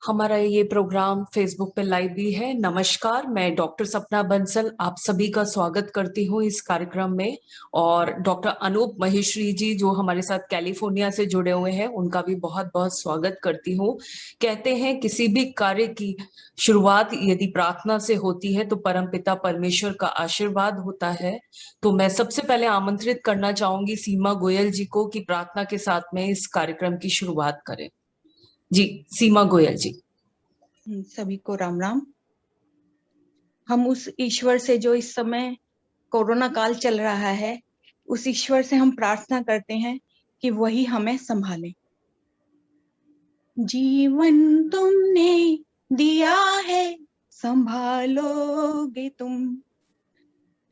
हमारा ये programme Facebook पे लाइव भी है। नमस्कार, मैं डॉक्टर सपना बंसल आप सभी का स्वागत करती हूँ इस कार्यक्रम में। और डॉक्टर अनूप महेश्वरी जी जो हमारे साथ कैलिफोर्निया से जुड़े हुए हैं, उनका भी बहुत बहुत स्वागत करती हूँ। कहते हैं किसी भी कार्य की शुरुआत यदि प्रार्थना से होती है तो परमपिता परमेश्वर का आशीर्वाद होता है। तो मैं सबसे पहले आमंत्रित करना चाहूंगी सीमा गोयल जी को कि प्रार्थना के साथ में इस कार्यक्रम की शुरुआत करें। जी, सीमा गोयल जी। सभी को राम राम। हम उस ईश्वर से जो इस समय कोरोना काल चल रहा है, उस ईश्वर से हम प्रार्थना करते हैं कि वही हमें संभाले। जीवन तुमने दिया है, संभालोगे तुम।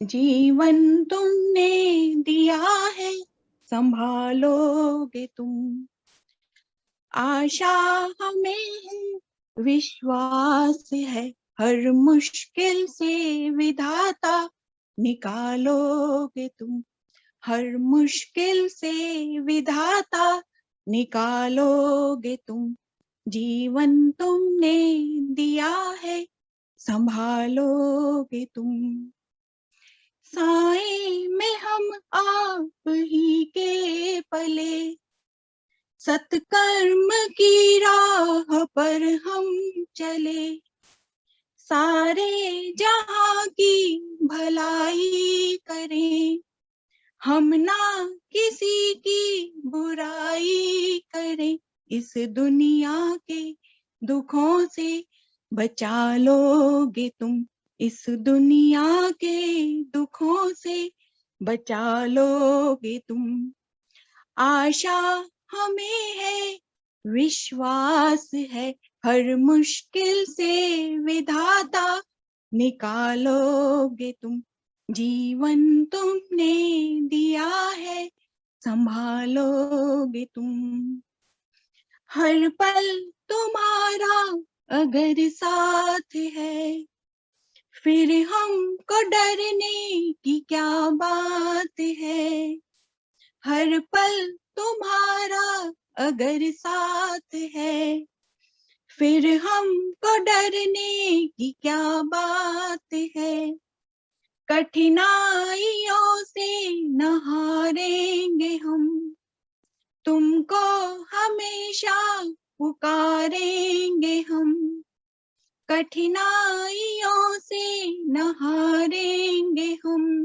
जीवन तुमने दिया है, संभालोगे तुम। आशा हमें है, विश्वास है, हर मुश्किल से विधाता निकालोगे तुम। हर मुश्किल से विधाता निकालोगे तुम। जीवन तुमने दिया है, संभालोगे तुम। साए में हम आप ही के पले, सत्कर्म की राह पर हम चले। सारे जहां की भलाई करें, हम ना किसी की बुराई करें। इस दुनिया के दुखों से बचा लोगे तुम। इस दुनिया के दुखों से बचा लोगे तुम। आशा हमें है, विश्वास है, हर मुश्किल से विधाता निकालोगे तुम। जीवन तुमने दिया है, संभालोगे तुम। हर पल तुम्हारा अगर साथ है, फिर हमको डरने की क्या बात है। हर पल तुम्हारा अगर साथ है, फिर हमको डरने की क्या बात है। कठिनाइयों से न हारेंगे हम, तुमको हमेशा पुकारेंगे हम। कठिनाइयों से न हारेंगे हम,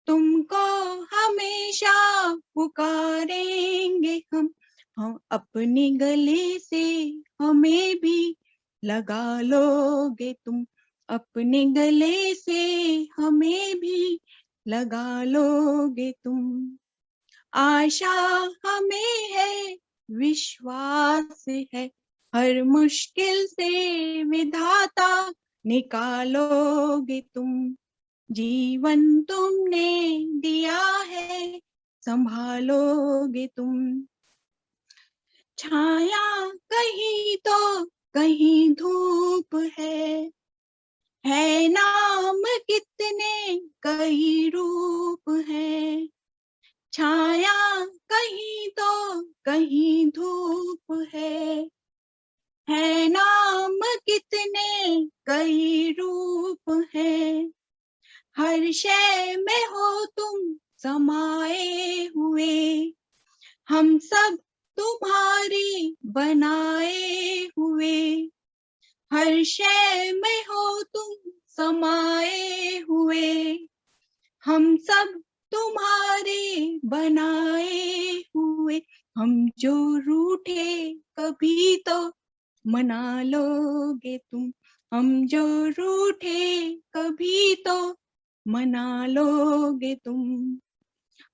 तुमको हमेशा पुकारेंगे हम। अपने गले से हमें भी लगा लोगे तुम। अपने गले से हमें भी लगा लोगे तुम। आशा हमें है, विश्वास है, हर मुश्किल से विधाता निकालोगे तुम। जीवन तुमने दिया है, संभालोगे तुम। छाया कहीं तो कहीं धूप है नाम कितने कई रूप है। छाया कहीं तो कहीं धूप है नाम कितने कई रूप है। हर शय में हो तुम समाये हुए, हम सब तुम्हारी बनाए हुए। हर शय में हो तुम समाये हुए, हम सब तुम्हारे बनाए हुए। हम जो रूठे कभी तो मना लोगे तुम। हम जो रूठे कभी तो मना लोगे तुम।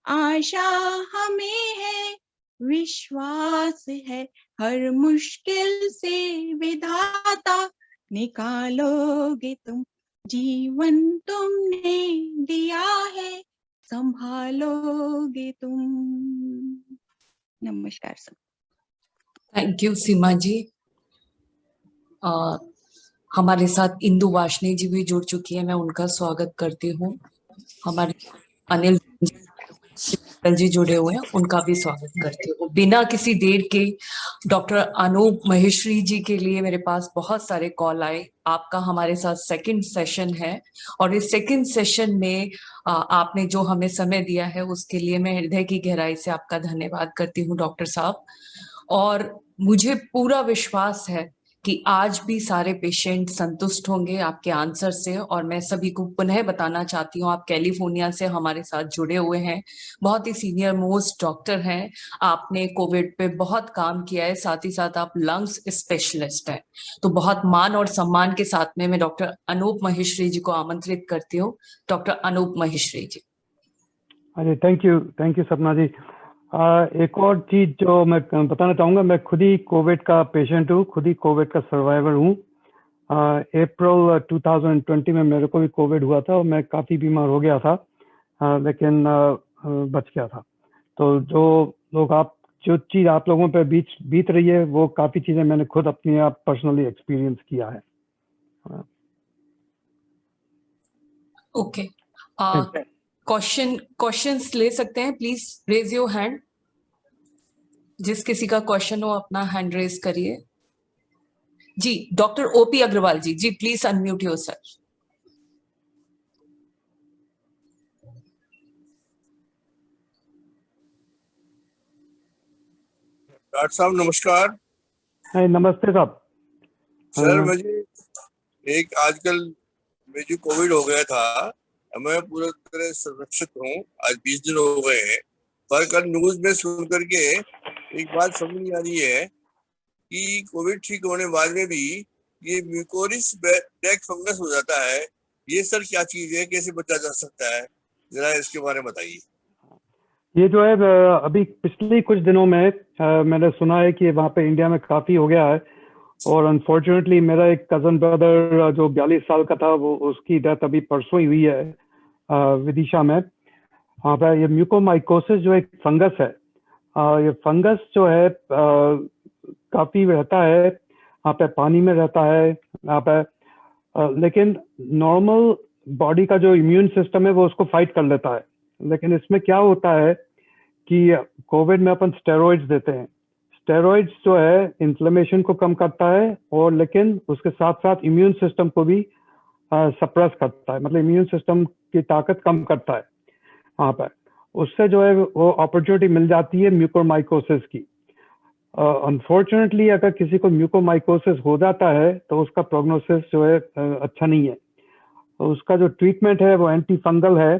आशा हमें है, विश्वास है, हर मुश्किल से विधाता निकालोगे तुम। जीवन तुमने दिया है, संभालोगे तुम। नमस्कार सब। थैंक यू सीमा जी। हमारे साथ इंदु वाशनी जी भी जुड़ चुकी है, मैं उनका स्वागत करती हूँ। हमारे अनिल जी जी जुड़े हुए हैं, उनका भी स्वागत करती हूँ। बिना किसी देर के डॉक्टर अनूप महेश्वरी जी के लिए मेरे पास बहुत सारे कॉल आए। आपका हमारे साथ सेकंड सेशन है और इस सेकंड सेशन में आपने जो हमें समय दिया है उसके लिए मैं हृदय की गहराई से आपका धन्यवाद करती हूँ डॉक्टर साहब। और मुझे पूरा विश्वास है कि आज भी सारे पेशेंट संतुष्ट होंगे आपके आंसर से। और मैं सभी को पुनः बताना चाहती हूँ, आप कैलिफोर्निया से हमारे साथ जुड़े हुए हैं, बहुत ही सीनियर मोस्ट डॉक्टर हैं, आपने कोविड पे बहुत काम किया है, साथ ही साथ आप लंग्स स्पेशलिस्ट हैं। तो बहुत मान और सम्मान के साथ में मैं डॉक्टर अनूप महेश्वरी जी को आमंत्रित करती हूँ। डॉक्टर अनूप महेश्वरी जी। अरे थैंक यू सपना जी। एक और चीज जो मैं बताना चाहूँगा, मैं खुद ही कोविड का पेशेंट हूँ, खुद ही कोविड का सर्वाइवर हूँ। अप्रैल 2020 में मेरे को भी कोविड हुआ था और मैं काफ़ी बीमार हो गया था, लेकिन बच गया था। तो जो चीज़ आप लोगों पे बीत रही है, वो काफ़ी चीज़ें मैंने खुद अपने आप पर्सनली एक्सपीरियंस किया है। ओके, क्वेश्चंस ले सकते हैं, प्लीज रेज योर हैंड। जिस किसी का क्वेश्चन हो अपना हैंड रेज करिए। जी डॉक्टर ओपी अग्रवाल जी, जी प्लीज अनम्यूट योरसेल्फ। डॉक्टर साहब नमस्कार। नमस्ते साहब। सर मुझे एक आजकल में जो कोविड हो गया था, मैं पूरी तरह सुरक्षित हूँ। आज 20 दिन हो गए हैं, पर कल न्यूज में सुन करके एक बात समझ नहीं आ रही है कि कोविड ठीक होने बाद में भी ये म्यूकोरिस ब्लैक फंगस हो जाता है। ये सर क्या चीज है, कैसे बचा जा सकता है, जरा इसके बारे में बताइए। ये जो है अभी पिछले कुछ दिनों में मैंने सुना है कि वहाँ पे इंडिया में काफ़ी हो गया है। और अनफॉर्चुनेटली मेरा एक कजन ब्रदर जो 42 साल का था, वो उसकी डेथ अभी परसों ही हुई है विदिशा में। वहाँ पे ये म्यूकोमाइकोसिस जो एक फंगस है, ये फंगस जो है काफ़ी रहता है वहाँ पे, पानी में रहता है यहाँ पे, लेकिन नॉर्मल बॉडी का जो इम्यून सिस्टम है वो उसको फाइट कर लेता है। लेकिन इसमें क्या होता है कि कोविड में अपन स्टेरॉइड्स देते हैं। स्टेरॉइड्स जो है इन्फ्लेमेशन को कम करता है, और लेकिन उसके साथ साथ इम्यून सिस्टम को भी सप्रेस करता है, मतलब इम्यून सिस्टम की ताकत कम करता है वहाँ पर। उससे जो है वो अपॉर्चुनिटी मिल जाती है म्यूकोरमाइकोसिस की। अनफॉर्चुनेटली अगर किसी को म्यूकोरमाइकोसिस हो जाता है तो उसका प्रोग्नोसिस जो है अच्छा नहीं है। तो उसका जो ट्रीटमेंट है वो एंटी फंगल है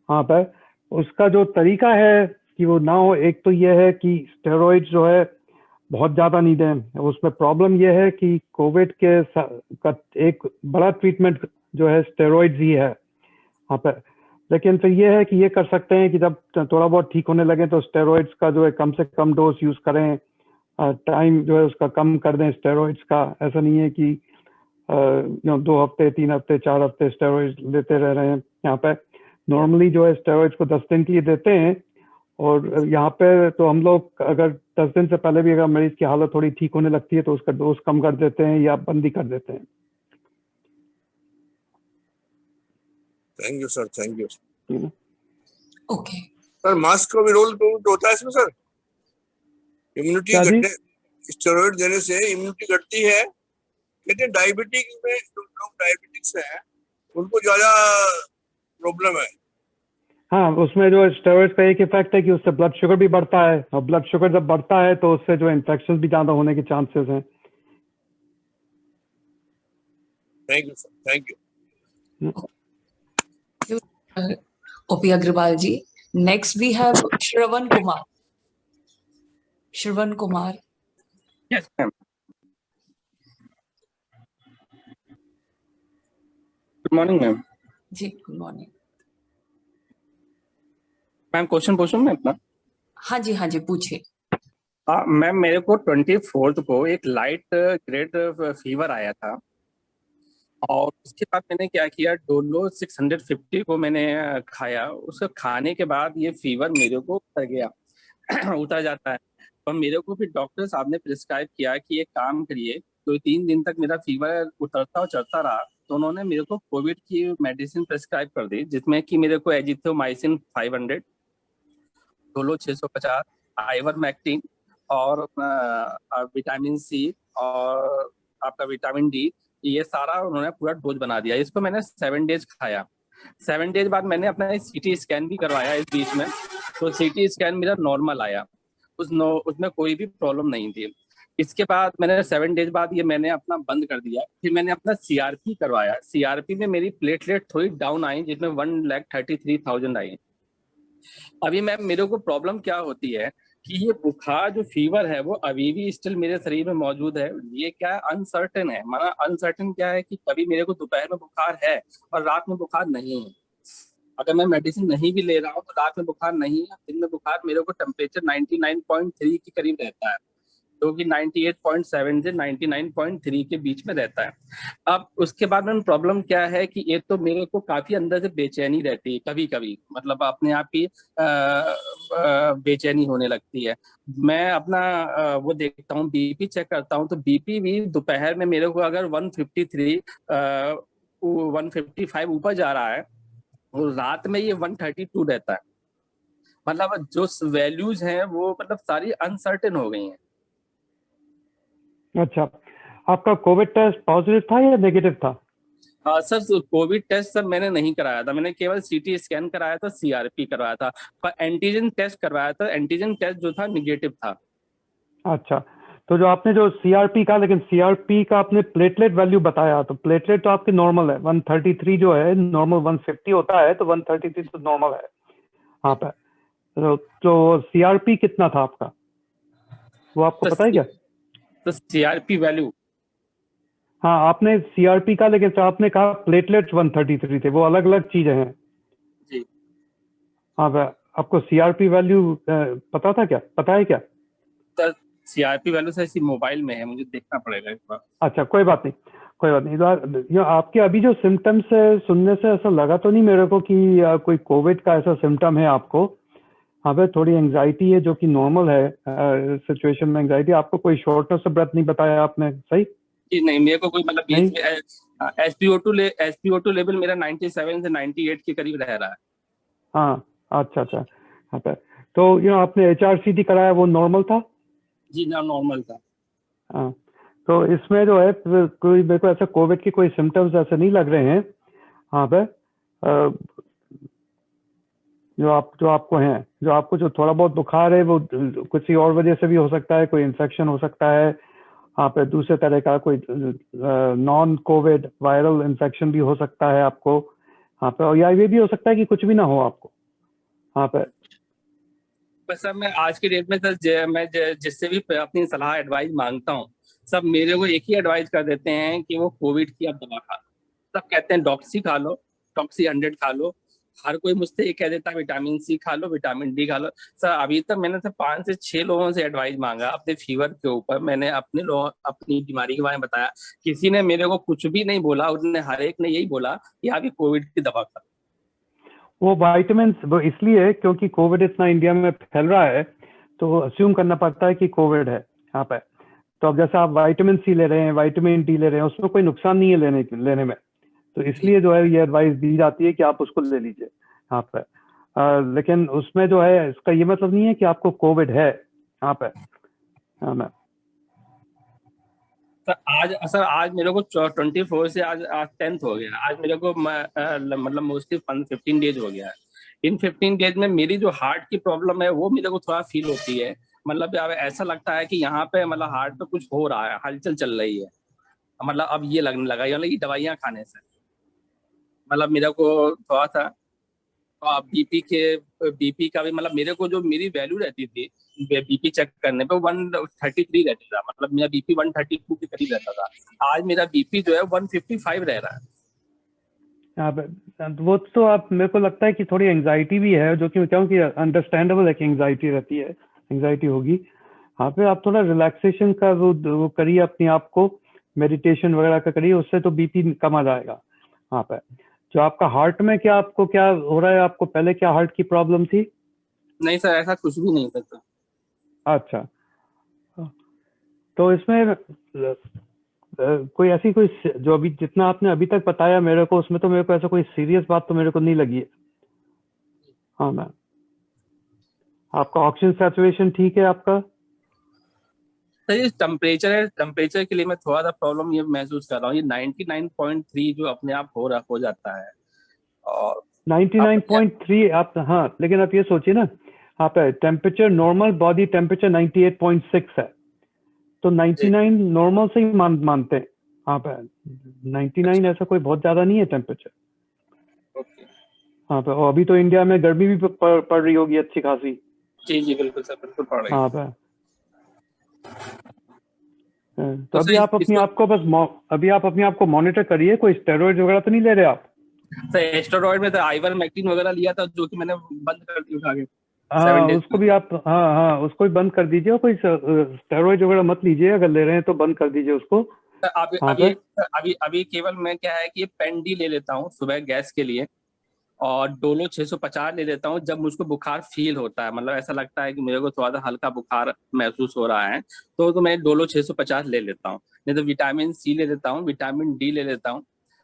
वहाँ पर। उसका जो तरीका है कि वो ना हो, एक तो ये है कि स्टेरॉइड्स जो है बहुत ज़्यादा नहीं दें। उसमें प्रॉब्लम ये है कि कोविड का एक बड़ा ट्रीटमेंट जो है स्टेरॉइड्स ही है वहाँ पर। लेकिन फिर ये है कि ये कर सकते हैं कि जब थोड़ा बहुत ठीक होने लगे तो स्टेरॉइड्स का जो है कम से कम डोज यूज़ करें, टाइम जो है उसका कम कर दें स्टेरॉइड्स का। ऐसा नहीं है कि 2 हफ्ते 3 हफ्ते 4 हफ्ते स्टेरॉइड्स लेते रह रहे हैं। यहाँ पे नॉर्मली जो है स्टेरॉइड्स को 10 दिन के लिए देते हैं, और यहाँ पे तो हम लोग अगर 10 दिन से पहले भी अगर मरीज की हालत थोड़ी ठीक होने लगती है तो उसका डोज कम कर देते हैं या बंदी कर देते हैं। Thank you sir, thank you. Okay sir mask का भी रोल तो होता है इसमें सर? इम्यूनिटी घटने, स्टेरॉइड देने से इम्यूनिटी घटती है कहते हैं। डायबिटिक में जो लोग डायबिटिक्स हैं उनको ज्यादा प्रॉब्लम है। हाँ, उसमें जो स्टेरॉइड्स का एक इफेक्ट है कि उससे ब्लड शुगर भी बढ़ता है, और ब्लड शुगर जब बढ़ता है तो उससे जो इन्फेक्शन भी ज्यादा होने के चांसेस हैं। Thank you sir, thank you. OP Agarwal ji. Next we have Shravan Kumar. Shravan Kumar. Yes ma'am. Good morning ma'am. जी गुड मॉर्निंग मैम। क्वेश्चन पूछूं मैं अपना? हाँ जी पूछिए। मैम मेरे को 24 को एक लाइट ग्रेड फीवर आया था, और उसके बाद मैंने क्या किया, डोलो 650 को मैंने खाया। उसको खाने के बाद ये फीवर मेरे को उतर गया उतर जाता है। पर मेरे को फिर डॉक्टर साहब ने प्रिस्क्राइब किया कि एक काम करिए, तो 3 दिन तक मेरा फीवर उतरता और चढ़ता रहा, तो उन्होंने मेरे को कोविड की मेडिसिन प्रिस्क्राइब कर दी, जिसमें कि मेरे को एजिथ्रोमाइसिन 500 डोलो 650, आइवरमेक्टिन और विटामिन सी और आपका विटामिन डी, ये सारा उन्होंने पूरा डोज बना दिया। इसको मैंने 7 डेज खाया। 7 डेज बाद मैंने अपना सीटी स्कैन भी करवाया इस बीच में, तो सीटी स्कैन मेरा नॉर्मल आया, उसमें कोई भी प्रॉब्लम नहीं थी। इसके बाद मैंने 7 डेज बाद ये मैंने अपना बंद कर दिया। फिर मैंने अपना सीआरपी करवाया। सीआरपी में मेरी प्लेटलेट थोड़ी डाउन आई, जिसमें 1,33,000 आई। अभी मैम मेरे को प्रॉब्लम क्या होती है कि ये बुखार जो फीवर है वो अभी भी स्टिल मेरे शरीर में मौजूद है। ये क्या है, अनसर्टेन है। माना अनसर्टेन क्या है कि कभी मेरे को दोपहर में बुखार है और रात में बुखार नहीं है। अगर मैं मेडिसिन नहीं भी ले रहा हूँ तो रात में बुखार नहीं है, दिन में बुखार मेरे को टेम्परेचर 99.3 के करीब रहता है, जो कि 98.7 से 99.3 के बीच में रहता है। अब उसके बाद में प्रॉब्लम क्या है कि ये तो मेरे को काफी अंदर से बेचैनी रहती है, कभी कभी मतलब अपने आप ही बेचैनी होने लगती है। मैं अपना वो देखता हूँ, बीपी चेक करता हूँ, तो बीपी भी दोपहर में मेरे को अगर 153 155 ऊपर जा रहा है और रात में ये 132 रहता है। मतलब जो वैल्यूज हैं वो मतलब सारी अनसर्टेन हो गई हैं। अच्छा, आपका कोविड टेस्ट पॉजिटिव था या नेगेटिव था? सर कोविड टेस्ट सर मैंने नहीं कराया था, मैंने केवल सीटी स्कैन कराया था, सीआरपी करवाया था, पर एंटीजन टेस्ट करवाया था। एंटीजन टेस्ट जो था निगेटिव था। अच्छा, तो जो आपने जो सीआरपी का, लेकिन सीआरपी का आपने प्लेटलेट वैल्यू बताया, तो प्लेटलेट तो आपकी नॉर्मल है। 133 जो है नॉर्मल, 150 होता है, तो 133 तो नॉर्मल है हाँ पे। तो सीआरपी कितना था आपका, वो आपको पता है क्या? तो सीआरपी वैल्यू, हाँ, आपने सीआरपी का, लेकिन तो आपने कहा प्लेटलेट्स 133 थे, वो अलग अलग चीजें हैं जी। हाँ पे। आपको सीआरपी वैल्यू पता था क्या, पता है क्या? सर सीआरपी वैल्यू सर इसी मोबाइल में है, मुझे देखना पड़ेगा एक बार। अच्छा, कोई बात नहीं, कोई बात नहीं। तो आपके अभी जो सिम्टम्स है, सुनने से ऐसा लगा तो नहीं मेरे को कि कोई कोविड का ऐसा सिम्टम है आपको। हाँ भाई, थोड़ी एंजाइटी है जो कि नॉर्मल है सिचुएशन में। एंजाइटी, आपको कोई शॉर्टनेस ऑफ ब्रेथ नहीं बताया आपने, सही? जी नहीं, मेरे को कोई मतलब बीच में एसपीओ2 लेवल मेरा 97 से 98 के करीब रह रहा है। हाँ, अच्छा अच्छा। हाँ पे, तो आपने HRCT कराया, वो नॉर्मल था? जी ना, नॉर्मल था। हाँ, तो इसमें जो है कोई मेरे को ऐसा कोविड के कोई सिम्टम्स ऐसे नहीं लग रहे हैं हाँ पे। जो आपको हैं, जो आपको जो थोड़ा बहुत बुखार है, वो किसी और वजह से भी हो सकता है, कोई इन्फेक्शन हो सकता है हाँ पे, दूसरे तरह का कोई नॉन कोविड वायरल इन्फेक्शन भी हो सकता है आपको हाँ पे, और या ये भी हो सकता है कि कुछ भी ना हो आपको हाँ पे। बस सर मैं आज के डेट में सर मैं जिससे भी अपनी सलाह एडवाइस मांगता हूँ, सब मेरे को एक ही एडवाइस कर देते हैं कि वो कोविड की अब दवा खा लो। सब कहते हैं डॉक्सी खा लो, डॉक्सी 100 खा लो। हर कोई मुझसे ये कह देता है विटामिन सी खा लो, विटामिन डी खा लो। सर अभी तक मैंने सर 5 से 6 लोगों से एडवाइस मांगा अपने फीवर के ऊपर। मैंने अपने लोग अपनी बीमारी के बारे में बताया, किसी ने मेरे को कुछ भी नहीं बोला। उन्होंने हर एक ने यही बोला कि आप ये कोविड की दवा खा लो। वो वाइटामिन वो इसलिए क्योंकि कोविड इतना इंडिया में फैल रहा है, तो अज्यूम करना पड़ता है कि कोविड है यहाँ पे। तो अब जैसे आप विटामिन सी ले रहे हैं, विटामिन डी ले रहे हैं, उसमें कोई नुकसान नहीं है लेने में, तो इसलिए जो है ये एडवाइस दी जाती है कि आप उसको ले लीजिए यहाँ पे। लेकिन उसमें जो है, इसका ये मतलब नहीं है कि आपको कोविड है यहाँ पे। हाँ मैम। सर आज मेरे को 24 से आज 10th हो गया। आज मेरे को मतलब मोस्टली 15 डेज हो गया है। इन 15 डेज में मेरी जो हार्ट की प्रॉब्लम है वो मेरे को थोड़ा फील होती है। मतलब यार ऐसा लगता है कि यहाँ पे मतलब हार्ट पे कुछ हो रहा है, हलचल चल रही है। मतलब अब ये लगने लगा मतलब ये दवाइयाँ खाने से मतलब मेरे को थोड़ा सा बीपी का भी मतलब मेरे को जो मेरी वैल्यू रहती थी बीपी चेक करने पे 133 रहता था। मतलब मेरा बीपी 132 के करीब रहता था। आज मेरा बीपी जो है 155 रह रहा है। वो तो आप, मेरे को लगता है कि थोड़ी एंजाइटी भी है, जो कि क्योंकि अंडरस्टैंडेबल है कि एंजाइटी रहती है, एंजाइटी होगी। हाँ पे आप थोड़ा रिलैक्सेशन का वो करिए अपने आप को, मेडिटेशन वगैरह का करिए, उससे तो बीपी कम आ जाएगा। हाँ पे जो आपका हार्ट में क्या, आपको क्या हो रहा है, आपको पहले क्या हार्ट की प्रॉब्लम थी? नहीं सर ऐसा कुछ भी नहीं था। अच्छा, तो इसमें कोई ऐसी कोई जो अभी जितना आपने अभी तक बताया मेरे को, उसमें तो मेरे को ऐसा कोई सीरियस बात तो मेरे को नहीं लगी है। हाँ मैम, आपका ऑक्सीजन सैचुरेशन ठीक है आपका? सर ये टेम्परेचर है, टेम्परेचर के लिए मैं थोड़ा सा प्रॉब्लम ये महसूस कर रहा हूँ। ये 99.3 जो अपने आप हो जाता है। और 99.3 आप, हाँ, लेकिन आप ये सोचिए ना, आप टेम्परेचर नॉर्मल बॉडी टेम्परेचर 98.6 है, तो 99 नॉर्मल से ही मानते हैं आप। 99 ऐसा कोई बहुत ज्यादा नहीं है टेम्परेचर। हाँ, और अभी तो इंडिया में गर्मी भी पड़ रही होगी अच्छी खासी। जी जी बिल्कुल सर, बिल्कुल पड़ रही है। हाँ, तो अभी आप अपने आप को अभी आप अपने आप को मॉनिटर करिए। कोई स्टेरॉइड वगैरह तो नहीं ले रहे आप? सर स्टेरॉइड में तो आइवरमेक्टिन वगैरह लिया था, जो कि मैंने बंद कर दिया उठा के। हाँ, उसको भी आप, हाँ, उसको भी बंद कर दीजिए। कोई स्टेरॉइड वगैरह मत लीजिए, अगर ले रहे हैं तो बंद कर दीजिए उसको। अभी केवल मैं क्या है कि पेंडी ले लेता हूँ सुबह गैस के लिए, और डोलो 650 ले लेता हूँ जब मुझको बुखार फील होता है, मतलब ऐसा लगता है कि मेरे को थोड़ा सा हल्का बुखार महसूस हो रहा है, तो मैं डोलो 650 ले लेता हूँ। नहीं तो विटामिन सी ले लेता हूँ, विटामिन डी ले लेता हूँ,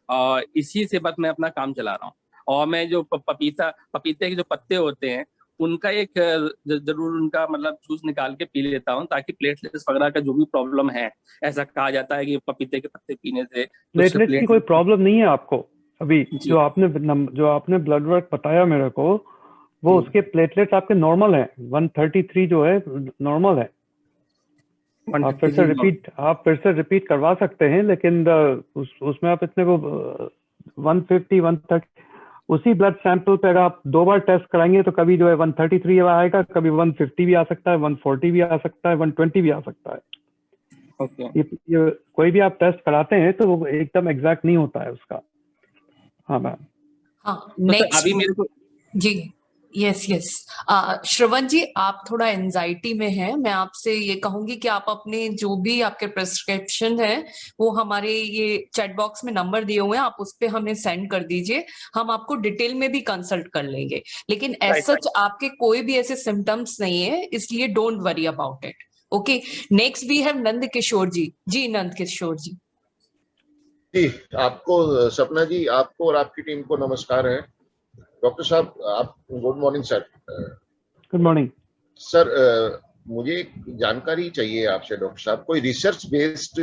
और इसी से बस मैं अपना काम चला रहा हूँ। और मैं जो पपीते के जो पत्ते होते हैं उनका एक जरूर उनका मतलब जूस निकाल के पी लेता हूँ, ताकि प्लेटलेट्स वगैरह का जो भी प्रॉब्लम है, ऐसा कहा जाता है कि पपीते के पत्ते पीने से प्लेटलेट्स की कोई प्रॉब्लम नहीं है आपको। अभी जो आपने ब्लड वर्क बताया मेरे को, वो उसके प्लेटलेट्स आपके नॉर्मल हैं। 133 जो है नॉर्मल है। आप फिर से रिपीट करवा सकते हैं, लेकिन उसमें आप इतने को 150 130 उसी ब्लड सैंपल पे अगर आप 2 बार टेस्ट कराएंगे तो कभी जो है 133 आएगा, कभी 150 भी आ सकता है, 140 भी आ सकता है, 120 भी आ सकता है। ये कोई भी आप टेस्ट कराते हैं तो वो एकदम एग्जैक्ट नहीं होता है उसका। हाँ मैम। हाँ, नेक्स्ट अभी मेरे को जी, यस श्रवण जी, आप थोड़ा एंजाइटी में हैं। मैं आपसे ये कहूंगी कि आप अपने जो भी आपके प्रिस्क्रिप्शन है वो हमारे ये चैट बॉक्स में नंबर दिए हुए हैं, आप उस पे हमें सेंड कर दीजिए। हम आपको डिटेल में भी कंसल्ट कर लेंगे, लेकिन एज सच आपके कोई भी ऐसे सिम्टम्स नहीं है, इसलिए don't worry about it. Okay, next we have Nand Kishore ji. जी नंद किशोर जी। जी, आपको सपना जी, आपको और आपकी टीम को नमस्कार है। डॉक्टर साहब, आप good morning sir. Good morning sir. मुझे एक जानकारी चाहिए आपसे डॉक्टर साहब। कोई रिसर्च बेस्ड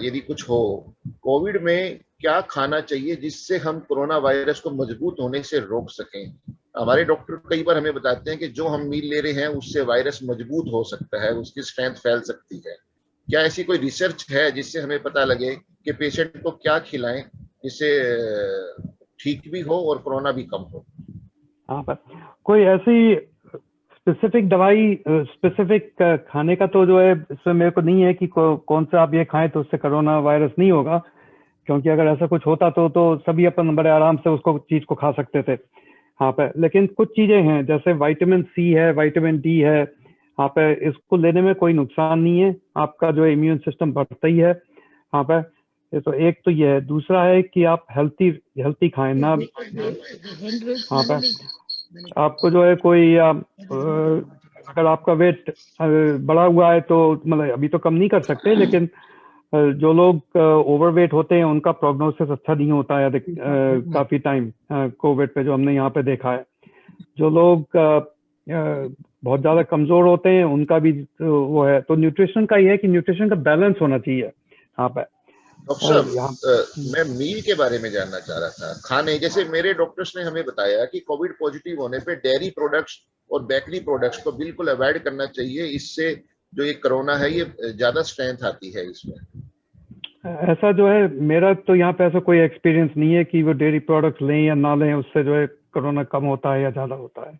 यदि कुछ हो, कोविड में क्या खाना चाहिए जिससे हम कोरोना वायरस को मजबूत होने से रोक सकें? हमारे डॉक्टर कई बार हमें बताते हैं कि जो हम मील ले रहे हैं उससे वायरस मजबूत हो सकता है, उसकी स्ट्रेंथ फैल सकती है। क्या ऐसी कोई रिसर्च है जिससे हमें पता लगे कि पेशेंट को क्या खिलाएं जिससे ठीक भी हो और कोरोना भी कम हो? हाँ, पर कोई ऐसी स्पेसिफिक दवाई, स्पेसिफिक खाने का तो जो है इसमें मेरे को नहीं है कि कौन सा आप ये खाएं तो उससे कोरोना वायरस नहीं होगा, क्योंकि अगर ऐसा कुछ होता तो सभी अपन बड़े आराम से उसको चीज को खा सकते थे। हाँ पे, लेकिन कुछ चीजें हैं जैसे विटामिन सी है, विटामिन डी है, हाँ पे इसको लेने में कोई नुकसान नहीं है, आपका जो इम्यून सिस्टम बढ़ता ही है। हाँ पे, तो एक तो ये है। दूसरा है कि आप हेल्थी खाएं ना। हाँ पे, आपको जो है कोई अगर आपका वेट बढ़ा हुआ है तो मतलब अभी तो कम नहीं कर सकते, लेकिन जो लोग ओवरवेट होते हैं उनका प्रोग्नोसिस अच्छा नहीं होता है काफी टाइम कोविड पे, जो हमने यहाँ पे देखा है। जो लोग बहुत ज्यादा कमजोर होते हैं उनका भी वो है। तो न्यूट्रिशन का ये है कि न्यूट्रिशन का बैलेंस होना चाहिए यहाँ पे। डॉक्टर साहब, मैं मील के बारे में जानना चाह रहा था। खाने जैसे मेरे डॉक्टर्स ने हमें बताया कि कोविड पॉजिटिव होने पे डेयरी प्रोडक्ट्स और बेकरी प्रोडक्ट्स को बिल्कुल अवॉइड करना चाहिए, इससे जो ये कोरोना है ये ज्यादा स्ट्रेंथ आती है इसमें। ऐसा जो है मेरा तो यहाँ पे ऐसा कोई एक्सपीरियंस नहीं है कि वो डेयरी प्रोडक्ट्स लें या ना लें उससे जो है कोरोना कम होता है या ज्यादा होता है।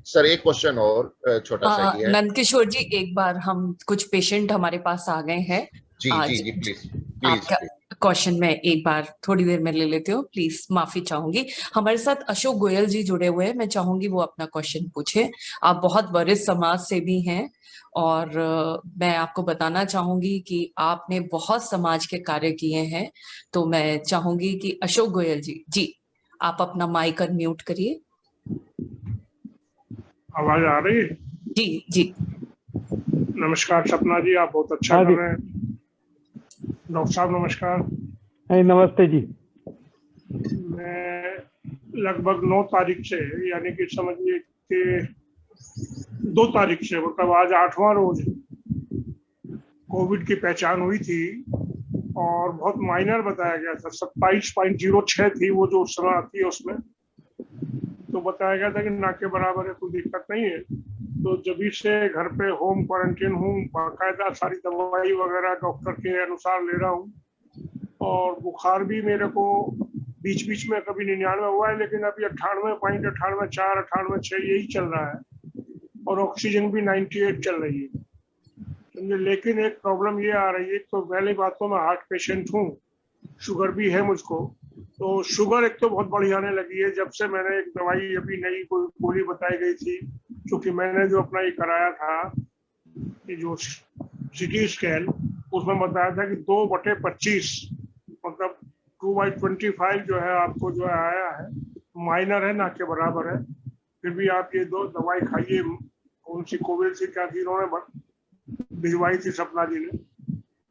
सर एक क्वेश्चन और छोटा सा ही है। नंदकिशोर जी, एक बार हम कुछ पेशेंट हमारे पास आ गए हैं। जी प्लीज आपका क्वेश्चन मैं एक बार थोड़ी देर में ले लेती हूँ, प्लीज माफी चाहूंगी। हमारे साथ अशोक गोयल जी जुड़े हुए हैं, मैं चाहूंगी वो अपना क्वेश्चन पूछे। आप बहुत वरिष्ठ समाज सेवी हैं और मैं आपको बताना चाहूंगी कि आपने बहुत समाज के कार्य किए हैं, तो मैं चाहूंगी कि अशोक गोयल जी आप अपना माइक अनम्यूट करिए। आवाज आ रही है? जी नमस्कार सपना जी, आप बहुत अच्छा कर रहे हैं। डॉक्टर साहब नमस्कार। नमस्ते जी। मैं लगभग 9 तारीख से, यानी कि समझिए के 2 तारीख से, मतलब आज 8वां रोज कोविड की पहचान हुई थी और बहुत माइनर बताया गया था। 27.06 थी वो जो उस समय आती है, उसमें तो बताया गया था कि ना के बराबर है, कोई दिक्कत नहीं है। तो जब से घर पे होम क्वारंटीन हूँ, बाकायदा सारी दवाई वगैरह डॉक्टर के अनुसार ले रहा हूँ, और बुखार भी मेरे को बीच बीच में कभी 99 हुआ है, लेकिन अभी 98.98, 98.6 यही चल रहा है, और ऑक्सीजन भी 98 चल रही है। लेकिन एक प्रॉब्लम ये आ रही है, तो पहली बात तो मैं हार्ट पेशेंट हूँ, शुगर भी है मुझको, तो शुगर एक तो बहुत बढ़ आने लगी है जब से मैंने एक दवाई अभी नई कोई गोली बताई गई थी, क्योंकि मैंने जो अपना ये कराया था, ये जो सिटी स्कैन, उसमें बताया था कि 2/25 मतलब 2/25 जो है आपको जो है आया है, माइनर है, ना के बराबर है। फिर भी आप ये 2 दवाई खाइए, कौन सी कोविड से क्या थी, इन्होंने भिजवाई थी सपना जी ने,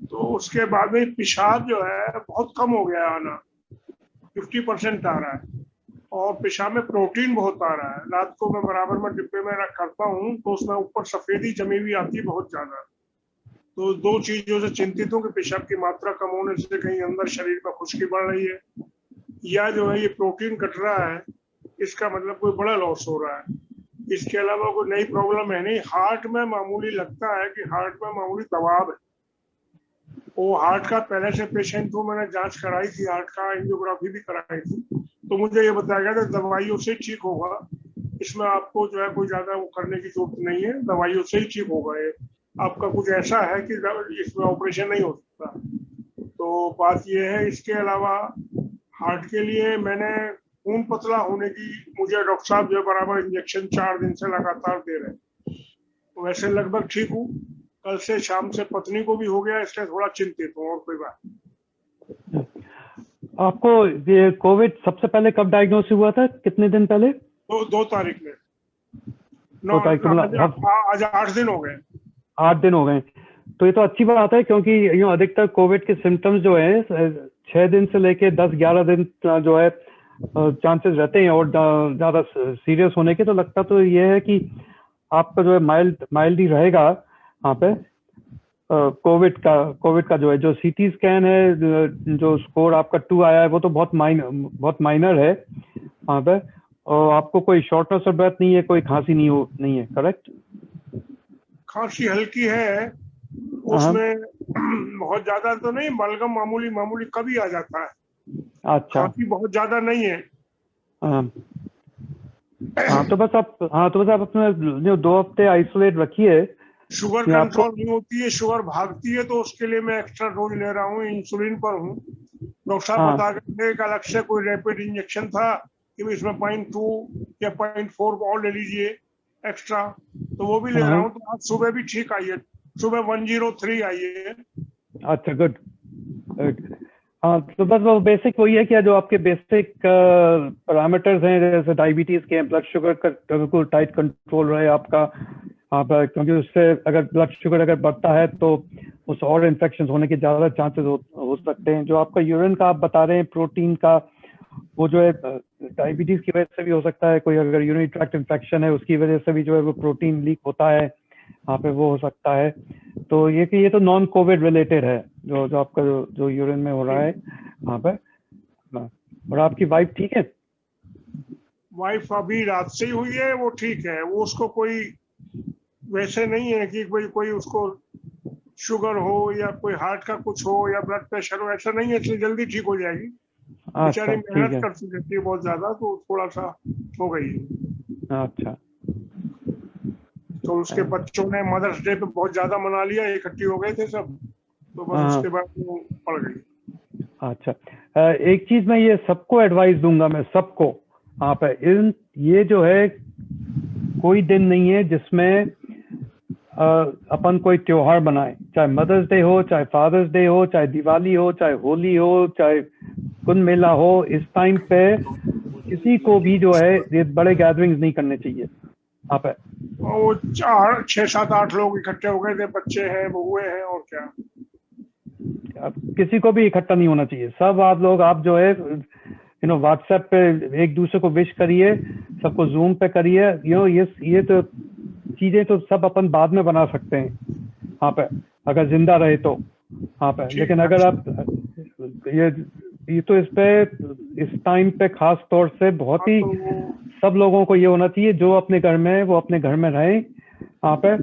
तो उसके बाद में पेशाब जो है बहुत कम हो गया आना, 50% आ रहा है, और पेशाब में प्रोटीन बहुत आ रहा है। रात को मैं बराबर में डिब्बे में रख करता हूँ तो उसमें ऊपर सफेदी जमी हुई आती है बहुत ज्यादा। तो 2 चीजों से चिंतित हूँ कि पेशाब की मात्रा कम होने से कहीं अंदर शरीर में खुश्की बढ़ रही है, या जो है ये प्रोटीन घट रहा है, इसका मतलब कोई बड़ा लॉस हो रहा है। इसके अलावा कोई नई प्रॉब्लम है नहीं। हार्ट में मामूली लगता है कि हार्ट में मामूली दबाव है, वो हार्ट का पहले से पेशेंट हूँ, मैंने जांच कराई थी, हार्ट का एंजियोग्राफी भी कराई थी, तो मुझे ये बताया गया था दवाइयों से ठीक होगा, इसमें आपको जो है कोई ज्यादा वो करने की जरूरत नहीं है, दवाइयों से ही ठीक होगा। ये आपका कुछ ऐसा है कि इसमें ऑपरेशन नहीं हो सकता, तो बात ये है। इसके अलावा हार्ट के लिए मैंने खून पतला होने की, मुझे डॉक्टर साहब जो बराबर इंजेक्शन 4 दिन से लगातार दे रहे हैं, तो वैसे लगभग ठीक हूँ। कल से शाम से पत्नी को भी हो गया, इसलिए थोड़ा चिंतित हूँ, और कोई बात नहीं। आपको ये कोविड सबसे पहले कब डायग्नोस हुआ था, कितने दिन पहले? 2 तारीख में। 2 तारीख आज 8 दिन हो गए। 8 दिन हो गए, तो ये तो अच्छी बात है, क्योंकि यूँ अधिकतर कोविड के सिम्टम्स जो है 6 दिन से लेके 10-11 दिन जो है चांसेस रहते हैं और ज्यादा सीरियस होने के। तो लगता तो ये है कि आपका जो है माइल्ड ही रहेगा वहाँ पे। कोविड का जो है, जो सीटी स्कैन है, जो स्कोर आपका 2 आया है, वो तो बहुत माइनर है वहाँ पे, और आपको कोई शॉर्टनेस ऑफ ब्रेथ नहीं है, कोई खांसी नहीं है, करेक्ट? खांसी हल्की है, उसमें बहुत ज्यादा तो नहीं, बलगम मामूली कभी आ जाता है। अच्छा, खांसी बहुत ज्यादा नहीं है। तो बस आप अपने 2 हफ्ते आइसोलेट रखिए। शुगर कंट्रोल नहीं होती है, शुगर भागती है, तो उसके लिए मैं एक्स्ट्रा डोज ले रहा हूँ, इंसुलिन पर हूँ। डॉक्टर साहब बता गए एक अलग से कोई रैपिड इंजेक्शन था कि इसमें 0.2 या 0.4 और ले लीजिए एक्स्ट्रा, तो वो भी ले रहा हूँ। तो आज सुबह भी ठीक आई है, सुबह 103 आई है। अच्छा, गुड। हाँ, तो बस वो बेसिक वही है कि जो आपके बेसिक पैरामीटर्स हैं, जैसे डायबिटीज के, ब्लड शुगर का बिल्कुल टाइट कंट्रोल रहे आपका, क्योंकि उससे अगर ब्लड शुगर अगर बढ़ता है तो उस और इन्फेक्शन होने के ज्यादा चांसेस हो सकते हैं। जो आपका यूरिन का आप बता रहे हैं प्रोटीन का, वो जो है डायबिटीज की वजह से भी हो सकता है, कोई अगर यूरिनरी ट्रैक्ट इन्फेक्शन है उसकी वजह से भी जो है वो प्रोटीन लीक होता है वहाँ पे, वो हो सकता है। तो ये तो नॉन कोविड रिलेटेड है, जो आपका जो यूरिन में हो रहा है वहाँ पे। और आपकी वाइफ ठीक है? वाइफ अभी रात से ही हुई है, वो ठीक है। वो उसको कोई वैसे नहीं है कि कोई उसको शुगर हो या कोई हार्ट का कुछ हो या ब्लड प्रेशर हो, ऐसा नहीं है, इसलिए जल्दी ठीक हो जाएगी। बेचारी मेहनत करती रहती है बहुत ज्यादा, तो थोड़ा सा हो गई है। अच्छा, तो उसके बच्चों ने मदर्स डे पे बहुत ज्यादा मना लिया, इकट्ठी हो गए थे सब, तो बस उसके बाद वो पड़ गई। अच्छा, एक चीज मैं ये सबको एडवाइस दूंगा, मैं सबको यहाँ पे, ये जो है कोई दिन नहीं है जिसमें अपन कोई त्योहार बनाए, चाहे मदर्स डे हो, चाहे फादर्स डे हो, चाहे दिवाली हो, चाहे होली हो, चाहे कुंभ मेला हो। इस टाइम पे किसी को भी जो है ये बड़े गैदरिंग्स नहीं करने चाहिए यहाँ पे। वो 4, 6, 7, 8 लोग इकट्ठे हो गए थे, बच्चे हैं, बहुएं हैं, और क्या। किसी को भी इकट्ठा नहीं होना चाहिए। सब आप जो है व्हाट्सएप पे एक दूसरे को विश करिए, सबको जूम पे करिए, ये तो चीजें तो सब अपन बाद में बना सकते हैं वहाँ पे, अगर जिंदा रहे तो वहाँ पे। लेकिन अगर आप ये तो इस टाइम पे खास तौर से बहुत ही सब लोगों को ये होना चाहिए, जो अपने घर में है वो अपने घर में रहे वहाँ पे,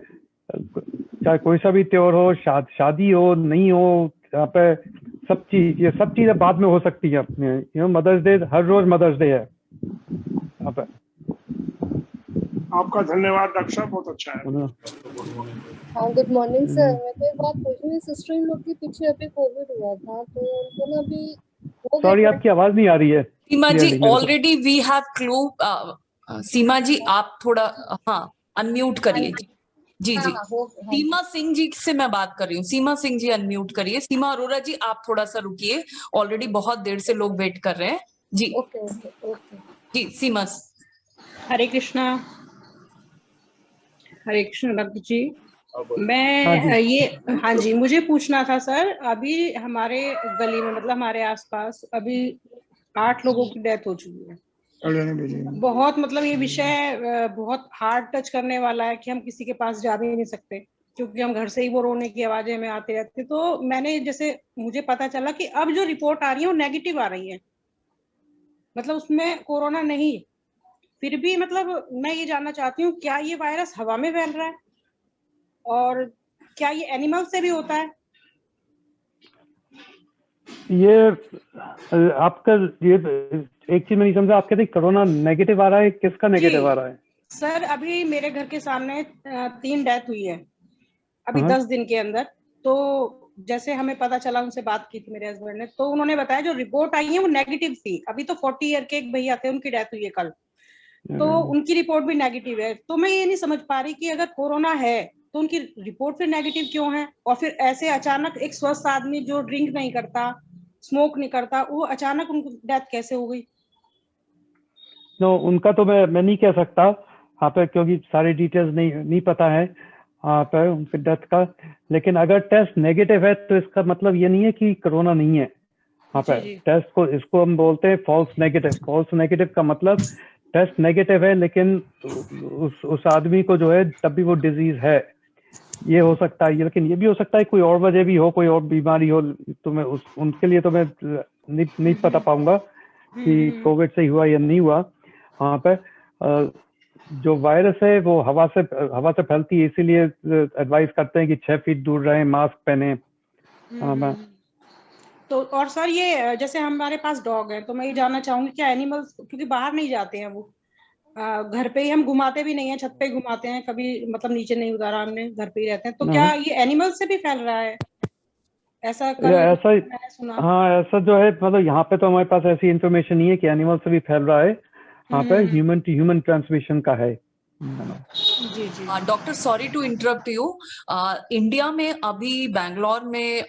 चाहे कोई सा भी त्योहार हो, शादी हो नहीं हो, यहाँ पे सब चीजें बाद में हो सकती है अपने। मदर्स डे हर रोज मदर्स डे है यहाँ पे। आपका धन्यवाद डॉक्टर साहब, बहुत अच्छा है। हाँ, गुड मॉर्निंग सर। मैं तो एक बात पूछनी है, सिस्टर इन लोग के पीछे अभी कोविड हुआ था, तो उनको ना अभी सॉरी आपकी आवाज नहीं आ रही है Seema ji. Already we have clue. Seema ji आप थोड़ा अनम्यूट करिए। जी जी, सीमा सिंह जी से मैं बात कर रही हूँ। सीमा सिंह जी अनम्यूट करिए। सीमा अरोरा जी आप थोड़ा सा रुकिए, ऑलरेडी बहुत देर से लोग वेट कर रहे हैं। जी ओके ओके ओके जी सीमा। हरे कृष्णा डॉक्टर जी। मैं हाँ जी, मुझे पूछना था सर, अभी हमारे गली में मतलब हमारे आसपास अभी 8 लोगों की डेथ हो चुकी है। बहुत मतलब ये विषय बहुत हार्ड टच करने वाला है कि हम किसी के पास जा भी नहीं सकते, क्योंकि हम घर से ही वो रोने की आवाजें हमें आती रहती है। तो मैंने जैसे मुझे पता चला कि अब जो रिपोर्ट आ रही है वो नेगेटिव आ रही है, मतलब उसमें कोरोना नहीं। फिर भी मतलब मैं ये जानना चाहती हूँ, क्या ये वायरस हवा में फैल रहा है और क्या ये एनिमल से भी होता है? ये आपका ये एक चीज मैं नहीं समझा, आप कहते हैं कोरोना नेगेटिव आ रहा है, किसका नेगेटिव आ रहा है? सर अभी मेरे घर के सामने 3 डेथ हुई है अभी 10 दिन के अंदर। तो जैसे हमें पता चला, उनसे बात की थी मेरे हस्बैंड ने, तो उन्होंने बताया जो रिपोर्ट आई है वो नेगेटिव थी। अभी तो 40 ईयर के एक भैया थे, उनकी डेथ हुई है कल, तो उनकी रिपोर्ट भी नेगेटिव है। तो मैं ये नहीं समझ पा रही कि अगर कोरोना है तो उनकी रिपोर्ट फिर नेगेटिव क्यों है, और फिर ऐसे अचानक एक स्वस्थ आदमी जो ड्रिंक नहीं करता, स्मोक नहीं करता, वो अचानक उनको डेथ कैसे हो गई? नो, उनका तो मैं नहीं कह सकता यहाँ पे, क्योंकि सारी डिटेल्स नहीं पता है यहाँ पे उनके डेथ का। लेकिन अगर टेस्ट नेगेटिव है तो इसका मतलब ये नहीं है कि कोरोना नहीं है यहाँ पे। टेस्ट को इसको हम बोलते हैं फॉल्स नेगेटिव। फॉल्स नेगेटिव का मतलब टेस्ट नेगेटिव है लेकिन उस आदमी को जो है तब भी वो डिजीज है, ये हो सकता है। लेकिन ये भी हो सकता है कोई और वजह भी हो, कोई और बीमारी हो, तो मैं उनके लिए तो मैं नहीं बता पाऊंगा कि कोविड से हुआ या नहीं हुआ। वहाँ पे जो वायरस है वो हवा से फैलती है, इसीलिए एडवाइस करते हैं कि 6 फीट दूर रहें, मास्क पहने। तो और सर ये जैसे हमारे पास डॉग है, तो मैं ये जानना चाहूंगी क्या एनिमल्स, क्योंकि बाहर नहीं जाते हैं वो, घर पे ही हम घुमाते भी नहीं है, छत पे ही घुमाते हैं, कभी मतलब नीचे नहीं उतारा हमने, घर पे ही रहते हैं, तो क्या ये एनिमल से भी फैल रहा है? ऐसा मैंने सुना। हाँ, ऐसा जो है मतलब यहाँ पे तो हमारे पास ऐसी इन्फॉर्मेशन नहीं है कि एनिमल से भी फैल रहा है। यहाँ पे ह्यूमन टू ह्यूमन ट्रांसमिशन का है। Doctor sorry to interrupt you. India में अभी बैंगलोर में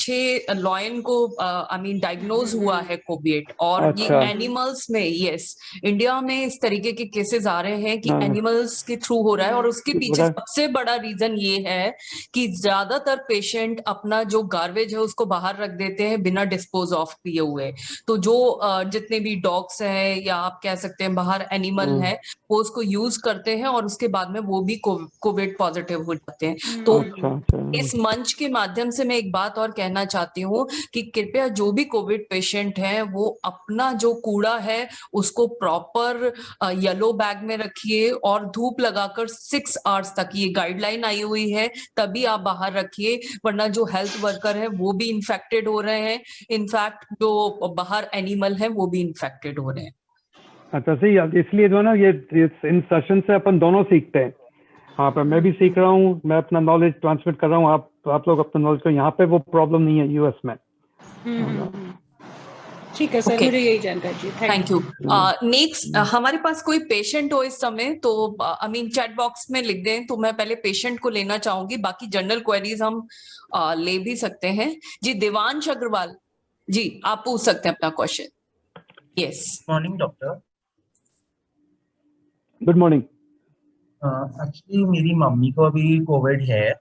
6 लॉयन को डायग्नोज हुआ है कोविड, और ये एनिमल्स में, यस, इंडिया में इस तरीके के केसेस आ रहे हैं कि एनिमल्स के थ्रू हो रहा है। और उसके पीछे सबसे बड़ा रीजन ये है कि ज्यादातर पेशेंट अपना जो गार्बेज है उसको बाहर रख देते हैं बिना डिस्पोज ऑफ किए हुए। तो जो जितने भी डॉग्स है या आप कह सकते हैं बाहर एनिमल है, वो उसको यूज करते हैं और उसके बाद में वो भी कोविड पॉजिटिव हो जाते हैं। तो इस मंच के माध्यम से मैं एक बात और कहना चाहती हूँ कि कृपया जो भी कोविड पेशेंट है वो अपना जो कूड़ा है उसको प्रॉपर येलो बैग में रखिए और धूप लगाकर 6 आवर्स तक, ये गाइडलाइन आई हुई है, तभी आप बाहर रखिए, वरना जो हेल्थ वर्कर है वो भी इन्फेक्टेड हो रहे हैं। इनफैक्ट जो बाहर एनिमल है वो भी इन्फेक्टेड हो रहे हैं। अच्छा सही, इसलिए जो है ना, ये इन सेशन से अपन दोनों सीखते हैं। हाँ पर मैं भी सीख रहा हूँ, मैं अपना नॉलेज ट्रांसमिट कर रहा हूँ, आप लोग अपना नॉलेज को। यहाँ पे वो प्रॉब्लम नहीं है यूएस में। ठीक है सर, मुझे यही जानकारी चाहिए। Thank you. नेक्स्ट, हमारे पास कोई पेशेंट हो इस समय तो चैट बॉक्स में लिख दें, तो मैं पहले पेशेंट को लेना चाहूंगी, बाकी जनरल क्वेरीज हम ले भी सकते हैं। जी देवांश अग्रवाल जी, आप पूछ सकते हैं अपना question. Yes. Morning doctor. Good morning. Actually मेरी मम्मी को अभी कोविड है।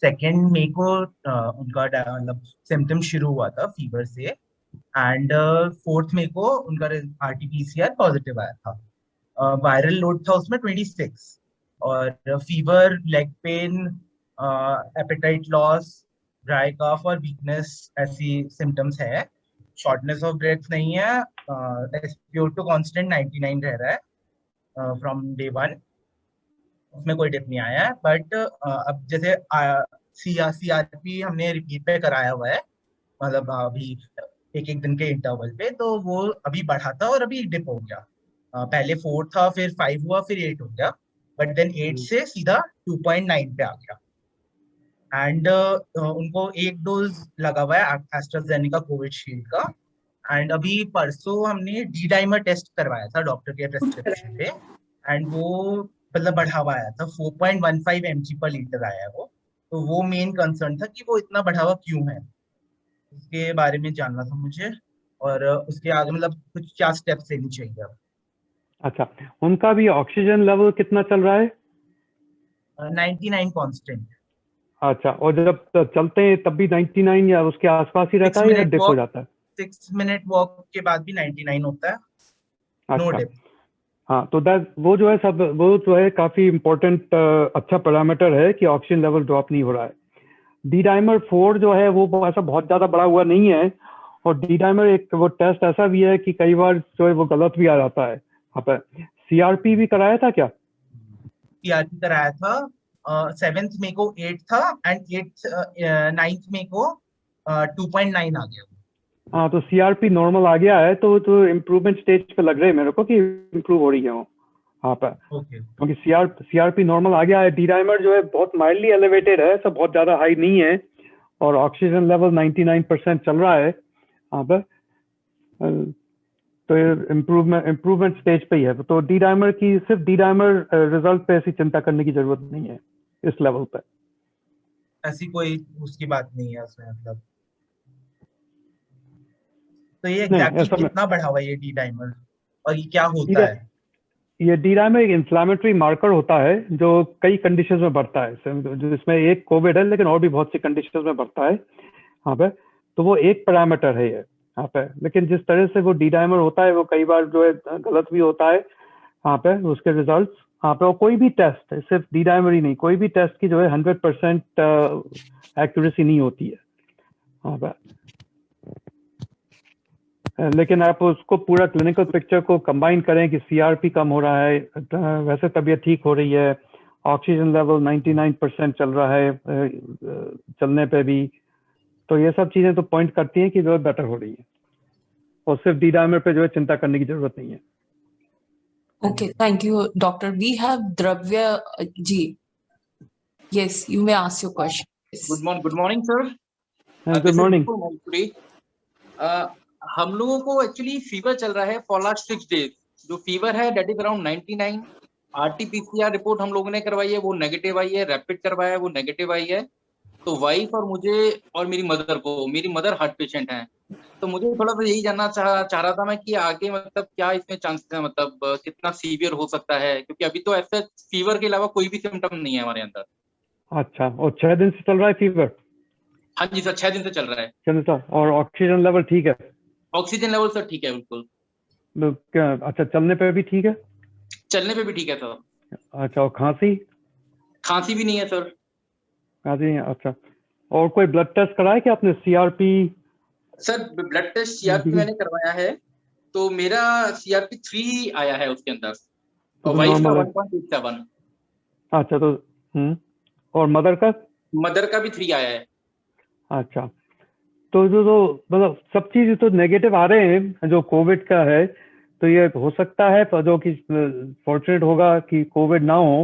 2 मई को उनका मतलब सिम्टम शुरू हुआ था फीवर से, एंड 4 मई को उनका RT-PCR पॉजिटिव आया था। वायरल लोड था उसमें 26 और fever, leg pain, appetite loss, dry cough और वीकनेस ऐसी सिम्टम्स है। शॉर्टनेस ऑफ ब्रेथ नहीं है। SpO2 कांस्टेंट 99 रह रहा है फ्रॉम डे 1, उसमें कोई डिप नहीं आया है। बट अब जैसे CRP हमने रिपीट पे कराया हुआ है, मतलब अभी एक दिन के इंटरवल पे, तो वो अभी बढ़ा था और अभी डिप हो गया। पहले 4 था, फिर 5 हुआ, फिर 8 हो गया, बट देन 8 से सीधा 2.9 पे आ गया। एंड उनको 1 डोज लगा हुआ है एस्ट्राजेनेका कोविशील्ड का। एंड अभी परसों हमने डी डाइमर टेस्ट करवाया था डॉक्टर के प्रेस्क्रिप्शन पे, एंड वो मतलब बढ़ा हुआ आया था, 4.15 mg/L आया वो। तो वो मेन कंसर्न था कि वो इतना बढ़ा हुआ क्यों है, उसके बारे में जानना था मुझे, और उसके आगे मतलब कुछ क्या स्टेप्स लेनी चाहिए अब। अच्छा, उनका भी ऑक्सीजन लेवल कितना चल रहा है? 99 कांस्टेंट। अच्छा, और जब चलते हैं तब भी 99 या उसके आसपास ही रहता है या डिप हो जाता है? 6 मिनट वॉक के बाद भी 99 होता है, नो अच्छा, डिप। हाँ, तो वो जो है सब, वो जो है काफी इम्पोर्टेंट अच्छा पैरामीटर है कि ऑक्सीजन लेवल ड्रॉप नहीं हो रहा है। डी डाइमर 4 जो है वो ऐसा बहुत ज्यादा बड़ा हुआ नहीं है, और डी डाइमर एक वो टेस्ट ऐसा भी है कि कई बार जो है वो गलत भी आ जाता है। आप CRP भी कराया था क्या? CRP कराया था, 7th मई को 8 था, एंड 9th मई को 2.9 आ गया। हाँ, तो CRP नॉर्मल आ गया है, तो इम्प्रूवमेंट स्टेज पे लग रहे हैं मेरे को कि इम्प्रूव हो रही है वो। हाँ पर क्योंकि CRP नॉर्मल आ गया है। डी डाइमर जो है बहुत माइल्डली एलिवेटेड है, सब बहुत ज्यादा हाई नहीं है, और ऑक्सीजन लेवल 99% चल रहा है। हाँ पर तो इम्प्रूवमेंट स्टेज पे ही है। तो डी डाइमर की, सिर्फ डी डाइमर रिजल्ट पे ऐसी चिंता करने की जरूरत नहीं है इस लेवल पे। ऐसी कोई उसकी बात नहीं है उसमें, मतलब तो ये एग्जैक्टली कितना बढ़ा हुआ है ये डी डाइमर, और ये क्या होता है? ये डी डाइमर एक इन्फ्लामेटरी मार्कर होता है जो कई कंडीशंस में बढ़ता है, जिसमें एक कोविड है, लेकिन और भी बहुत सी कंडीशंस में बढ़ता है। हाँ पे, तो वो एक पैरामीटर है ये यहाँ पे। लेकिन जिस तरह से वो डी डाइमर होता है वो कई बार जो है गलत भी होता है। हाँ पे उसके रिजल्ट्स, हाँ पे, और कोई भी टेस्ट है, सिर्फ डी डाइमर ही नहीं, कोई भी टेस्ट की जो है 100% एक्यूरेसी नहीं होती है। हाँ पे, लेकिन आप उसको पूरा क्लिनिकल पिक्चर को कंबाइन करें कि CRP कम हो रहा है, वैसे तबीयत ठीक हो रही है, ऑक्सीजन लेवल 99% चल रहा है चलने पे भी, तो ये सब चीजें तो पॉइंट करती हैं कि जो बेटर हो रही है, और सिर्फ डी डाइमर पे जो है चिंता करने की जरूरत नहीं है। Okay, thank you doctor. We have Dravya ji, yes, you may ask your question. Good morning sir. Good morning. हम लोगों को एक्चुअली फीवर चल रहा है फॉर लास्ट 6 डेज। जो फीवर है that is around 99। RT-PCR report हम लोगों ने करवाई है, वो नेगेटिव आई है। रैपिड करवाया है, वो नेगेटिव आई है। तो वाइफ और मुझे और मेरी मदर को, मेरी मदर हार्ट पेशेंट है, तो मुझे थोड़ा सा यही जानना चाह रहा था मैं कि आगे मतलब क्या इसमें चांसेस है, मतलब कितना सीवियर हो सकता है, क्योंकि अभी तो ऐसा फीवर के अलावा कोई भी सिम्टम नहीं है हमारे अंदर। अच्छा, और 6 दिन से चल रहा है फीवर? हाँ जी सर, 6 दिन से चल रहा है। चलता, और ऑक्सीजन लेवल ठीक है? ऑक्सीजन लेवल सर ठीक है बिल्कुल। क्या? अच्छा, चलने पे भी ठीक है? चलने पे भी ठीक है सर। अच्छा, और खांसी? खांसी भी नहीं है सर। खांसी नहीं है, अच्छा। और कोई ब्लड टेस्ट कराया क्या आपने? CRP? Sir blood test CRP मैंने करवाया है, तो मेरा CRP 3 आया है उसके अंदर, और वाइफ का 1.87। अच्छा, तो और मदर का? मदर का भी 3 आया है। अच्छा, तो जो मतलब सब चीज तो नेगेटिव आ रहे हैं जो कोविड का है, तो ये हो सकता है जो कि फॉर्चुनेट होगा कि कोविड ना हो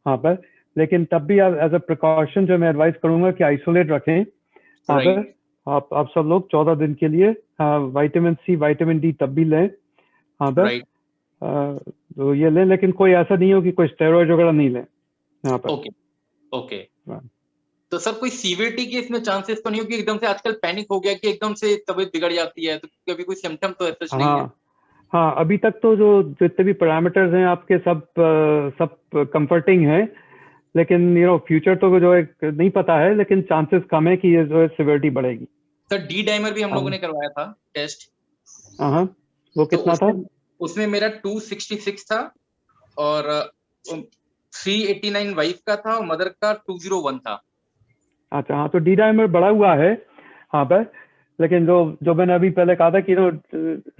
वहाँ पर, लेकिन तब भी आप एज अ प्रिकॉशन जो मैं एडवाइस करूंगा कि आइसोलेट रखें वहाँ पर। आप सब लोग 14 दिन के लिए विटामिन C, विटामिन D तब भी लें वहाँ पर, तो ये लें, लेकिन कोई ऐसा नहीं हो कि कोई स्टेरॉइड वगैरह नहीं लें यहाँ पर। ओके। तो सर कोई सीवियरिटी के इसमें चांसेस तो नहीं हो कि एकदम से आजकल पैनिक हो गया कि एकदम से तबीयत बिगड़ जाती है, तो कभी कोई सिम्टम तो ऐसा नहीं है? हाँ, अभी तक तो जो जितने भी पैरामीटर्स हैं आपके सब कंफर्टिंग हैं, लेकिन फ्यूचर तो जो है नहीं पता है, लेकिन चांसेस कम है कि ये जो है सिवियरिटी बढ़ेगी। सर डी डाइमर भी हम लोगों ने करवाया था टेस्ट, हाँ, वो तो कितना था? उसमें मेरा 266 था और 389 वाइफ का था और मदर का 201 था। अच्छा, हाँ, तो डी डाइमर बढ़ा हुआ है हाँ पर, लेकिन जो मैंने अभी पहले कहा था कि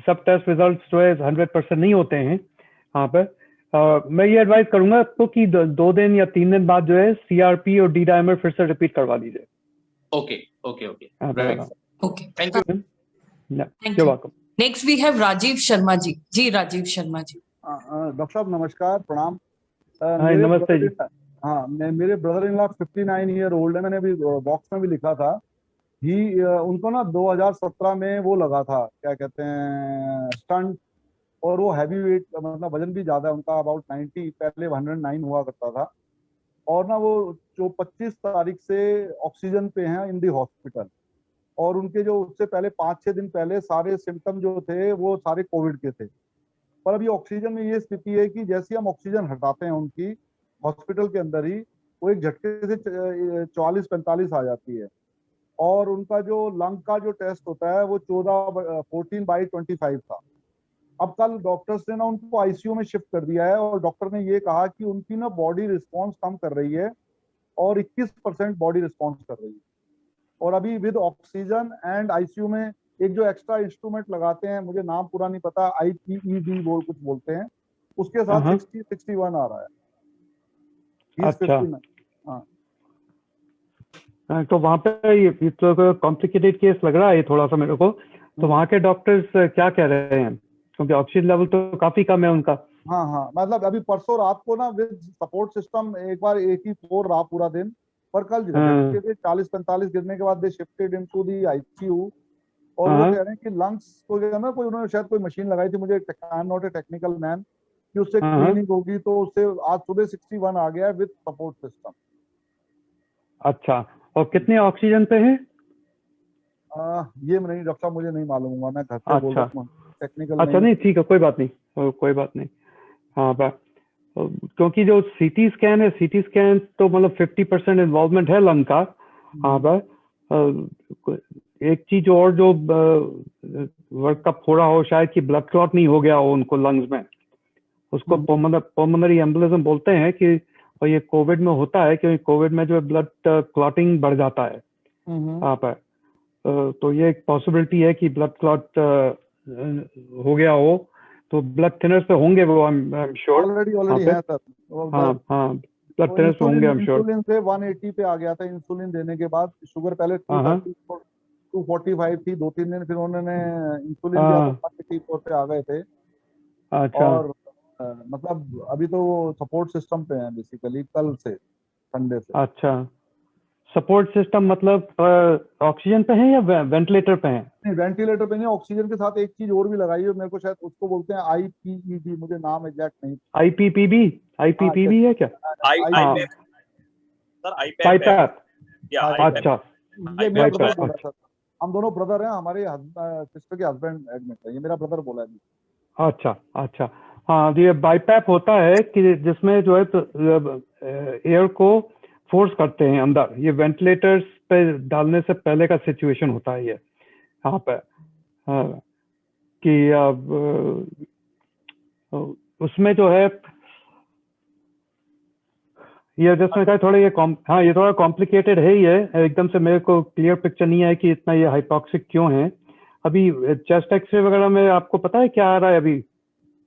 सब टेस्ट रिजल्ट्स जो है 100% नहीं होते हैं हाँ पर। मैं ये एडवाइस करूंगा आपको कि 2 दिन या 3 दिन बाद जो है सीआरपी और डी डाइमर फिर से रिपीट करवा लीजिए। ओके ओके ओके हाँ, right, okay, thank you. Thank you. Next we have Rajiv Sharma ji. जी राजीव शर्मा जी। डॉक्टर साहब नमस्कार, प्रणाम। हाँ, नमस्ते जी। हाँ, मेरे brother in law 59 year old है। मैंने अभी बॉक्स में भी लिखा था ही उनको ना 2017 में वो लगा था, क्या कहते हैं, स्टंट, और वो हैवी वेट, मतलब वजन भी ज्यादा है उनका, अबाउट 90, पहले 109 हुआ करता था। और ना वो जो 25 तारीख से ऑक्सीजन पे हैं इन दी हॉस्पिटल, और उनके जो उससे पहले 5-6 दिन पहले सारे सिम्टम जो थे वो सारे कोविड के थे। पर अभी ऑक्सीजन में ये स्थिति है कि जैसे हम ऑक्सीजन हटाते हैं उनकी हॉस्पिटल के अंदर ही, वो एक झटके से 44-45 आ जाती है। और उनका जो लंग का जो टेस्ट होता है वो 14/25 था। अब कल डॉक्टर्स ने ना उनको आईसीयू में शिफ्ट कर दिया है, और डॉक्टर ने ये कहा कि उनकी ना बॉडी रिस्पॉन्स कम कर रही है और 21% बॉडी रिस्पॉन्स कर रही है। और अभी विद ऑक्सीजन एंड आईसीयू में एक जो एक्स्ट्रा इंस्ट्रूमेंट लगाते हैं, मुझे नाम पूरा नहीं पता, IPEV कुछ बोलते हैं, उसके साथ 60-61 आ रहा है। अच्छा, हाँ, तो वहाँ पे ये तो कॉम्प्लिकेटेड केस लग रहा है थोड़ा सा मेरे को। तो वहाँ के डॉक्टर्स क्या कह रहे हैं, क्योंकि ऑक्सीजन लेवल तो काफी कम है उनका। हाँ, मतलब अभी परसों रात को ना विद सपोर्ट सिस्टम एक बार 84 रहा पूरा दिन, पर कल 40-45 गिरने के बाद they shifted into the ICU. और वो कह रहे हैं कि लंग्स को जो है ना, कोई उन्होंने शायद कोई मशीन लगाई थी, मुझे I am not a technical man, कि उससे क्लीनिंग होगी, तो उससे आज सुबह 61 आ गया विद सपोर्ट सिस्टम। अच्छा, और कितने ऑक्सीजन पे हैं? ये नहीं डॉक्टर साहब, मुझे नहीं मालूम होगा, मैं घर से बोल रहा हूँ, टेक्निकल अच्छा, नहीं ठीक है, कोई बात नहीं, कोई बात नहीं। हाँ, क्योंकि जो सीटी स्कैन है, सीटी स्कैन तो मतलब 50% इन्वॉल्वमेंट है लंग का। हाँ, एक चीज और जो वर्क कप हो रहा हो, शायद कि ब्लड क्लॉट नहीं हो गया हो उनको लंग्स में, उसको पल्मोनरी एम्बोलिज्म बोलते हैं कि, और ये कोविड में होता है, क्योंकि कोविड में जो है ब्लड क्लॉटिंग बढ़ जाता है वहाँ पर। तो ये एक पॉसिबिलिटी है कि ब्लड क्लॉट हो गया हो, तो ब्लड थिनर्स पे होंगे वो, आई एम श्योर। ऑलरेडी है सर। हाँ, ब्लड थिनर्स पे होंगे, आई एम श्योर। इंसुलिन से 180 पे आ गया था, इंसुलिन देने के बाद शुगर पहले 245 थी, 2-3 दिन फिर उन्होंने इंसुलिन दिया तो 184 पे आ गए थे। अच्छा, और मतलब अभी तो सपोर्ट सिस्टम पे हैं बेसिकली, कल से, संडे से। अच्छा, सपोर्ट सिस्टम मतलब ऑक्सीजन पे हैं या वेंटिलेटर पे हैं? नहीं, वेंटिलेटर पे नहीं, ऑक्सीजन के साथ एक चीज और भी लगाई है मेरे को, शायद उसको बोलते हैं IPEV, मुझे नाम एग्जैक्ट नहीं। IPPB है क्या? पाइपैप। अच्छा, ये मेरा ब्रदर बोला सर, हम दोनों ब्रदर हैं, हमारे सिस्टर के हस्बैंड एडमिट है, ये मेरा ब्रदर बोला है। अच्छा, हाँ, ये बाईपैप होता है कि जिसमें जो है तो एयर को फोर्स करते हैं अंदर, ये वेंटिलेटर्स पे डालने से पहले का सिचुएशन होता है ये यहाँ पे। कि उसमें जो है ये जिसमें का थोड़ा ये ये थोड़ा कॉम्प्लिकेटेड है, ये एकदम से मेरे को क्लियर पिक्चर नहीं है कि इतना ये हाइपोक्सिक क्यों है। अभी चेस्ट एक्सरे वगैरह में आपको पता है क्या आ रहा है अभी?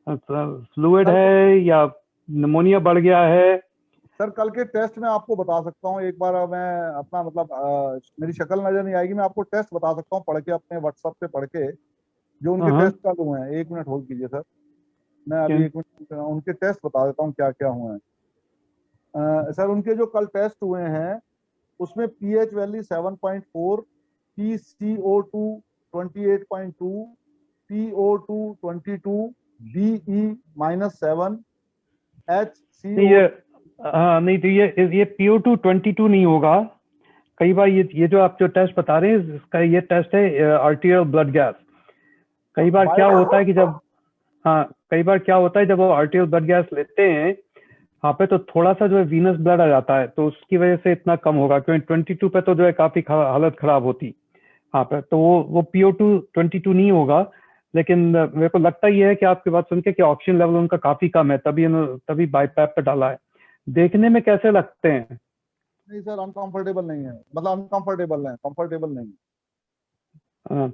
फ्लूइड है या निमोनिया बढ़ गया है? सर कल के टेस्ट में आपको बता सकता हूँ, एक बार मैं अपना मतलब मेरी शक्ल नजर नहीं आएगी, मैं आपको टेस्ट बता सकता हूँ पढ़ के, अपने व्हाट्सएप पे पढ़ के, जो उनके टेस्ट कल हुए हैं। 1 मिनट होल्ड कीजिए सर, मैं अभी 1 मिनट उनके टेस्ट बता देता हूँ क्या क्या हुए हैं। सर उनके जो कल टेस्ट हुए हैं उसमें pH value 7.4, PCO2 28.2, PO2 22, BE -7, HCO। हाँ, नहीं तो ये PO2 22 नहीं होगा। कई बार ये जो आप जो टेस्ट बता रहे हैं, इसका ये टेस्ट है आर्टीरियल ब्लड गैस। कई बार क्या होता है कि जब वो आर्टीरियल ब्लड गैस लेते हैं यहाँ पे, तो थोड़ा सा जो है वीनस ब्लड आ जाता है, तो उसकी वजह से इतना कम होगा, क्योंकि 22 पे तो जो है काफी हालत खराब होती यहाँ पे। तो वो PO2 22 नहीं होगा, लेकिन मेरे को लगता ही है कि आपकी बात सुन के कि ऑक्सीजन लेवल उनका काफी कम है, तभी बाईपैप पे डाला है। देखने में कैसे लगते हैं? नहीं सर, अनकंफर्टेबल नहीं है, मतलब अनकंफर्टेबल है, कंफर्टेबल नहीं है।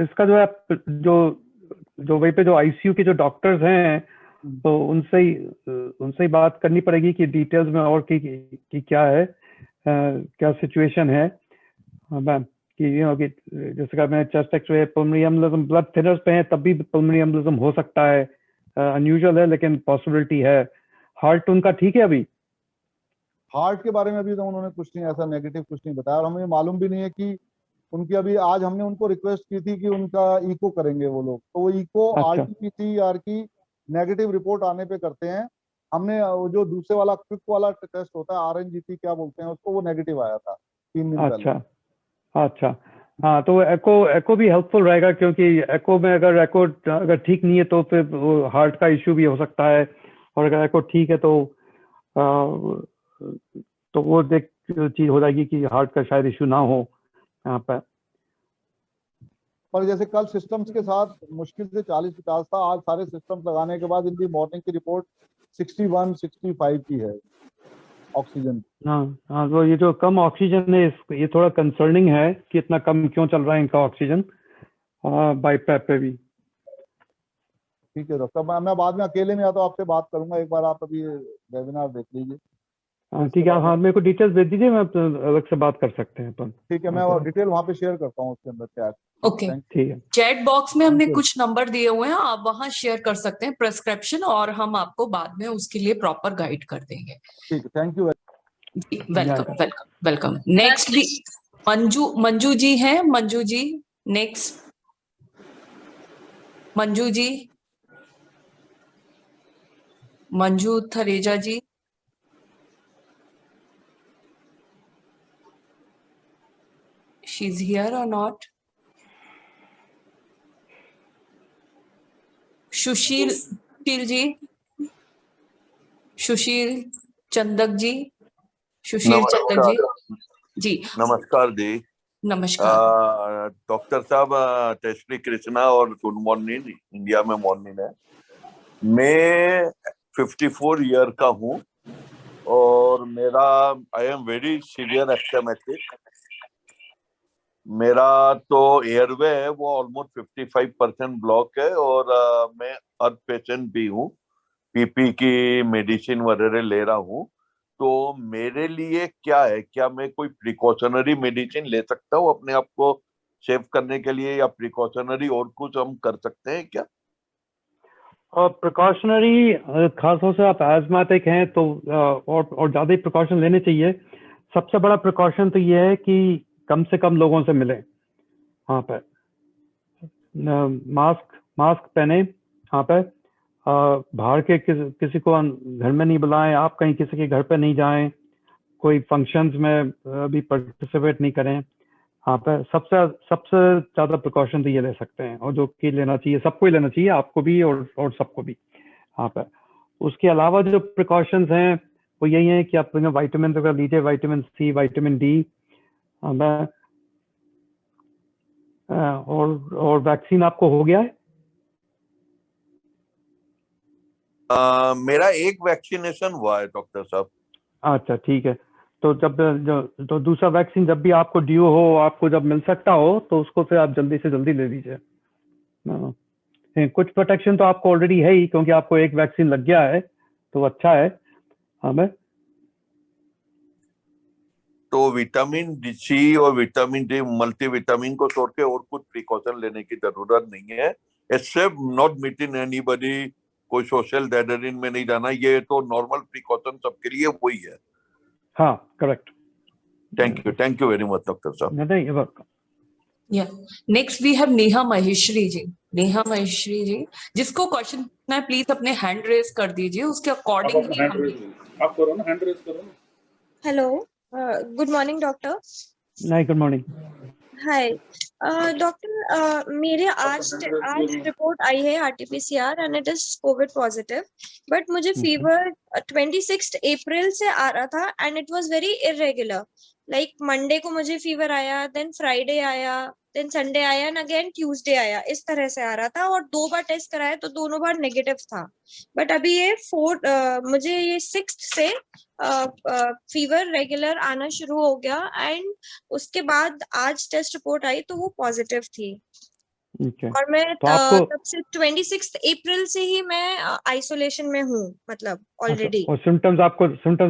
इसका जो है जो वहीं पे जो आईसीयू के जो डॉक्टर्स हैं, तो उनसे ही बात करनी पड़ेगी कि डिटेल्स में और कि क्या है, क्या सिचुएशन है मैम, कि जैसे कि मैं chest x-ray, pulmonary embolism, blood thinners पे हैं तब भी पल्मोनरी एम्बोलिज्म हो सकता है, अनयूजुअल है लेकिन पॉसिबिलिटी है। हार्ट उनका ठीक है अभी? हार्ट के बारे में अभी तो उन्होंने कुछ नहीं, ऐसा नेगेटिव कुछ नहीं बताया, और हमें मालूम भी नहीं है कि उनकी अभी, आज हमने उनको रिक्वेस्ट की थी कि उनका इको करेंगे वो लोग, तो वो इको आरटीपीसीआर की नेगेटिव रिपोर्ट आने पे करते हैं। हमने जो दूसरे वाला क्विक वाला टेस्ट होता है, आरएनजीटी क्या बोलते हैं उसको, वो नेगेटिव आया था 3 दिन पहले। अच्छा, हाँ, तो एको भी हेल्पफुल रहेगा, क्योंकि एको में अगर ठीक नहीं है तो फिर हार्ट का इश्यू भी हो सकता है, और अगर एको ठीक है तो वो देख चीज हो जाएगी कि हार्ट का शायद इश्यू ना हो यहाँ पर जैसे कल सिस्टम्स के साथ मुश्किल से 40-50 था, आज सारे सिस्टम्स लगाने के बाद इनकी मॉर्निंग की रिपोर्ट 61-65 की है ऑक्सीजन। हाँ, तो ये जो कम ऑक्सीजन है ये थोड़ा कंसर्निंग है कि इतना कम क्यों चल रहा है इनका ऑक्सीजन बाईपैप पे भी। ठीक है डॉक्टर, मैं बाद में अकेले में या तो आपसे बात करूंगा, एक बार आप अभी वेबिनार देख लीजिए। ठीक है, हाँ, मेरे को डिटेल्स भेज दीजिए, मैं अलग से बात कर सकते हैं अपन। ठीक है, मैं डिटेल वहाँ पे शेयर करता हूँ उसके अंदर क्या। ओके, ठीक है। चैट बॉक्स में हमने कुछ नंबर दिए हुए हैं, आप वहां शेयर कर सकते हैं प्रिस्क्रिप्शन, और हम आपको बाद में उसके लिए प्रॉपर गाइड कर देंगे। ठीक है, thank you. Welcome welcome welcome. Next भी मंजू जी हैं। Manju ji next. Manju Thareja ji, she's here or not? Sushil ji, Sushil Chandak ji, Sushil Chandak ji. नमस्कार जी। नमस्कार डॉक्टर साहब, श्री कृष्णा और गुड मॉर्निंग। इंडिया में मॉर्निंग है। मैं 54 ईयर का हूँ और मेरा I am very severe asthmatic. मेरा तो एयरवे है वो ऑलमोस्ट 55% ब्लॉक है, और मैं अर्थ पेशेंट भी हूँ, पीपी की मेडिसिन वगैरह ले रहा हूँ। तो मेरे लिए क्या है, क्या मैं कोई प्रिकॉशनरी मेडिसिन ले सकता हूँ अपने आप को सेव करने के लिए, या प्रिकॉशनरी और कुछ हम कर सकते हैं क्या? और प्रिकॉशनरी खासतौर से आप एजमाटिक हैं तो और ज्यादा ही प्रिकॉशन लेने चाहिए। सबसे बड़ा प्रिकॉशन तो ये है कि कम से कम लोगों से मिलें। वहाँ पे मास्क पहने, वहाँ पे बाहर के किसी को घर में नहीं बुलाएं, आप कहीं किसी के घर पे नहीं जाएं, कोई फंक्शंस में भी पार्टिसिपेट नहीं करें। हाँ पे सबसे ज्यादा प्रिकॉशन तो ये ले सकते हैं, और जो कि लेना चाहिए, सबको ही लेना चाहिए, आपको भी और सबको भी। हाँ पे उसके अलावा जो प्रिकॉशंस हैं वो यही है कि आप विटामिन वगैरह लीजिए, विटामिन सी, विटामिन डी, और वैक्सीन आपको हो गया है? मेरा एक वैक्सीनेशन हुआ है डॉक्टर साहब। अच्छा, ठीक है। तो तो दूसरा वैक्सीन जब भी आपको ड्यू हो, आपको जब मिल सकता हो, तो उसको फिर आप जल्दी से जल्दी ले लीजिए। कुछ प्रोटेक्शन तो आपको ऑलरेडी है ही, क्योंकि आपको एक वैक्सीन लग गया है, तो अच्छा है। हमें तो विटामिन सी और विटामिन डी मल्टीविटामिन को छोड़ के और कुछ प्रिकॉशन लेने की जरूरत नहीं है, एक्सेप्ट नॉट मीटिंग एनीबॉडी, कोई सोशल गैदरिंग में नहीं जाना। ये तो नॉर्मल प्रिकॉशन सबके लिए वही है। हाँ, correct. Thank you very much doctor साहब। नहीं, you're welcome. Next we have Neha Maheshwari ji. Neha Maheshwari ji, जिसको क्वेश्चन है प्लीज अपने हैंड रेज कर दीजिए, उसके अकॉर्डिंग आप करो ना, हैंड रेज करो ना। Hello, good morning doctor. नहीं, गुड मॉर्निंग। हाय डॉक्टर, मेरे आज रिपोर्ट आई है RTPCR and it is Covid positive, but मुझे फीवर 26 अप्रैल से आ रहा था and it was very irregular. Like Monday को मुझे फीवर आया, देन फ्राइडे आया, देन संडे आया एंड अगेन ट्यूसडे आया, इस तरह से आ रहा था और 2 बार टेस्ट कराया तो दोनों बार नेगेटिव था। बट अभी ये मुझे ये 6th से फीवर रेगुलर आना शुरू हो गया एंड उसके बाद आज टेस्ट रिपोर्ट आई तो वो पॉजिटिव थी। और मैं तब से 26 अप्रैल से ही मैं आइसोलेशन में हूँ, मतलब ऑलरेडी। और सिम्टम्स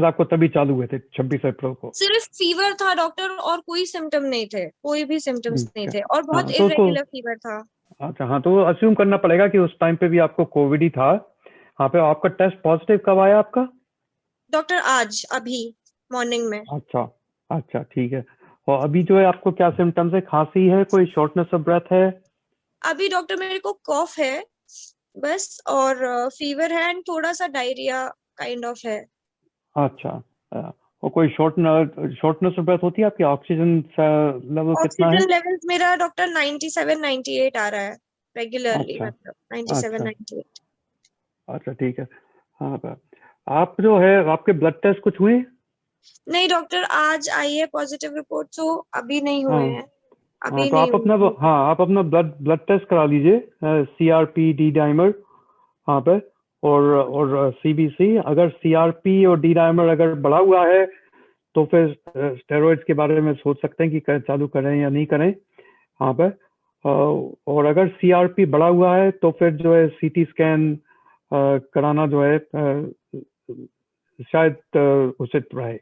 आपको तभी चालू हुए थे 26 अप्रैल को? सिर्फ फीवर था डॉक्टर और कोई सिम्टम नहीं थे, कोई भी सिम्टम्स नहीं थे और बहुत इरेगुलर फीवर था। अच्छा, हाँ, तो अस्यूम करना पड़ेगा कि उस टाइम पे भी आपको कोविड ही था। हाँ पे आपका टेस्ट पॉजिटिव कब आया आपका? डॉक्टर आज अभी मॉर्निंग में। अच्छा ठीक है। और अभी जो है आपको क्या सिम्टम्स है? खांसी है, कोई शॉर्टनेस ऑफ ब्रेथ है? अभी डॉक्टर मेरे को कॉफ है बस और फीवर है एंड थोड़ा सा डायरिया काइंड ऑफ है। अच्छा, और कोई शॉर्टनेस ऑफ ब्रेथ होती है आपकी? ऑक्सीजन लेवल कितना है? ऑक्सीजन लेवल्स मेरा डॉक्टर 97-98 आ रहा है रेगुलरली, मतलब 97-98। अच्छा ठीक है। हाँ, आप जो है आपके ब्लड टेस्ट कुछ हुए? नहीं डॉक्टर, आज आई है पॉजिटिव रिपोर्ट, तो अभी नहीं हुए हैं। अभी तो नहीं आप अपना ब्लड टेस्ट करा लीजिए, CRP, डी डाइमर वहाँ पे और CBC। अगर CRP और डी डाइमर अगर बढ़ा हुआ है तो फिर स्टेरॉइड्स के बारे में सोच सकते हैं कि चालू करें या नहीं करें वहाँ पे। और अगर CRP बढ़ा हुआ है तो फिर जो है CT स्कैन कराना जो है शायद उचित रहे।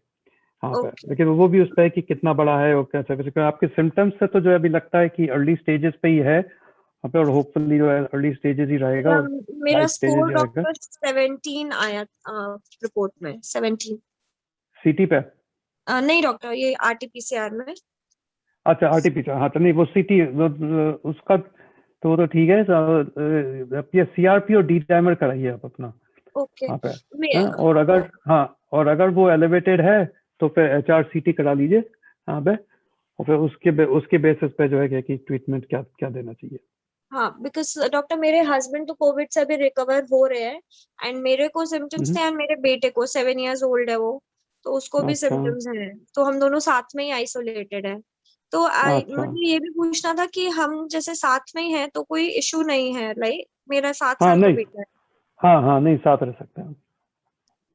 हाँ लेकिन वो भी उस पर है कि कितना बड़ा है और कैसे। वैसे आपके सिम्टम्स से तो जो है अभी लगता है कि अर्ली स्टेजेस पे ही है वहाँ पे, और होपफुली जो है अर्ली स्टेजेस ही रहेगा। और मेरा स्कोर डॉक्टर 17 आया रिपोर्ट में, 17 CT पे? नहीं डॉक्टर, ये RT-PCR में। अच्छा, RT-PCR, हाँ तो नहीं वो CT उसका तो ठीक है। ये CRP और डी डाइमर कराइए आप अपना वहाँ पे। और अगर वो एलिवेटेड है तो फिर HRCT करा लीजिए यहाँ पे, और फिर उसके बेसिस पे जो है कि ट्रीटमेंट क्या देना चाहिए। हाँ, बिकॉज डॉक्टर मेरे हस्बैंड तो कोविड से अभी रिकवर हो रहे हैं एंड मेरे को सिम्टम्स थे एंड मेरे बेटे को 7 years ओल्ड है वो, तो उसको भी सिम्टम्स हैं, तो हम दोनों साथ में ही आइसोलेटेड है। तो मुझे ये भी पूछना था कि हम जैसे साथ में ही हैं तो कोई इशू नहीं है, लाइक मेरा 7 साल का बेटा है। हाँ नहीं, साथ रह सकते हैं।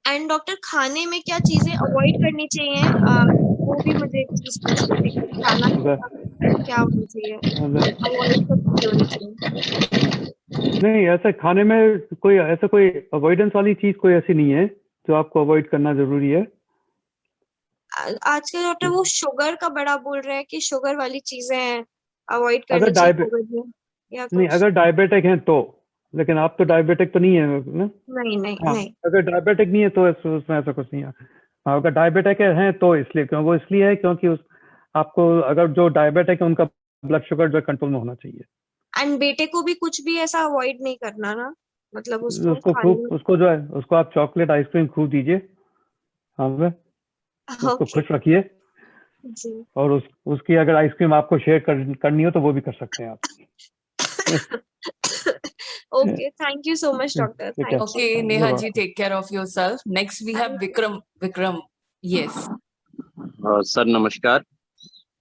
एंड डॉक्टर खाने में क्या चीजें अवॉइड करनी चाहिए, वो भी मुझे एक चीज पूछनी थी, खाना क्या होना चाहिए, अवॉइड करनी चाहिए। नहीं, ऐसे खाने में कोई अवॉइडेंस वाली चीज कोई ऐसी नहीं है जो आपको अवॉइड करना जरूरी है। आजकल डॉक्टर वो शुगर का बड़ा बोल रहे हैं कि शुगर वाली चीजें अवॉइड करनी चाहिए या नहीं, अगर डायबिटिक हैं तो, लेकिन आप तो डायबिटिक तो नहीं है ना? नहीं। अगर डायबिटिक नहीं है तो उसमें ऐसा कुछ नहीं है। अगर डायबिटिक हैं तो इसलिए है क्योंकि आपको अगर जो डायबिटिक है उनका ब्लड शुगर जो कंट्रोल में होना चाहिए। एंड बेटे को भी कुछ भी ऐसा अवॉइड नहीं करना ना, मतलब उसको आप चॉकलेट आइसक्रीम खूब दीजिए, उसको खुश रखिए। और उसकी अगर आइसक्रीम आपको शेयर करनी हो तो वो भी कर सकते हैं आप। Okay, thank you so much, doctor. Okay, Neha ji, take care of yourself. Next we have Vikram. Yes. Sir नमस्कार।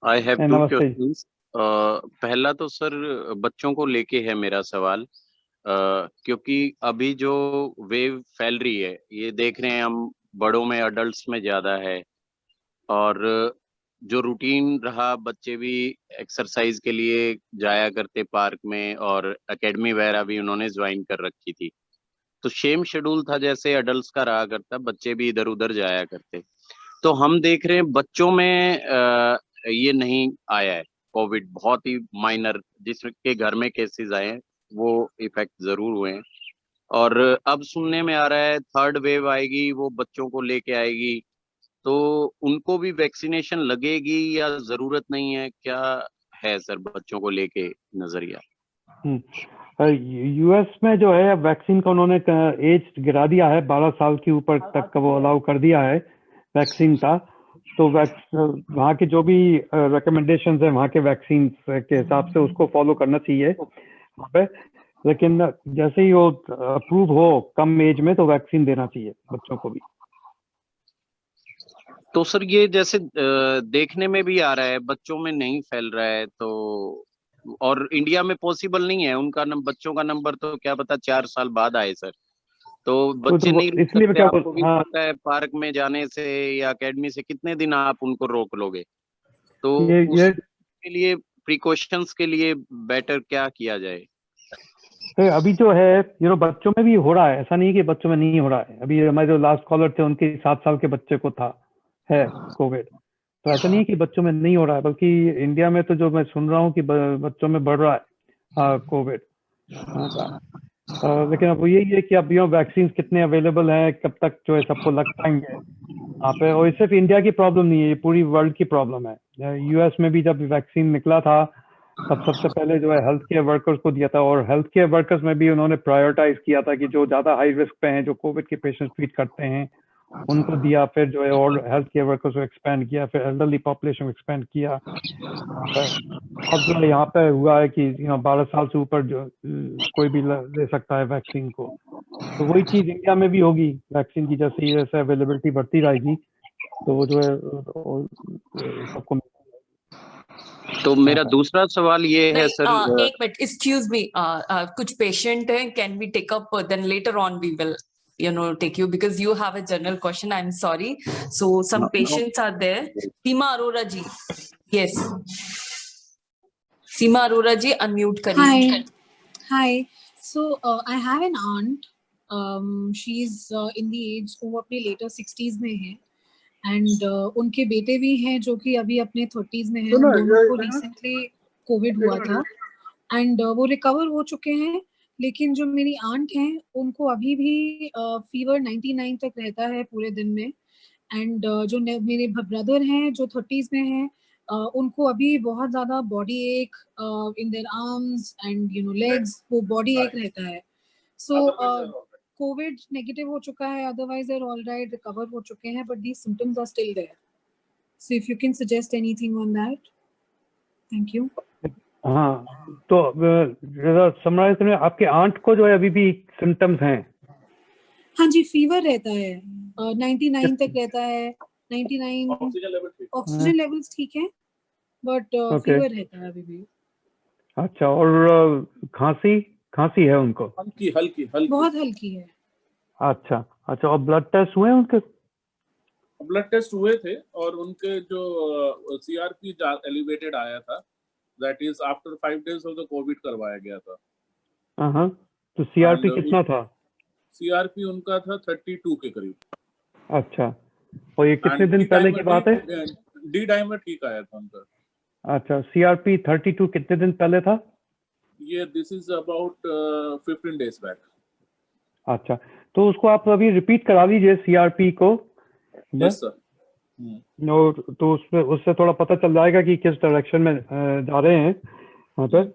I have 2 questions. पहला तो सर बच्चों को लेके है मेरा सवाल, क्योंकि अभी जो वेव फैल रही है ये देख रहे हैं हम, बड़ों में अडल्ट्स में ज्यादा है, और जो रूटीन रहा, बच्चे भी एक्सरसाइज के लिए जाया करते पार्क में और एकेडमी वगैरह भी उन्होंने ज्वाइन कर रखी थी, तो सेम शेड्यूल था जैसे अडल्ट्स का रहा करता, बच्चे भी इधर उधर जाया करते। तो हम देख रहे हैं बच्चों में ये नहीं आया है कोविड, बहुत ही माइनर, जिसके घर में केसेस आए हैं वो इफेक्ट जरूर हुए हैं। और अब सुनने में आ रहा है 3rd वेव आएगी, वो बच्चों को लेके आएगी, तो उनको भी वैक्सीनेशन लगेगी या जरूरत नहीं है? क्या है सर बच्चों को लेके नजरिया? US में जो है वैक्सीन का उन्होंने एज गिरा दिया है, 12 साल के ऊपर तक का वो अलाउ कर दिया है वैक्सीन का। तो वहाँ की जो भी रिकमेंडेशंस है वहाँ के वैक्सीन के हिसाब से उसको फॉलो करना चाहिए वहाँ पे। लेकिन जैसे ही वो अप्रूव हो कम एज में तो वैक्सीन देना चाहिए बच्चों को भी। तो सर ये जैसे देखने में भी आ रहा है, बच्चों में नहीं फैल रहा है, तो और इंडिया में पॉसिबल नहीं है उनका बच्चों का नंबर तो क्या पता 4 साल बाद आए सर, तो बच्चे नहीं रुक इसलिए सकते। क्या आपको भी पता है पार्क में जाने से या एकेडमी से कितने दिन आप उनको रोक लोगे, तो उसके लिए प्रिकॉशंस के लिए बेटर क्या किया जाए? तो अभी जो है बच्चों में भी हो रहा है, ऐसा नहीं कि बच्चों में नहीं हो रहा है। अभी हमारे जो लास्ट कॉलर थे उनके 7 साल के बच्चे को है कोविड, तो ऐसा नहीं है कि बच्चों में नहीं हो रहा है, बल्कि इंडिया में तो जो मैं सुन रहा हूँ कि बच्चों में बढ़ रहा है कोविड। लेकिन अब यही है कि अब वैक्सीन कितने अवेलेबल हैं, कब तक जो है सबको लग पाएंगे यहाँ पे। और सिर्फ इंडिया की प्रॉब्लम नहीं है, ये पूरी वर्ल्ड की प्रॉब्लम है। यूएस में भी जब वैक्सीन निकला था तब सबसे पहले जो है हेल्थ केयर वर्कर्स को दिया था, और हेल्थ केयर वर्कर्स में भी उन्होंने प्रायोरिटाइज किया था कि जो ज्यादा हाई रिस्क पे हैं, जो कोविड के पेशेंट्स ट्रीट करते हैं, उनको दिया। फिर जो है और हेल्थ केयर वर्कर्स को एक्सपेंड किया, फिर एल्डरली पॉपुलेशन को एक्सपेंड किया। अब जो है यहाँ पे हुआ है कि 12 साल से ऊपर जो कोई भी ले सकता है वैक्सीन को, तो वही चीज इंडिया में भी होगी। वैक्सीन की जैसे अवेलेबिलिटी बढ़ती रहेगी तो वो जो है सबको। तो मेरा दूसरा सवाल ये है सर, एक मिनट, एक्सक्यूज मी, कुछ पेशेंट हैं, can we take up, then later on we will take you, because you have a general question. I'm sorry. So some patients are there. Seema Arora ji. Yes. Seema Arora ji, unmute kariye. Hi. So I have an aunt. She's in the age वो अपने later 60s में है, and उनके बेटे भी हैं जो कि अभी अपने 30s में हैं। उन दोनों को recently COVID हुआ था, and वो recover हो चुके हैं। लेकिन जो मेरी आंट हैं उनको अभी भी फीवर 99 तक रहता है पूरे दिन में। एंड जो मेरे ब्रदर हैं जो 30s में हैं, उनको अभी बहुत ज़्यादा body ache in their arms and legs, वो बॉडी एक रहता है। सो कोविड नेगेटिव हो चुका है, otherwise they are all right, recover हो चुके हैं, but these symptoms are still there. So if you can suggest anything on that, thank you. हाँ, तो समराइज करें, आपके आंट को जो है अभी भी सिम्टम्स हैं? हाँ जी, फीवर रहता है 99 तक रहता है, 99 ऑक्सीजन लेवल्स ठीक है, बट फीवर रहता है अभी भी। अच्छा, और खांसी है उनको? हल्की बहुत हल्की है। अच्छा, और ब्लड टेस्ट हुए उनके? ब्लड टेस्ट हुए थे और उनके जो सीआरपी एलिवेटेड आया था, that is after 5 days of the COVID करवाया गया था। तो सीआरपी कितना था? सीआरपी उनका था 32 के करीब। अच्छा, और ये कितने दिन पहले की बात है? डी डाइमर ठीक आया था उनका। अच्छा, सीआरपी 32 कितने दिन पहले था? ये this is about 15 days back. अच्छा, तो उसको आप अभी रिपीट करा लीजिए सीआरपी को। Yes sir. तो उससे थोड़ा पता चल जाएगा कि किस डायरेक्शन में जा रहे हैं वहाँ पर।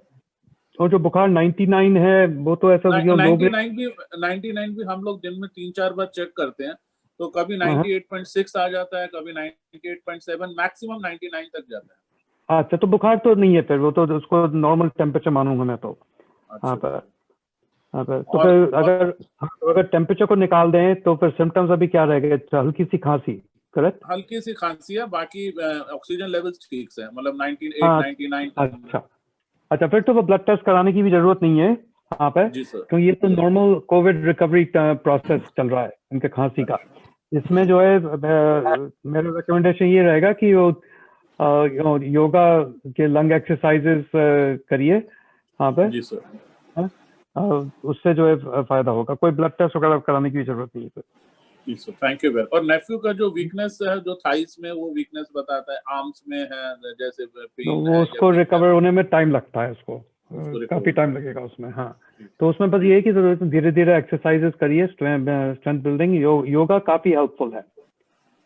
और जो बुखार 99 है वो तो ऐसा 99 भी हम लोग दिन में 3-4 बार चेक करते हैं, तो कभी 98.6 आ जाता है, कभी 98.7, मैक्सिमम 99 तक जाता है। अच्छा, तो बुखार तो नहीं है फिर, वो तो उसको नॉर्मल टेम्परेचर मानूंगा मैं तो। हाँ पर तो फिर अगर टेम्परेचर को निकाल दें तो फिर सिम्टम्स अभी क्या रहेगा? हल्की सी खांसी, करेक्ट? हल्की सी खांसी है, बाकी ऑक्सीजन लेवल्स ठीक है, मतलब 98, 99। अच्छा, फिर तो वो ब्लड टेस्ट कराने की भी जरूरत नहीं है यहाँ पे, क्योंकि ये तो नॉर्मल कोविड रिकवरी प्रोसेस चल रहा है इनके खांसी का। इसमें जो है मेरा रिकमेंडेशन ये रहेगा कि वो योगा के लंग एक्सरसाइजेस करिए यहाँ पे। जी सर। उससे जो है फायदा होगा, कोई ब्लड टेस्ट वगैरह कराने की जरूरत नहीं है। Thank you very. और नेफ्यू का जो वीकनेस है, जो थाइस में वो वीकनेस बताता है, आर्म्स में है जैसे पेन वो उसको रिकवर होने में टाइम लगता है, उसको काफी टाइम लगेगा उसमें। हाँ, तो उसमें बस ये है कि धीरे धीरे एक्सरसाइजेस करिए, स्ट्रेंथ बिल्डिंग, योगा काफी हेल्पफुल है।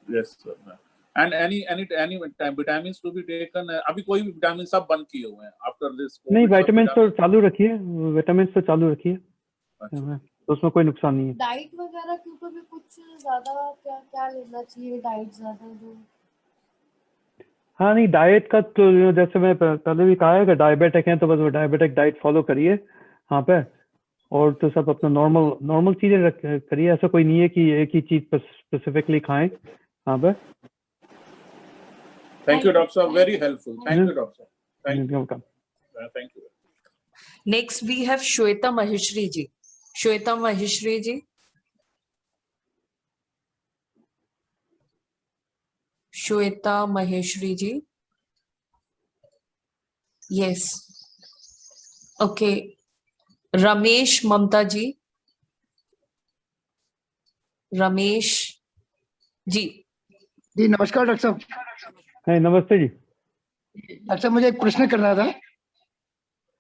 Yes sir. And any vitamin to be taken? अभी कोई विटामिन सब बंद किए हुए हैं आफ्टर दिस? नहीं, विटामिन तो चालू रखिए, विटामिन तो चालू रखिए, तो उसमें कोई नुकसान नहीं है। डाइट वगैरह के ऊपर भी कुछ ज्यादा क्या लेना चाहिए? डाइट ज्यादा जो? हाँ, नहीं, डाइट का तो जैसे मैं पहले भी कहा है कि डायबिटिक हैं तो बस वो डायबिटिक डाइट फॉलो करिए यहाँ पे, और तो सब अपना नॉर्मल चीजें करिए। ऐसा कोई नहीं है कि एक ही चीज स्पेसिफिकली खाएं यहाँ पे। Thank you, Doctor Saab. Very helpful. Thank you, Doctor Saab. Thank you. welcome. Thank you. Next we have Shweta Maheshri ji. Shweta Maheshri ji. Shweta Maheshri ji. Yes. Okay. Ramesh Mamta ji. Ramesh ji. जी नमस्कार doctor साहब। नमस्ते जी। Doctor साहब मुझे एक प्रश्न करना था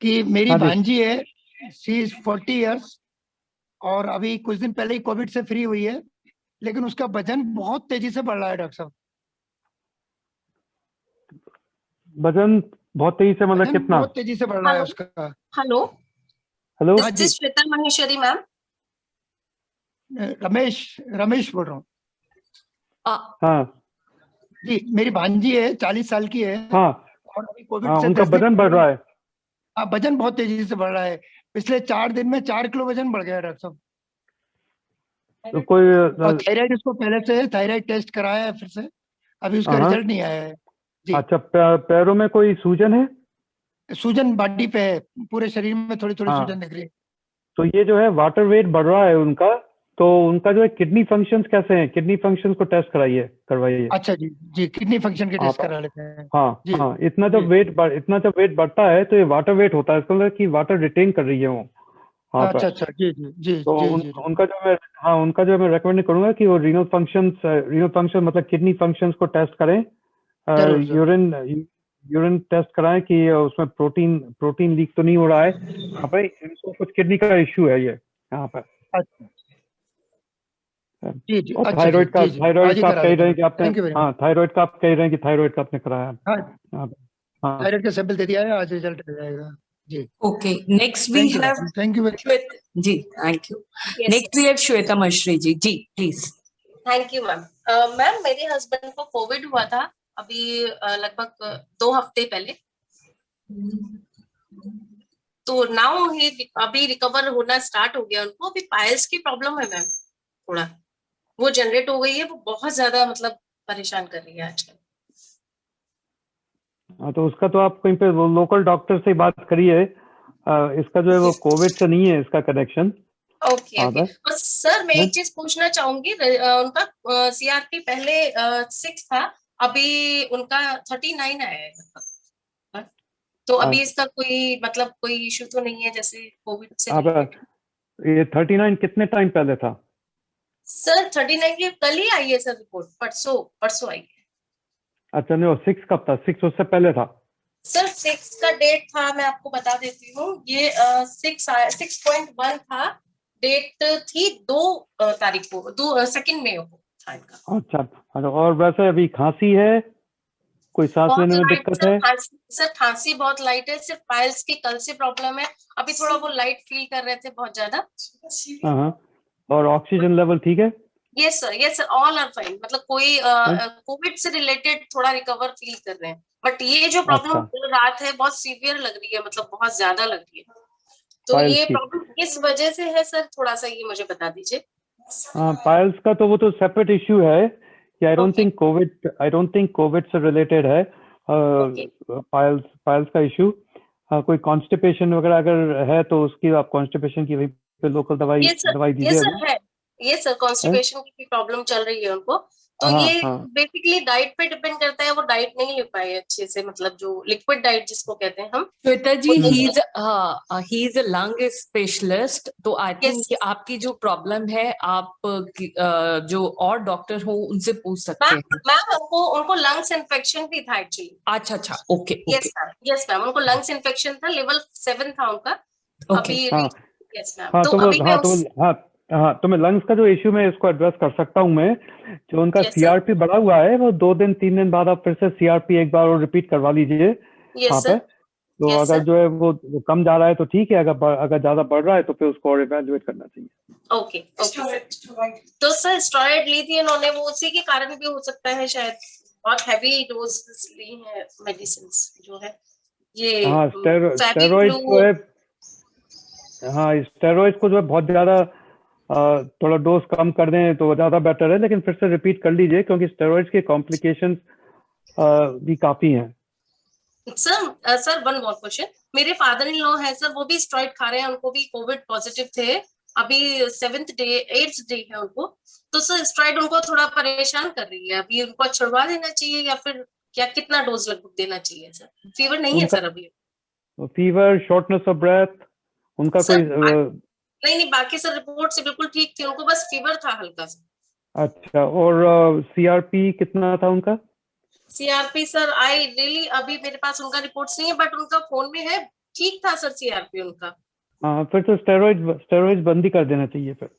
कि मेरी भांजी है, शी इज 40 इयर्स और अभी कुछ दिन पहले ही कोविड से फ्री हुई है, लेकिन उसका वजन बहुत तेजी से बढ़ रहा है डॉक्टर साहब। वजन बहुत तेजी से मतलब कितना? बहुत तेजी से बढ़ रहा है उसका। Hello hello, this is Shweta Maheshwari ma'am. Ramesh बोल रहा हूँ। हाँ जी, मेरी भांजी है, 40 साल की है। हाँ और अभी कोविड हाँ, से उनका वजन बढ़ रहा है। हाँ, वजन बहुत तेजी से बढ़ रहा है। पिछले 4 दिन में 4 किलो वजन बढ़ गया है डॉक्टर साहब। तो कोई थायराइड उसको पहले से थायराइड टेस्ट कराया है फिर से, अभी उसका रिजल्ट नहीं आया है जी। अच्छा, पैरों में कोई सूजन है? सूजन बॉडी पे है, पूरे शरीर में थोड़ी थोड़ी सूजन दिख रही है। तो ये जो है वाटर वेट बढ़ रहा है उनका, तो उनका जो है किडनी फंक्शंस कैसे हैं? किडनी फंक्शंस को टेस्ट करवाइए। अच्छा जी, जी किडनी फंक्शन के टेस्ट करा लेते हैं। हाँ हाँ, इतना जब वेट बढ़ता है तो ये वाटर वेट होता है, इसका मतलब कि वाटर रिटेन कर रही है वो। हाँ, अच्छा जी जी जी तो जी, उनका जो मैं रेकमेंड करूंगा कि वो रीनल फंक्शन मतलब किडनी फंक्शंस को टेस्ट करें। यूरिन टेस्ट कराएं कि उसमें प्रोटीन लीक तो नहीं हो रहा है। यहाँ पर इनको कुछ किडनी का इश्यू है ये यहाँ पर। जी जी, थायराइड का आप कह रहे हैं कि आपने, हाँ थायराइड का आप कह रहे हैं कि थायराइड का आपने कराया। हाँ, थायराइड का सैंपल दे दिया है, आज रिजल्ट आ जाएगा जी। Okay, next we have, thank you जी thank you. Next we have Shweta Mashri ji. जी please. Thank you ma'am. Ma'am मेरे हस्बैंड को कोविड हुआ था अभी लगभग 2 हफ्ते पहले, तो नाउ ही अभी रिकवर होना स्टार्ट हो गया उनको। अभी पाइल्स की प्रॉब्लम है मैम, थोड़ा वो जनरेट हो गई है, वो बहुत ज्यादा मतलब परेशान कर रही है आजकल। हाँ, तो उसका तो आप कहीं पे लोकल डॉक्टर से बात करिए। इसका जो है वो कोविड से नहीं है इसका कनेक्शन। Okay okay. और सर मैं एक चीज पूछना चाहूंगी, उनका सीआरपी पहले 6 था, अभी उनका 39 आया है, तो अभी इसका कोई मतलब कोई इशू तो नहीं है जैसे कोविड से? ये 39 कितने टाइम पहले था? सर 39 की कल ही आई है सर रिपोर्ट, परसों आई है। अच्छा नहीं, 6 कब था? 6 उससे पहले था सर। 6 का डेट था, मैं आपको बता देती हूँ, ये 6.1 था, डेट थी 2 तारीख को, 2 मई को था इनका। अच्छा, और वैसे अभी खांसी है, कोई सांस लेने में दिक्कत है? सर खांसी बहुत लाइट है, सिर्फ पाइल्स की कल से प्रॉब्लम है, अभी थोड़ा वो लाइट फील कर रहे थे बहुत ज्यादा। हाँ, और ऑक्सीजन लेवल ठीक है? Yes sir, all are fine, मतलब कोई कोविड से रिलेटेड थोड़ा रिकवर फील कर रहे हैं, बट ये जो प्रॉब्लम रात है बहुत सीवियर लग रही है, मतलब बहुत ज्यादा लग रही है, तो ये प्रॉब्लम किस वजह से है सर, थोड़ा सा ये मुझे बता दीजिए। हाँ, पाइल्स का तो वो तो सेपरेट इश्यू है कि आई डोंट थिंक कोविड से रिलेटेड है पाइल्स का इश्यू। कोई कॉन्स्टिपेशन वगैरह अगर है तो उसकी आप कॉन्स्टिपेशन की वही पे लोकल दवाई दीजिए। ये सर कॉन्स्टिपेशन की प्रॉब्लम चल रही है उनको, तो ये बेसिकली डाइट पे डिपेंड करता है, वो डाइट नहीं ले पाए अच्छे से, मतलब जो लिक्विड डाइट जिसको कहते हैं हम। Shweta ji, he is a lung specialist, तो आई थिंक आपकी जो प्रॉब्लम है आप जो और डॉक्टर हो उनसे पूछ सकते हैं। मैम उनको लंग्स इन्फेक्शन भी था एक्चुअली। अच्छा, ओके। यस मैम, उनको लंग्स इन्फेक्शन था, लेवल 7 था उनका अभी। यस मैम, हाँ, तो मैं लंग्स का जो इश्यू मैं इसको एड्रेस कर सकता हूँ। मैं जो उनका सीआरपी बढ़ा हुआ है वो 2 दिन 3 दिन बाद आप फिर से सीआरपी एक बार और रिपीट करवा लीजिए वहाँ पे। तो अगर जो है वो कम जा रहा है तो ठीक है, अगर ज्यादा बढ़ रहा है तो फिर उसको और इवैल्यूएट करना चाहिए। ओके। तो सर स्टेरॉइड ली थी इन्होंने, वो उसी के कारण भी हो सकता है शायद, बहुत हैवी डोज ली है मेडिसिन जो है ये। हाँ, स्टेरॉइड जो है, हाँ स्टेरॉइड को जो है बहुत ज्यादा थोड़ा डोज कम कर दें तो ज्यादा बेटर है, लेकिन फिर से रिपीट कर लीजिए क्योंकि स्टेरॉइड्स के कॉम्प्लिकेशंस भी काफी हैं। सर वन मोर क्वेश्चन, मेरे फादर इन लॉ है सर, वो भी स्टेरॉइड खा रहे हैं, उनको भी कोविड पॉजिटिव थे, अभी 7th डे 8th डे है उनको, तो सर स्टेरॉइड उनको थोड़ा परेशान कर रही है, अभी उनको छुड़वा देना चाहिए या फिर क्या, कितना डोज लगभग देना चाहिए सर? फीवर नहीं है सर अभी? फीवर, शॉर्टनेस ऑफ ब्रेथ, उनका कोई नहीं, बाकी सर रिपोर्ट से बिल्कुल ठीक थी, उनको बस फीवर था हल्का सा। अच्छा, और सीआरपी कितना था उनका? सीआरपी सर आई रियली अभी मेरे पास उनका रिपोर्ट्स नहीं है, बट उनका फोन में है, ठीक था सर सीआरपी उनका। हाँ, फिर तो स्टेरॉइड बंद ही कर देना चाहिए, फिर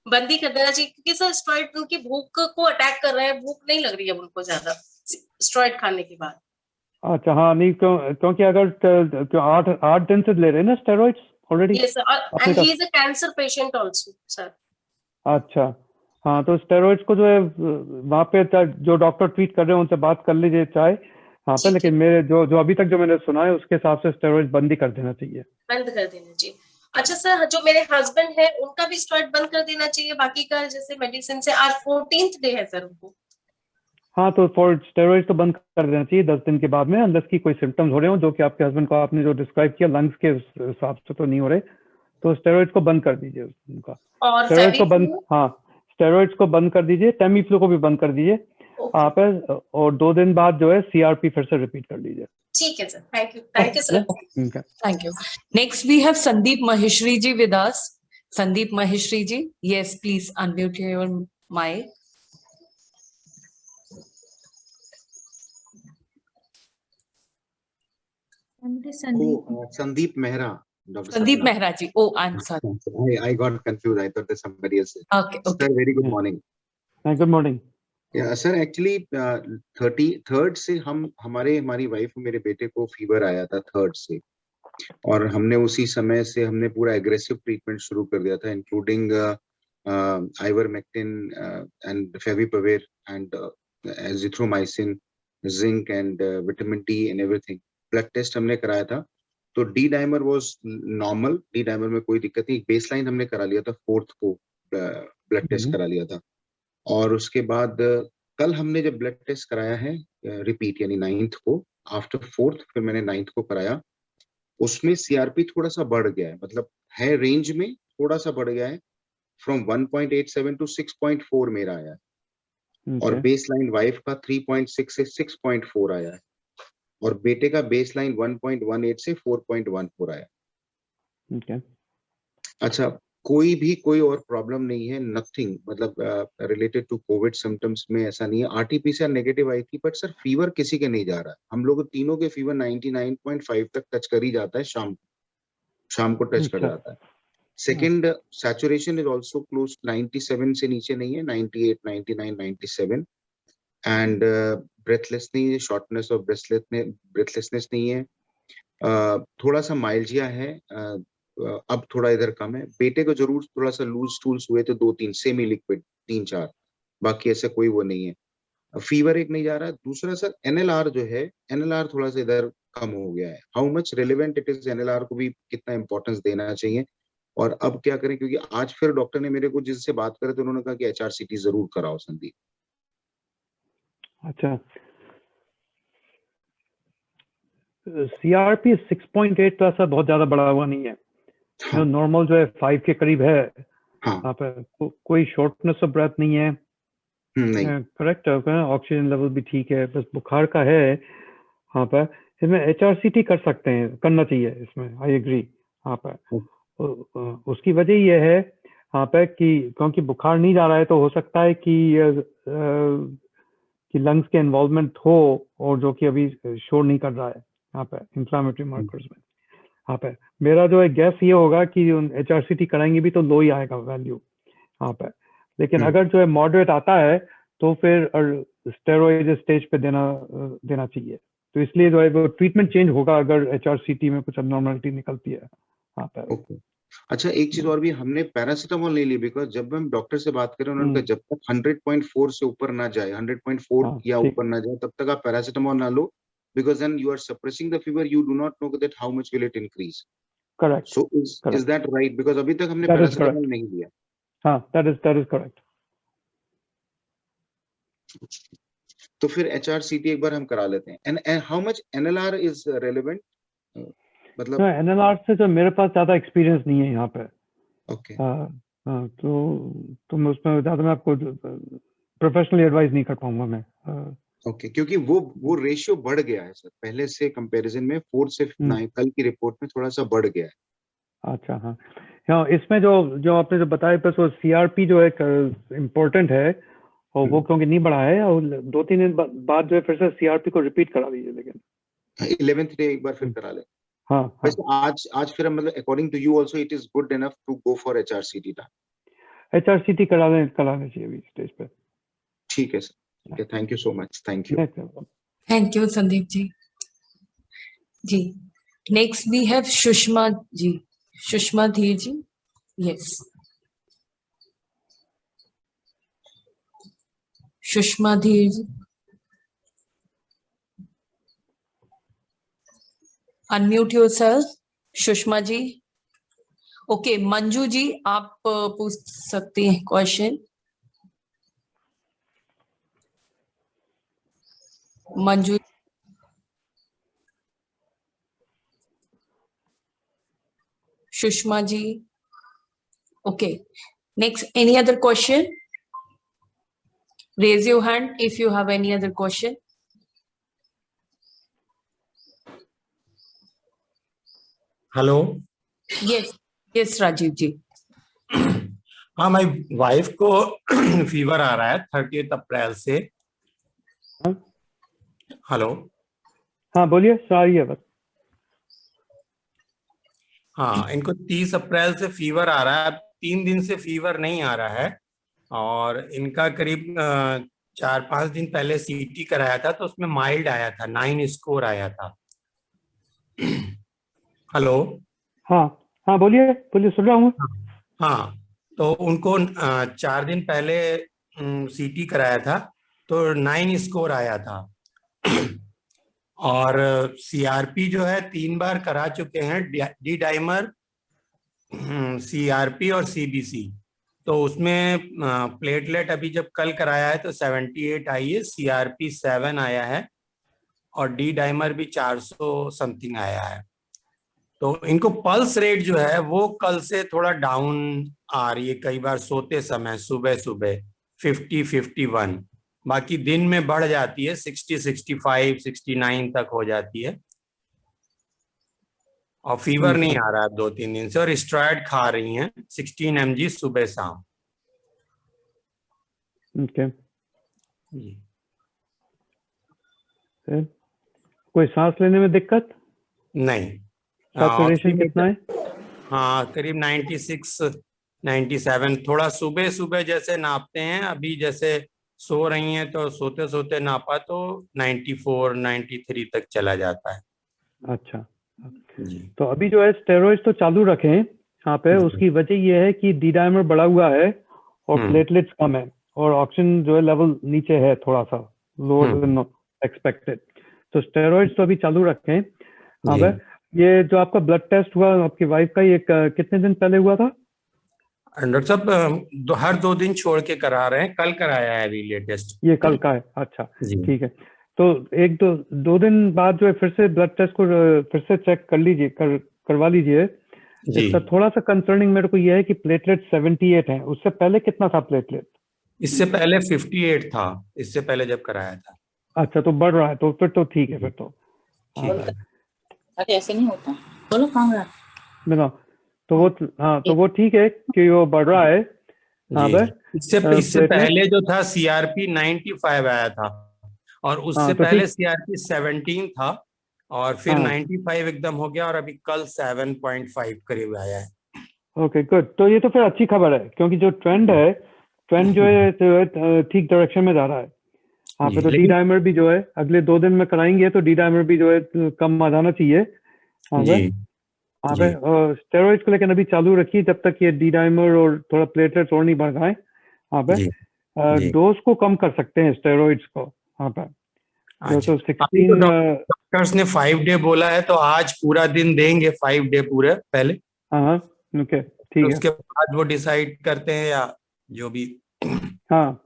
बंद ही कर देना चाहिए, क्योंकि सर स्टेरॉइड उनकी भूख को अटैक कर रहे हैं, भूख नहीं लग रही है उनको ज्यादा स्टेरॉइड खाने के बाद। अच्छा, हाँ, नहीं क्योंकि अगर 8 दिन से ले रहे हैं ना steroids already. Yes sir, and he is a cancer patient also sir. अच्छा, हाँ, तो स्टेरॉइड्स को जो है वहाँ पे जो डॉक्टर ट्रीट कर रहे हैं उनसे बात कर लीजिए चाहे वहाँ पे, लेकिन मेरे जो अभी तक जो मैंने सुना है उसके हिसाब से स्टेरॉइड बंद ही कर देना चाहिए। बंद कर देना चाहिए। अच्छा सर, जो मेरे हस्बैंड है उनका भी स्टेरॉइड बंद कर देना चाहिए, बाकी का जैसे मेडिसिन से, आज 14th डे है सर उनको। हाँ, तो फॉर स्टेरॉइड तो बंद कर देना चाहिए 10 दिन के बाद में, अनलेस की कोई सिम्टम्स हो रहे हो, जो कि आपके हस्बैंड को आपने जो डिस्क्राइब किया लंग्स के हिसाब से तो नहीं हो रहे, तो स्टेरॉइड को बंद कर दीजिए उनका। और स्टेरॉइड को बंद, हाँ, स्टेरॉइड्स को बंद कर दीजिए, टेमीफ्लू को भी बंद कर दीजिए आप, और 2 दिन बाद जो है सीआरपी फिर से रिपीट कर लीजिए। ठीक है sir, thank you sir. Thank you. Next we have Sandeep Maheshwari ji with us. Sandeep Maheshwari ji, yes please unmute your mic. Sandeep Mehra, Dr. Sandeep Sapna. Mehra ji. Oh, I'm sorry. I got confused. I thought that somebody else. Okay. Sir, very good morning. Good morning. Yeah, sir. Actually, 33rd से हमारी wife और मेरे बेटे को fever आया था 3rd से, और हमने उसी समय से हमने पूरा एग्रेसिव ट्रीटमेंट शुरू कर दिया था, including ivermectin and favipiravir and azithromycin, zinc and vitamin D and everything. Blood test हमने कराया था, तो D dimer was normal, D dimer में कोई दिक्कत नहीं। बेसलाइन हमने करा लिया था 4th को, ब्लड टेस्ट करा लिया था, और उसके बाद कल हमने जब ब्लड टेस्ट कराया है रिपीट, यानी 9th को, आफ्टर 4th फिर मैंने 9th को कराया, उसमें सीआरपी थोड़ा सा बढ़ गया है, मतलब है रेंज में, थोड़ा सा बढ़ गया है, फ्रॉम 1.87 to 6.4 मेरा आया है, और बेसलाइन वाइफ का 3.6 से 6.4 आया है, और बेटे का बेसलाइन 1.18 से 4.14 आया। अच्छा, कोई और प्रॉब्लम नहीं है, नथिंग, मतलब रिलेटेड टू कोविड सिम्टम्स में ऐसा नहीं है। आरटीपीसीआर नेगेटिव आई थी, बट सर फीवर किसी के नहीं जा रहा है, हम लोग तीनों के फीवर 99.5 तक टच कर ही जाता है, शाम को टच कर जाता है। Second, saturation is also close, 97 से नीचे नहीं है, 98, 99, 97, एंड ब्रेथलेस नहीं है, शॉर्टनेस ऑफ ब्रेथलेसनेस नहीं है, थोड़ा सा माइल्जिया है, अब थोड़ा इधर कम है। बेटे को जरूर थोड़ा सा लूज स्टूल्स हुए थे 2-3, सेमी लिक्विड 3-4, बाकी ऐसा कोई वो नहीं है। फीवर एक नहीं जा रहा। दूसरा सर एनएलआर जो है, एनएलआर थोड़ा सा इधर कम हो गया है। How much relevant it is, NLR को भी कितना इंपॉर्टेंस देना चाहिए, और अब क्या करें, क्योंकि आज फिर डॉक्टर ने मेरे को जिससे बात करे थे उन्होंने कहा कि एचआरसीटी जरूर कराओ संदीप। अच्छा, सीआरपी 6.8 तो ऐसा बहुत ज्यादा बढ़ा हुआ नहीं है, जो नॉर्मल जो है 5 के करीब है। हाँ, कोई शॉर्टनेस ऑफ ब्रेथ नहीं है, करेक्ट, ऑक्सीजन लेवल भी ठीक है, बस बुखार का है। हाँ पर इसमें एचआरसीटी कर सकते हैं, करना चाहिए इसमें, आई एग्री। हाँ पर उसकी वजह यह है हाँ पर कि क्योंकि बुखार नहीं जा रहा है, तो हो सकता है कि लंग्स के इन्वॉल्वमेंट हो, और जो कि अभी शो नहीं कर रहा है यहाँ पे इंफ्लेमेटरी मार्कर्स में। यहाँ पे मेरा जो है गैस ये होगा कि एचआरसीटी कराएंगे भी तो लो ही आएगा वैल्यू यहाँ पे, लेकिन अगर जो है मॉडरेट आता है तो फिर स्टेरॉइड स्टेज पे देना चाहिए। तो इसलिए जो है वो ट्रीटमेंट चेंज होगा अगर एचआरसीटी में कुछ अबनॉर्मलिटी निकलती है यहाँ पे। अच्छा, एक चीज और भी, हमने पैरासीटामोल नहीं ली, बिकॉज जब हम डॉक्टर से बात करें उन्होंने कहा जब तक 100.4 से ऊपर ना जाए, 100.4 या ऊपर ना जाए, तब तक आप पैरासीटामोल ना लो, because then you are suppressing the fever, you do not know that how much will it increase. Correct. So is that right? Because अभी तक हमने पैरासीटामोल नहीं लिया। हाँ, that is correct. तो फिर HRCT एक बार हम करा लेते हैं। And how much NLR is relevant? मतलब NLR से तो मेरे पास ज्यादा एक्सपीरियंस नहीं है यहाँ पे। ओके तो मैं उसमें ज्यादा मैं आपको प्रोफेशनली एडवाइस नहीं कर पाऊंगा मैं। ओके क्योंकि वो रेशियो बढ़ गया है सर पहले से कंपैरिजन में, 4 से 9 कल की रिपोर्ट में थोड़ा सा बढ़ गया है। अच्छा हाँ, इसमें जो आपने जो बताया बस वो CRP जो है इम्पोर्टेंट है, और वो क्योंकि नहीं बढ़ा है, और 2-3 दिन बाद जो है फिर से CRP को रिपीट करा दीजिए। लेकिन 11th डे एक बार फिर करा ले। हाँ वैसे आज फिर मतलब according to you also it is good enough to go for HRCT ना? HRCT कराने चाहिए अभी स्टेज पे। ठीक है सर, ठीक है, thank you so much, thank you. Thank you Sandeep ji. जी next we have Sushma ji, Sushma Dhir ji. Yes Sushma Dhir ji, unmute yourself Sushma ji. Okay Manju ji आप पूछ सकती हैं question. Manju Sushma ji. Okay next any other question? Raise your hand if you have any other question. Hello. yes Rajiv ji. हाँ मेरी wife को fever आ रहा है 30 अप्रैल से। हेलो। हाँ बोलिए, सॉरी है बस। हाँ इनको 30 अप्रैल से फीवर आ रहा है, 3 दिन से फीवर नहीं आ रहा है, और इनका करीब 4-5 दिन पहले CT कराया था तो उसमें माइल्ड आया था, 9 स्कोर आया था। हेलो। हाँ बोलिए सुन रहा हूँ। हाँ तो उनको 4 दिन पहले CT कराया था तो 9 स्कोर आया था, और CRP जो है 3 बार करा चुके हैं, डी डाइमर, CRP और CBC। तो उसमें प्लेटलेट अभी जब कल कराया है तो 78 आई है, CRP 7 आया है, और डी डाइमर भी 400 समथिंग आया है। तो इनको पल्स रेट जो है वो कल से थोड़ा डाउन आ रही है, कई बार सोते समय सुबह 50-51, बाकी दिन में बढ़ जाती है 60-65-69 तक हो जाती है, और फीवर नहीं आ रहा है 2-3 दिन से, और स्टेरॉइड खा रही हैं 16 mg सुबह शाम। ओके कोई सांस लेने में दिक्कत? नहीं। सैचुरेशन कितना है? हाँ करीब 96-97, थोड़ा सुबह जैसे नापते हैं, अभी जैसे सो रही हैं तो सोते नापा तो 94-93 तक चला जाता है। अच्छा तो अभी जो है स्टेरॉइड्स तो चालू रखें यहाँ पे, उसकी वजह ये है कि डी डाइमर बढ़ा हुआ है और प्लेटलेट्स कम है, और ऑक्सीजन जो है लेवल नीचे है, थोड़ा सा लोअर देन एक्सपेक्टेड, तो स्टेरॉइड्स तो अभी चालू रखें। हाँ भाई, ये जो आपका ब्लड टेस्ट हुआ आपकी वाइफ का, ये कितने दिन पहले हुआ था? डॉक्टर साहब हर 2 दिन छोड़ के करा रहे हैं, कल कराया है अभी लेटेस्ट। ये कल का है? अच्छा ठीक है, तो 1-2 दिन बाद जो है फिर से ब्लड टेस्ट को फिर से चेक कर लीजिए, करवा लीजिए। इसका थोड़ा सा कंसर्निंग मेरे को ये है कि प्लेटलेट 78 है, उससे पहले कितना था प्लेटलेट? इससे पहले 58 था, इससे पहले जब कराया था। अच्छा तो बढ़ रहा है, तो फिर तो ठीक है, फिर तो ऐसे नहीं होता। बोलो कहाँ मिला तो वो, हाँ तो वो ठीक है कि वो बढ़ रहा है। हाँ इससे पहले जो था CRP 95 आया था, और उससे पहले CRP 17 था, और फिर 95 एकदम हो गया, और अभी कल 7.5 करीब आया है। ओके गुड, तो ये तो फिर अच्छी खबर है, क्योंकि जो ट्रेंड जो है ठीक डायरेक्शन में जा रहा है। हाँ पे तो डी डाइमर भी जो है अगले 2 दिन में कराएंगे, तो डी डाइमर भी जो है कम आ जाना चाहिए। हाँ पे स्टेरॉइड्स को लेकिन अभी चालू रखिए जब तक ये डी डाइमर और थोड़ा प्लेटलेट्स और नहीं बढ़ जाए। हाँ पे डोज को कम कर सकते हैं स्टेरॉइड्स को। हाँ पे 16 डॉक्टर्स ने 5 डे बोला है, तो आज पूरा दिन देंगे, 5 डे पूरे पहले। हाँ ओके ठीक है, उसके बाद वो डिसाइड करते हैं या जो भी। हाँ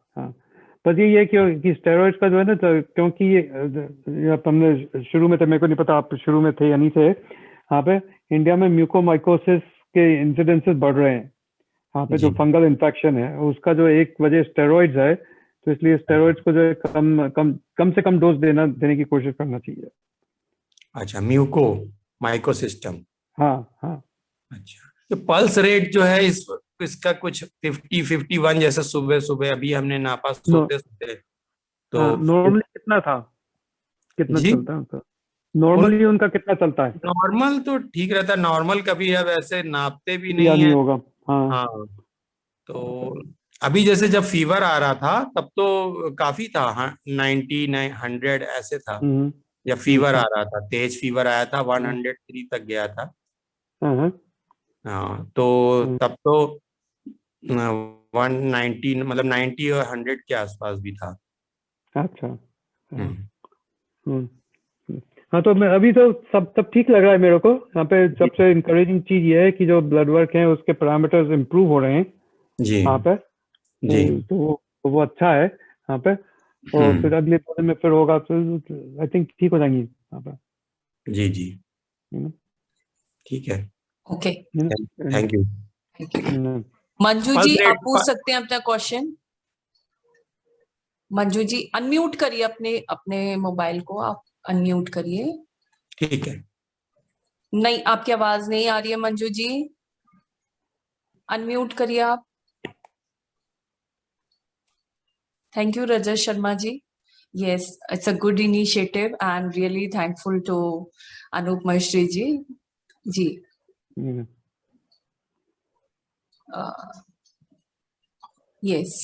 बस ये है कि स्टेरॉइड्स का जो है ना, तो क्योंकि ये हमने शुरू में, तो मेरे को नहीं पता आप शुरू में थे या नहीं थे, यहाँ पे इंडिया में म्यूकोमाइकोसिस के इंसिडेंसेस बढ़ रहे हैं। यहाँ पे जो फंगल इन्फेक्शन है उसका जो एक वजह स्टेरॉइड्स है, तो इसलिए स्टेरॉइड्स को जो है कम से कम डोज देने की कोशिश करना चाहिए। अच्छा, म्यूकोमाइकोसिस्टम। हाँ हाँ। अच्छा, तो पल्स रेट जो है इसका कुछ 50-51 जैसे सुबह सुबह अभी हमने नापा सोते सोते, तो नॉर्मली कितना था, कितना चलता है उनका? नॉर्मली उनका कितना चलता है? नॉर्मल तो ठीक रहता है, नॉर्मल कभी अब ऐसे नापते भी नहीं नहीं है। होगा। हाँ हाँ, तो अभी जैसे जब फीवर आ रहा था तब तो काफी था, 90, 100 ऐसे था। जब फीवर आ रहा था, तेज फीवर आया था, 103 तक गया था। हाँ, तो तब तो 190 मतलब 90 और 100 के आसपास भी था। अच्छा। हाँ, तो मैं अभी तो सब ठीक लग रहा है मेरे को। यहाँ पे सबसे इनकरेजिंग चीज ये है कि जो ब्लड वर्क है उसके पैरामीटर्स इम्प्रूव हो रहे हैं जी यहाँ पे। तो वो अच्छा है यहाँ पे। और फिर अगले 2 दिन में फिर होगा, तो आई थिंक ठीक हो जाएंगी यहाँ पे। जी जी, ठीक है। Okay, thank you. Manju ji आप पूछ सकते हैं अपना क्वेश्चन। मंजू जी अनम्यूट करिए अपने मोबाइल को, आप अनम्यूट करिए। ठीक है। नहीं, आपकी आवाज नहीं आ रही है मंजू जी, अनम्यूट करिए आप। Thank you Rajat Sharma ji. Yes, it's a good initiative and really thankful to Anup Maheshwari ji. जी। Yes.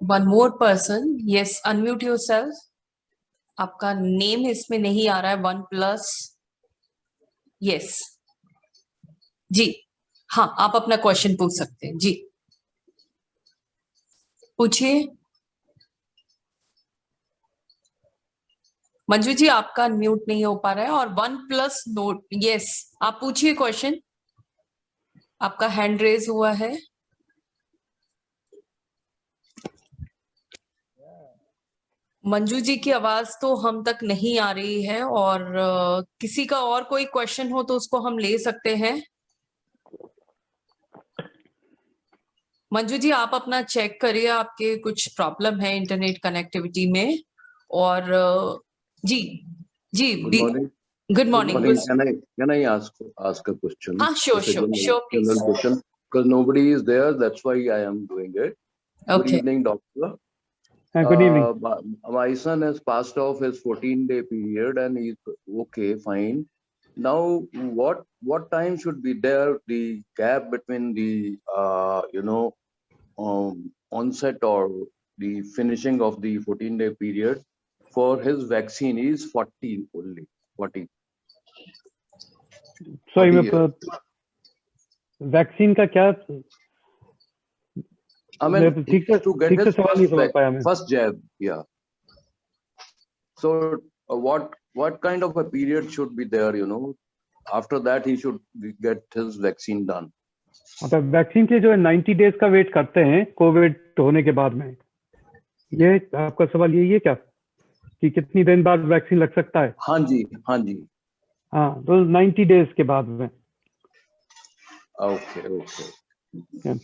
One more person. Yes, unmute yourself. आपका नेम इसमें नहीं आ रहा है, 1+। Yes. जी हाँ, आप अपना क्वेश्चन पूछ सकते हैं। जी पूछिए मंजू जी, आपका अनम्यूट नहीं हो पा रहा है। और 1+ नोट। यस, आप पूछिए क्वेश्चन, आपका हैंड रेज हुआ है। मंजू जी की आवाज तो हम तक नहीं आ रही है, और किसी का और कोई क्वेश्चन हो तो उसको हम ले सकते हैं। मंजू जी आप अपना चेक करिए, आपके कुछ प्रॉब्लम है इंटरनेट कनेक्टिविटी में। और जी जी, good morning. Can I ask a question? हाँ, sure, please. Question, because nobody is there, that's why I am doing it. Okay. Good evening, doctor. Good evening. My son has passed off his 14-day period and he's okay, fine. Now, what time should be there? The gap between the onset or the finishing of the 14-day period for his vaccine is 40 only. 40. Sorry, vaccine का क्या? I mean, to get his first jab, yeah. So, what kind of a period should be there? After that he should get his vaccine done. अच्छा, vaccine के जो 90 days का wait करते हैं Covid होने के बाद में, ये आपका सवाल यही है क्या कि कितनी दिन बाद वैक्सीन लग सकता है? हाँ जी। हाँ, तो 90 डेज के बाद में। Okay. Yeah.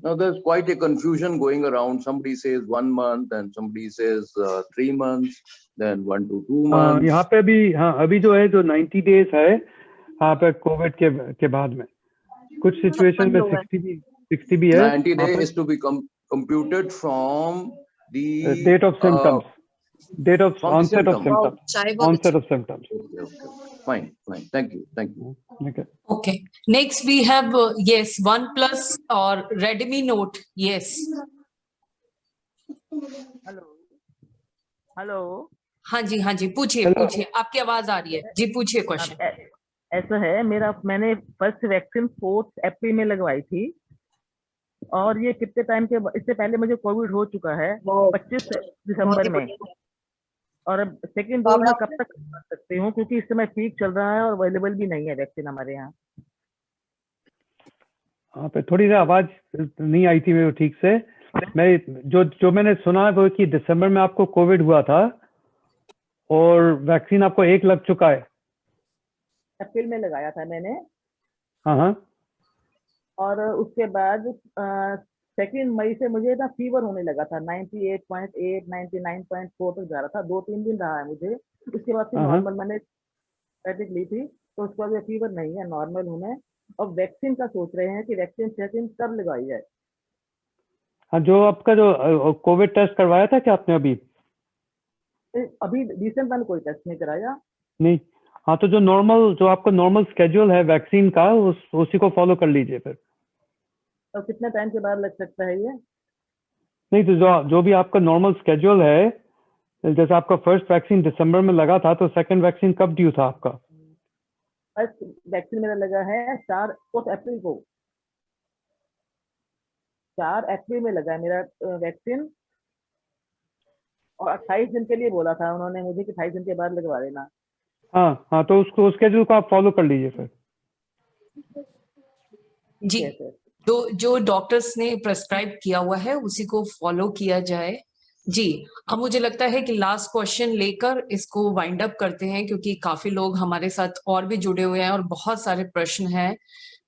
Now there's quite a confusion going around. Somebody says 1 month and somebody says 3 months, then 1 to 2 months. यहाँ पे भी अभी जो है जो 90 डेज है यहाँ पे कोविड के बाद में, कुछ सिचुएशन में 60 भी है। 90 days is to be computed from the date of symptoms, date of onset of symptoms. Onset of symptoms. Okay. Fine. Thank you. Okay. Next we have yes, 1+ or Redmi Note. Yes. Hello. हाँ जी, पूछिए, आपकी आवाज आ रही है जी, पूछिए question. ऐसा है, मैंने फर्स्ट वैक्सीन 4 अप्रैल में लगवाई थी, और ये कितने टाइम के इससे पहले मुझे कोविड हो चुका है 25 दिसंबर में, और अब सेकेंड डोज में कब तक कर सकती हूँ, क्योंकि इस समय पीक चल रहा है और अवेलेबल भी नहीं है वैक्सीन हमारे यहाँ। हाँ पे थोड़ी सी आवाज नहीं आई थी मेरे को ठीक से। मैं जो मैंने सुना वो कि दिसंबर में आपको कोविड हुआ था और वैक्सीन आपको 1 लग चुका है। अप्रैल में लगाया था मैंने। हाँ हाँ। और उसके बाद 2 मई से मुझे ना फीवर होने लगा था, 98.8 99.4 तक जा रहा था। 2-3 दिन रहा है मुझे। उसके बाद फिर नॉर्मल मैंने एंटीबायोटिक ली थी, तो उसके बाद फीवर नहीं है, नॉर्मल हूँ मैं। और वैक्सीन का सोच रहे हैं कि वैक्सीन कब लगाई जाए। हाँ, जो आपका जो कोविड टेस्ट करवाया था क्या आपने अभी? अभी रिसेंट मैंने कोई टेस्ट नहीं कराया। नहीं। हाँ, तो जो आपका नॉर्मल स्केड्यूल है वैक्सीन का उसी को फॉलो कर लीजिए फिर। तो कितने टाइम के बाद लग सकता है ये? नहीं, तो जो भी आपका नॉर्मल स्केड्यूल है, जैसे आपका फर्स्ट वैक्सीन दिसंबर में लगा था, तो सेकंड वैक्सीन कब ड्यू था आपका? फर्स्ट वैक्सीन मेरा लगा है 4 अप्रैल को। 4 अप्रैल में लगा है मेरा वैक्सीन, और 28 दिन के लिए बोला था उन्होंने मुझे कि 28 दिन के बाद लगवा देना। हाँ हाँ, तो उसको स्केड्यूल को आप फॉलो कर लीजिए फिर। जी, जो डॉक्टर्स ने प्रेस्क्राइब किया हुआ है उसी को फॉलो किया जाए। जी, अब मुझे लगता है कि लास्ट क्वेश्चन लेकर इसको वाइंड अप करते हैं, क्योंकि काफी लोग हमारे साथ और भी जुड़े हुए हैं और बहुत सारे प्रश्न हैं।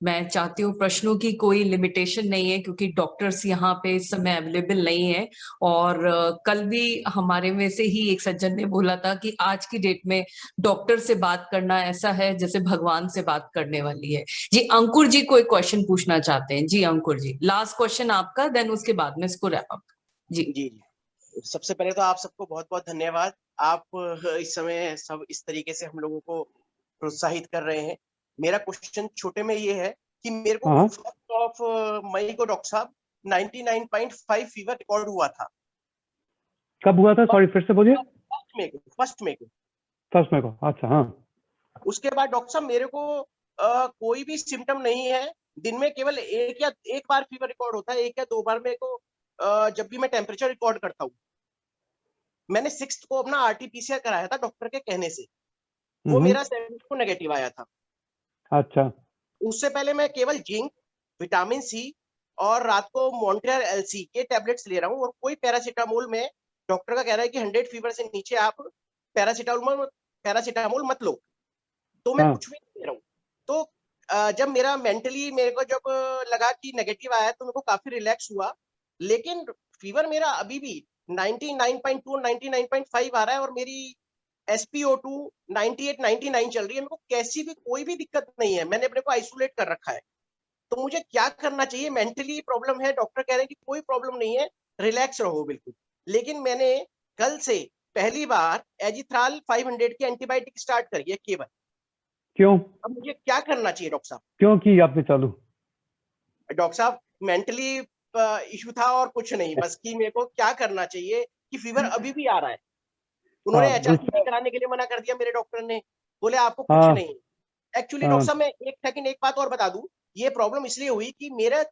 मैं चाहती हूँ प्रश्नों की कोई लिमिटेशन नहीं है, क्योंकि डॉक्टर्स यहाँ पे इस समय अवेलेबल नहीं है। और कल भी हमारे में से ही एक सज्जन ने बोला था कि आज की डेट में डॉक्टर से बात करना ऐसा है जैसे भगवान से बात करने वाली है। जी, अंकुर जी कोई क्वेश्चन पूछना चाहते हैं? जी अंकुर जी, लास्ट क्वेश्चन आपका, देन उसके बाद में इसको रैप अप। जी जी, सबसे पहले तो आप सबको बहुत बहुत धन्यवाद। आप इस समय सब इस तरीके से हम लोगों को प्रोत्साहित कर रहे हैं। मेरा क्वेश्चन छोटे में ये है कि मेरे को 1 मई को डॉक्टर साहब 99.5 फीवर रिकॉर्ड हुआ था। कब हुआ था? सॉरी, फिर से बोलिए। फर्स्ट मई को। अच्छा, हाँ। उसके बाद डॉक्टर साहब मेरे को कोई भी सिम्टम नहीं है। दिन में केवल एक बार फीवर रिकॉर्ड होता है, 1 या 2 बार मेरे को जब भी मैं टेम्परेचर रिकॉर्ड करता हूँ। मैंने 6 को अपना RT-PCR कराया था डॉक्टर के कहने से, वो मेरा 7 को नेगेटिव आया था। अच्छा। उससे पहले मैं केवल जिंक, विटामिन सी और रात को मॉन्ट्रियर LC के टैबलेट्स ले रहा हूँ, और कोई पैरासीटामोल में डॉक्टर का कहना है कि 100 फीवर से नीचे आप पैरासीटामोल मत लो, तो मैं कुछ भी नहीं ले रहा हूँ। तो जब मेरा मेंटली मेरे को जब लगा कि नेगेटिव आया तो मेरे को काफी रिलैक्स हुआ, लेकिन फीवर मेरा अभी भी 99.2 99.5 आ रहा है, और मेरी SpO2 98-99 चल रही है। मेरे को कैसी भी कोई भी दिक्कत नहीं है, मैंने अपने को आइसोलेट कर रखा है। तो मुझे क्या करना चाहिए? मेंटली प्रॉब्लम है, डॉक्टर कह रहे हैं कि कोई प्रॉब्लम नहीं है, रिलैक्स रहो बिल्कुल। लेकिन मैंने कल से पहली बार एजिथ्राल 500 की एंटीबायोटिक स्टार्ट करी है केवल। क्यों? अब मुझे क्या करना चाहिए डॉक्टर साहब? क्यों की आपने चालू? डॉक्टर साहब मेंटली इशू था और कुछ नहीं, बस कि मेरे को क्या करना चाहिए कि फीवर अभी भी आ रहा है। उन्होंने HRCP कराने के लिए मना कर दिया, मेरे डॉक्टर ने बोले आपको कुछ नहीं। एक्चुअली डॉक्टर साहब मैं एक बात और बता दूं, ये प्रॉब्लम इसलिए हुई कि मेरा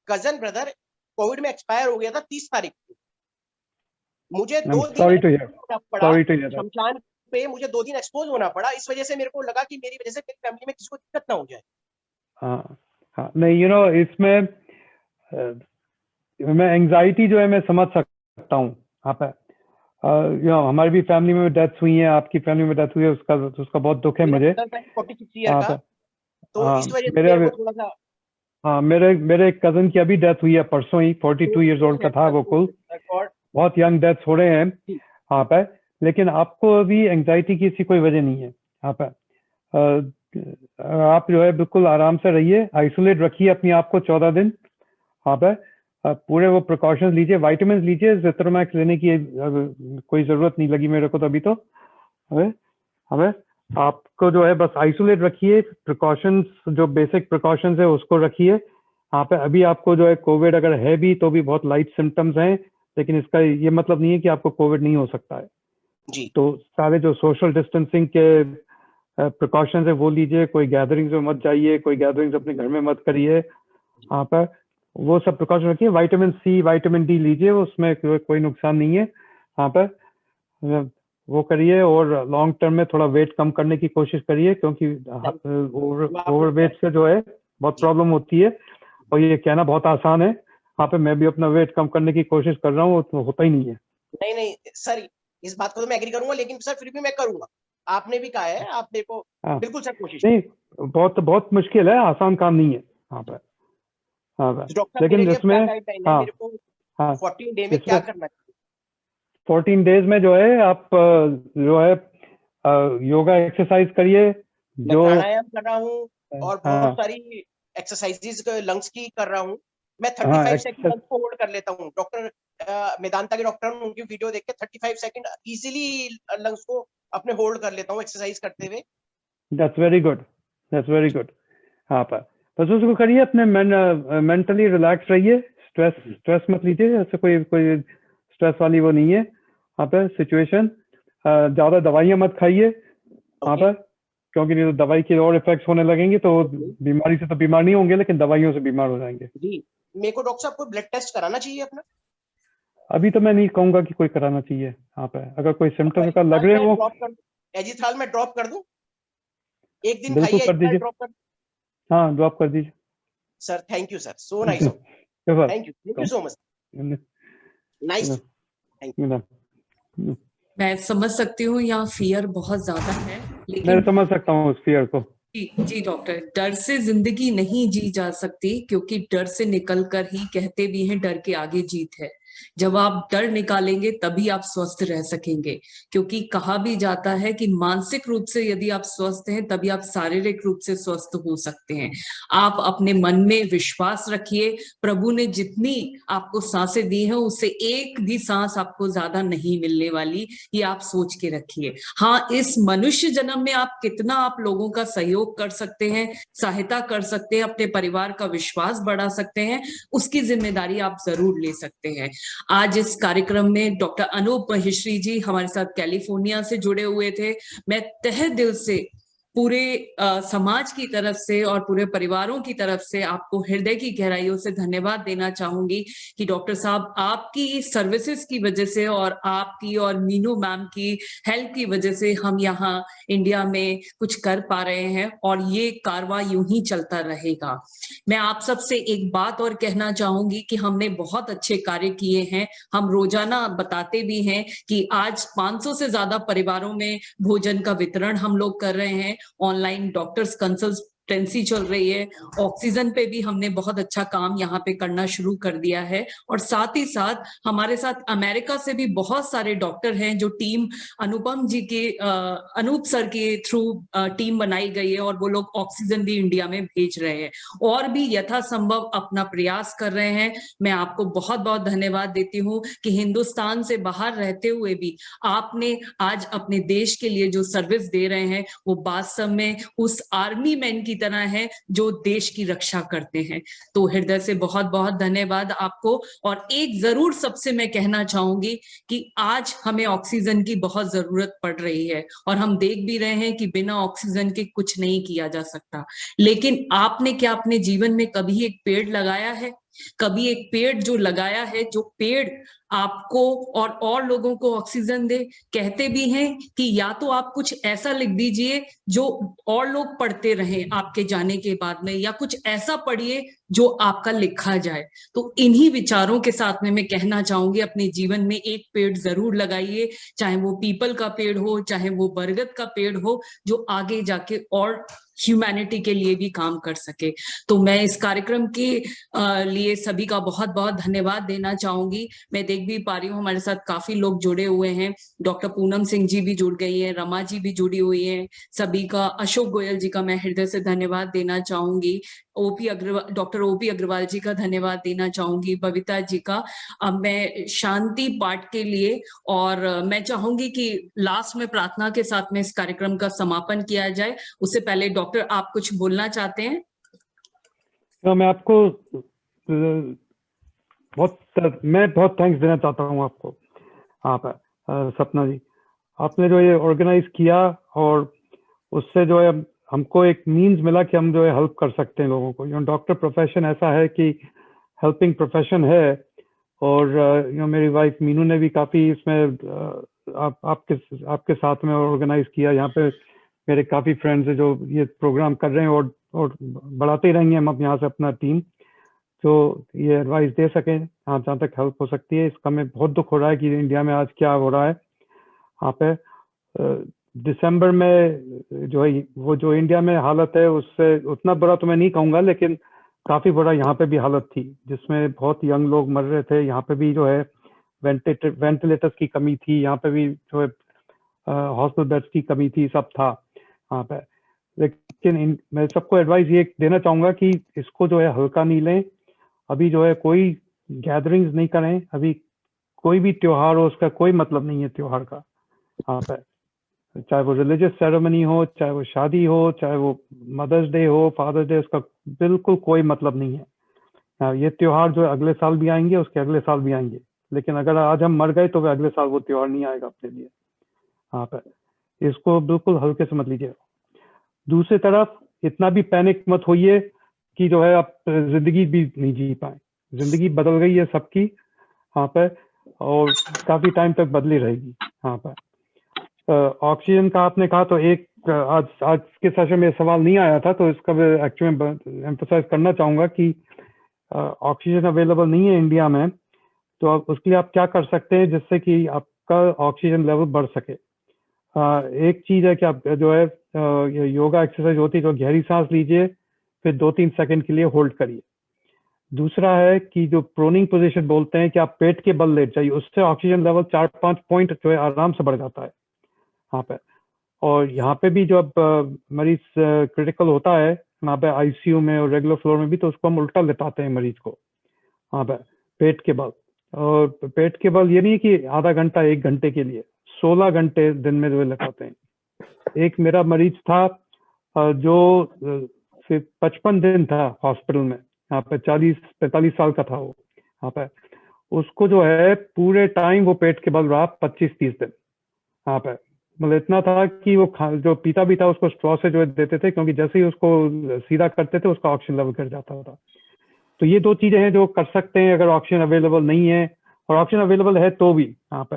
कजन ब्रदर कोविड में एक्सपायर हो गया था 30 तारीख को। मुझे 2 दिन शमशान पे मुझे 2 दिन एक्सपोज होना पड़ा। इस वजह से मेरे को लगा कि मेरी वजह से मेरी फैमिली में किसी को दिक्कत ना हो जाए। हाँ, नहीं, इसमें मैं एंजाइटी जो है मैं समझ सकता हूँ। यहाँ पे हमारी भी फैमिली में डेथ हुई है, आपकी फैमिली में डेथ हुई है, उसका बहुत दुख है मुझे। मेरे कजन की अभी डेथ हुई है परसों ही, 42 इयर्स ओल्ड का था वो कुल। बहुत यंग डेथ्स हो रहे हैं यहाँ पे, लेकिन आपको अभी एंजाइटी की ऐसी कोई वजह नहीं है। यहाँ पे आप जो है बिल्कुल आराम से रहिए, आइसोलेट रखिए अपने आप को 14 दिन। यहाँ पे पूरे वो प्रिकॉशंस लीजिए, विटामिन लीजिए। ज़िथ्रोमैक्स लेने की कोई जरूरत नहीं लगी मेरे को तो अभी तो। हमें आपको जो है बस आइसोलेट रखिए, प्रिकॉशंस जो बेसिक प्रिकॉशंस है उसको रखिए। यहाँ पे अभी आपको जो है कोविड अगर है भी तो भी बहुत लाइट सिम्टम्स हैं, लेकिन इसका ये मतलब नहीं है कि आपको कोविड नहीं हो सकता है जी। तो सारे जो सोशल डिस्टेंसिंग के प्रिकॉशंस है वो लीजिए, कोई गैदरिंग्स में मत जाइए, कोई गैदरिंग्स अपने घर में मत करिए। यहाँ पर वो सब प्रिकॉशन रखिए। विटामिन सी, विटामिन डी लीजिए, उसमें कोई नुकसान नहीं है। यहाँ पर वो करिए, और लॉन्ग टर्म में थोड़ा वेट कम करने की कोशिश करिए, क्योंकि ओवर वेट से जो है बहुत प्रॉब्लम होती है। और ये कहना बहुत आसान है, यहाँ पे मैं भी अपना वेट कम करने की कोशिश कर रहा हूँ, तो होता ही नहीं है। नहीं नहीं सर, इस बात को तो मैं एग्री करूंगा, लेकिन सर फिर भी मैं करूंगा, आपने भी कहा है, आप देखो। बिल्कुल सर, कोशिश नहीं, बहुत मुश्किल है, आसान काम नहीं है यहाँ पे। हाँ डॉक्टर, लेकिन इसमें मेरे को 14 डे में क्या करना चाहिए? 14 डेज में जो है आप जो है योगा एक्सरसाइज करिए, जो प्राणायाम कर रहा हूँ और बहुत सारी एक्सरसाइजेज लंग्स की कर रहा हूँ। मैं 35 सेकंड लंग्स को होल्ड कर लेता हूँ। डॉक्टर मेदांता के डॉक्टर, उनकी वीडियो देख के 35 सेकंड इजीली लंग्स को अपने होल्ड कर लेता हूँ एक्सरसाइज करते हुए। That's very good. हाँ पर बस उसको करिए, अपने मेंटली रिलैक्स रहिए, स्ट्रेस मत लीजिए, ऐसे कोई स्ट्रेस वाली वो नहीं है यहाँ पे सिचुएशन। ज्यादा दवाइयाँ मत खाइए यहाँ पर, क्योंकि नहीं तो दवाई के और इफेक्ट्स होने लगेंगे, तो बीमारी से तो बीमार नहीं होंगे, लेकिन दवाइयों से बीमार हो जाएंगे। जी, मेरे को डॉक्टर साहब कोई ब्लड टेस्ट कराना चाहिए अपना? अभी तो मैं नहीं कहूंगा कि कोई कराना चाहिए यहाँ पे। अगर कोई सिम्टम्स का लग रहे हो, एजिथ्राल में ड्रॉप कर दूं? एक दिन बिल्कुल खाइए, कर दीजिए। हाँ, ड्रॉप कर दीजिए sir. Thank you sir, so nice. Thank you so much. Nice, thank you. मैं समझ सकती हूँ यहाँ फियर बहुत ज्यादा है, लेकिन मैं समझ सकता हूँ उस फियर को। जी डॉक्टर, डर से जिंदगी नहीं जी जा सकती, क्योंकि डर से निकलकर ही कहते भी हैं डर के आगे जीत है। जब आप डर निकालेंगे तभी आप स्वस्थ रह सकेंगे, क्योंकि कहा भी जाता है कि मानसिक रूप से यदि आप स्वस्थ हैं तभी आप शारीरिक रूप से स्वस्थ हो सकते हैं। आप अपने मन में विश्वास रखिए, प्रभु ने जितनी आपको सांसें दी हैं उससे एक भी सांस आपको ज्यादा नहीं मिलने वाली, ये आप सोच के रखिए। हाँ, इस मनुष्य जन्म में आप कितना आप लोगों का सहयोग कर सकते हैं, सहायता कर सकते हैं, अपने परिवार का विश्वास बढ़ा सकते हैं, उसकी जिम्मेदारी आप जरूर ले सकते हैं। आज इस कार्यक्रम में डॉक्टर अनूप महेश्वरी जी हमारे साथ कैलिफोर्निया से जुड़े हुए थे। मैं तहे दिल से पूरे समाज की तरफ से और पूरे परिवारों की तरफ से आपको हृदय की गहराइयों से धन्यवाद देना चाहूंगी कि डॉक्टर साहब, आपकी सर्विसेज की वजह से और आपकी और मीनू मैम की हेल्प की वजह से हम यहाँ इंडिया में कुछ कर पा रहे हैं, और ये कारवां यूं ही चलता रहेगा। मैं आप सबसे एक बात और कहना चाहूंगी कि हमने बहुत अच्छे कार्य किए हैं। हम रोजाना बताते भी हैं कि आज 500 से ज्यादा परिवारों में भोजन का वितरण हम लोग कर रहे हैं। ऑनलाइन डॉक्टर्स कंसल्टेंसी चल रही है। ऑक्सीजन पे भी हमने बहुत अच्छा काम यहाँ पे करना शुरू कर दिया है, और साथ ही साथ हमारे साथ अमेरिका से भी बहुत सारे डॉक्टर हैं जो टीम अनुपम जी के अनूप सर के थ्रू टीम बनाई गई है, और वो लोग ऑक्सीजन भी इंडिया में भेज रहे हैं और भी यथासंभव अपना प्रयास कर रहे हैं। मैं आपको बहुत बहुत धन्यवाद देती हूँ कि हिंदुस्तान से बाहर रहते हुए भी आपने आज अपने देश के लिए जो सर्विस दे रहे हैं वो वास्तव में उस आर्मी मैन की तरह है जो देश की रक्षा करते हैं। तो हृदय से बहुत बहुत धन्यवाद आपको। और एक जरूर सबसे मैं कहना चाहूंगी कि आज हमें ऑक्सीजन की बहुत जरूरत पड़ रही है, और हम देख भी रहे हैं कि बिना ऑक्सीजन के कुछ नहीं किया जा सकता। लेकिन आपने क्या अपने जीवन में कभी एक पेड़ लगाया है? कभी एक पेड़ जो लगाया है, जो पेड़ आपको और लोगों को ऑक्सीजन दे? कहते भी हैं कि या तो आप कुछ ऐसा लिख दीजिए जो और लोग पढ़ते रहें आपके जाने के बाद में, या कुछ ऐसा पढ़िए जो आपका लिखा जाए। तो इन्हीं विचारों के साथ में मैं कहना चाहूंगी, अपने जीवन में एक पेड़ जरूर लगाइए, चाहे वो पीपल का पेड़ हो, चाहे वो बरगद का पेड़ हो, जो आगे जाके और ह्यूमैनिटी के लिए भी काम कर सके। तो मैं इस कार्यक्रम के लिए सभी का बहुत बहुत धन्यवाद देना चाहूंगी। मैं देख भी पा रही हूँ हमारे साथ काफी लोग जुड़े हुए हैं। डॉक्टर पूनम सिंह जी भी जुड़ गई हैं, रमा जी भी जुड़ी हुई हैं, सभी का, अशोक गोयल जी का मैं हृदय से धन्यवाद देना चाहूंगी, डॉक्टर ओपी अग्रवाल जी का धन्यवाद देना चाहूंगी, बबीता जी का। अब मैं शांति पाठ के लिए, और मैं चाहूंगी कि लास्ट में प्रार्थना के साथ में इस कार्यक्रम का समापन किया जाए। उससे पहले डॉक्टर, आप कुछ बोलना चाहते हैं? मैं आपको बहुत थैंक्स देना चाहता हूँ आपको। आप सपना जी, आपने जो ये ऑर्गेनाइज किया, और उससे जो है हमको एक मीन्स मिला कि हम जो है हेल्प कर सकते हैं लोगों को। डॉक्टर प्रोफेशन ऐसा है कि हेल्पिंग प्रोफेशन है, और मेरी वाइफ मीनू ने भी काफी इसमें आपके साथ में ऑर्गेनाइज किया। यहाँ पे मेरे काफी फ्रेंड्स हैं जो ये प्रोग्राम कर रहे हैं, और बढ़ाते ही रहेंगे हम अब यहाँ से अपना टीम। जो ये एडवाइस दे सकें, आप जहाँ तक हेल्प हो सकती है। इसका मैं बहुत दुख हो रहा है कि इंडिया में आज क्या हो रहा है यहाँ पे। दिसंबर में जो है वो जो इंडिया में हालत है उससे उतना बुरा तो मैं नहीं कहूँगा, लेकिन काफ़ी बुरा यहाँ पे भी हालत थी, जिसमें बहुत यंग लोग मर रहे थे। यहाँ पे भी जो है वेंटिलेटर्स की कमी थी, यहाँ पे भी जो है हॉस्पिटल बेड्स की कमी थी, सब था यहाँ पे। लेकिन मैं सबको एडवाइस ये देना चाहूँगा कि इसको जो है हल्का नहीं लें। अभी जो है कोई गैदरिंग्स नहीं करें, अभी कोई भी त्योहार हो उसका कोई मतलब नहीं है त्योहार का यहाँ पे, चाहे वो रिलीजियस सेरेमनी हो, चाहे वो शादी हो, चाहे वो मदर्स डे हो, फादर्स डे, उसका बिल्कुल कोई मतलब नहीं है। ये त्योहार जो है अगले साल भी आएंगे, उसके अगले साल भी आएंगे, लेकिन अगर आज हम मर गए तो अगले साल वो त्योहार नहीं आएगा अपने लिए यहाँ पे। इसको बिल्कुल हल्के से मत लीजिए। दूसरी तरफ इतना भी पैनिक मत होइए कि जो है आप जिंदगी भी नहीं जी पाए। जिंदगी बदल गई है सबकी यहाँ पे, और काफी टाइम तक बदली रहेगी यहाँ पे। ऑक्सीजन का आपने कहा तो एक आज के सेशन में सवाल नहीं आया था, तो इसका मैं एक्चुअली एम्फसाइज करना चाहूँगा कि ऑक्सीजन अवेलेबल नहीं है इंडिया में, तो आप उसके लिए आप क्या कर सकते हैं जिससे कि आपका ऑक्सीजन लेवल बढ़ सके। एक चीज़ है कि आप जो है योगा एक्सरसाइज होती है, तो गहरी सांस लीजिए, फिर 2-3 सेकंड के लिए होल्ड करिए। दूसरा है कि जो प्रोनिंग पोजीशन बोलते हैं कि आप पेट के बल लेट जाइए, उससे ऑक्सीजन लेवल 4-5 पॉइंट जो है आराम से बढ़ जाता है यहाँ पे। और यहाँ पे भी जो अब मरीज क्रिटिकल होता है यहाँ पे आईसीयू में और रेगुलर फ्लोर में भी, तो उसको हम उल्टा लेटाते हैं मरीज को यहाँ पे पेट के बल। और पेट के बल ये नहीं कि आधा घंटा 1 घंटे के लिए, 16 घंटे दिन में जो लेटाते हैं। एक मेरा मरीज था जो 55 दिन था हॉस्पिटल में, यहाँ पे 40-45 साल का था वो यहाँ पे। उसको जो है पूरे टाइम वो पेट के बल रहा 25-30 दिन यहाँ पे। मतलब इतना था कि वो जो पीता भी था उसको स्ट्रॉ से जो है देते थे, क्योंकि जैसे ही उसको सीधा करते थे उसका ऑक्सीजन लेवल गिर जाता था। तो ये 2 चीजें हैं जो कर सकते हैं अगर ऑक्सीजन अवेलेबल नहीं है, और ऑक्सीजन अवेलेबल है तो भी यहाँ पे।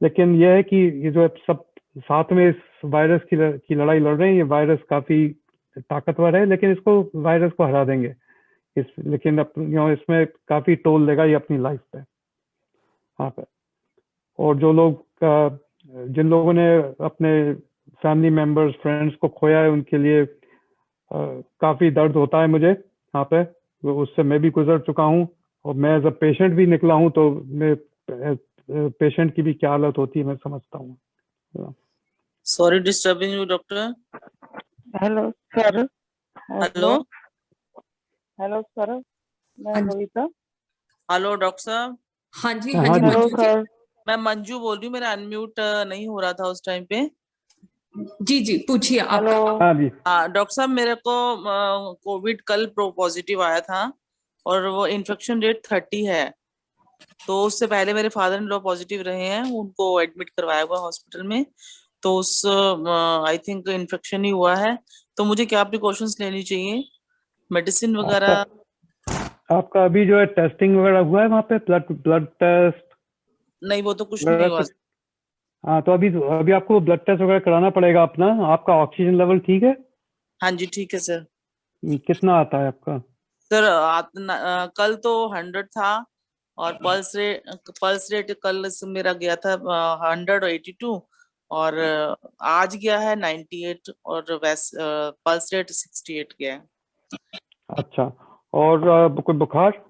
लेकिन यह है कि ये जो है सब साथ में इस वायरस की लड़ाई लड़ रहे हैं। ये वायरस काफी ताकतवर है, लेकिन इसको वायरस को हरा देंगे लेकिन इसमें काफी टोल लेगा ये अपनी लाइफ पे यहाँ पे। और जो लोग जिन लोगों ने अपने फैमिली मेंबर्स फ्रेंड्स को खोया है, उनके लिए काफी दर्द होता है मुझे यहाँ पे। उससे मैं भी गुजर चुका हूँ, और मैं एज अ पेशेंट भी निकला हूँ, तो मैं पेशेंट की भी क्या हालत होती है मैं समझता हूँ। Sorry disturbing you doctor. Hello sir. Hello hello sir, मैं रोहिता। हेलो डॉक्टर साहब। हाँ जी हेलो सर। मैं मंजू बोल रही हूँ, मेरा अनम्यूट नहीं हो रहा था उस टाइम पे। जी पूछिए आप। हाँ डॉक्टर साहब, मेरे को कोविड कल पॉजिटिव आया था, और वो इन्फेक्शन रेट 30 है। तो उससे पहले मेरे फादर इन लॉ पॉजिटिव रहे हैं, उनको एडमिट करवाया हुआ हॉस्पिटल में, तो उस आई थिंक इन्फेक्शन ही हुआ है। तो मुझे क्या प्रिकॉशंस लेनी चाहिए, मेडिसिन वगैरह? आपका अभी जो है टेस्टिंग वगैरह हुआ है वहाँ पे, ब्लड टेस्ट? नहीं, वो तो कुछ नहीं हुआ। हाँ, तो अभी आपको ब्लड टेस्ट वगैरह कराना पड़ेगा अपना। आपका ऑक्सीजन लेवल ठीक है? हाँ जी ठीक है सर। कितना आता है आपका? सर कल तो 100 था, और पल्स रेट कल मेरा गया था 182, और आज गया है 98, और पल्स रेट 68 गया है। अच्छा, और कोई बुखार?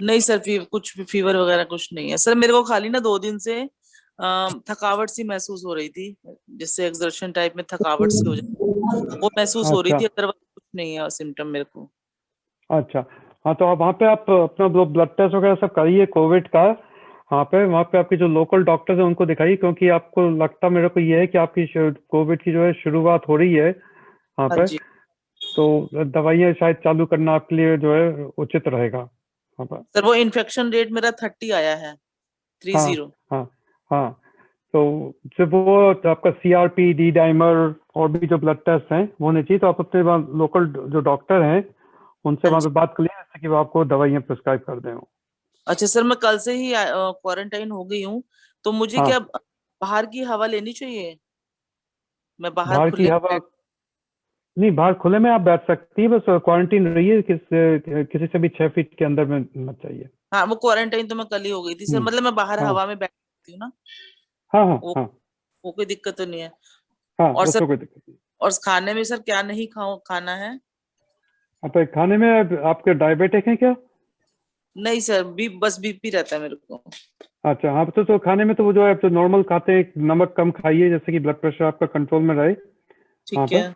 नहीं सर, कुछ फीवर वगैरह कुछ नहीं है सर। मेरे को खाली ना 2 दिन से थकावट सी महसूस हो रही थी, जिससे एक्सर्शन टाइप में थकावट सी हो जाती, वो महसूस हो रही थी। अदरवाइज कुछ नहीं है सिम्टम मेरे को। अच्छा, हाँ, तो आप वहाँ पे आप अपना ब्लड टेस्ट वगैरह सब करिए कोविड का। वहाँ पे आपके जो लोकल डॉक्टर्स हैं उनको दिखाइए, क्योंकि आपको लगता मेरे को ये है कि आपकी कोविड की जो है शुरुआत हो रही है वहाँ पे, तो दवाइयाँ शायद चालू करना आपके लिए जो है उचित रहेगा वहाँ पर। सर वो इन्फेक्शन रेट मेरा 30 आया है, 30। हाँ, तो सिर्फ वो आपका CRP, डी डाइमर और भी जो ब्लड टेस्ट हैं वो होने चाहिए। तो आप अपने लोकल जो डॉक्टर हैं उनसे वहाँ पे बात कर लीजिए, जैसे कि वो आपको दवाइयाँ प्रिस्क्राइब कर दें। अच्छा सर, मैं कल से ही क्वारंटाइन हो गई हूँ, तो मुझे क्या बाहर की हवा लेनी चाहिए? मैं बाहर की हवा नहीं, बाहर खुले में आप बैठ सकती है, बस क्वारंटीन रहिए, किसी से भी 6 फीट के अंदर में मत चाहिए। हाँ, वो क्वारंटाइन तो मैं कल ही हो गई थी सर, मतलब मैं बाहर हाँ हवा में बैठती हूँ ना, हाँ हाँ हाँ वो कोई दिक्कत तो नहीं है। हाँ, और उसको सर, कोई दिक्कत नहीं। और खाने में सर क्या नहीं खाना है? तो खाने में आपके डायबिटिक है क्या? नहीं सर, बस बीपी रहता है मेरे को। अच्छा, हाँ, तो खाने में तो वो जो है तो नॉर्मल खाते हैं, नमक कम खाइए, जैसे कि ब्लड प्रेशर आपका कंट्रोल में रहे। ठीक है।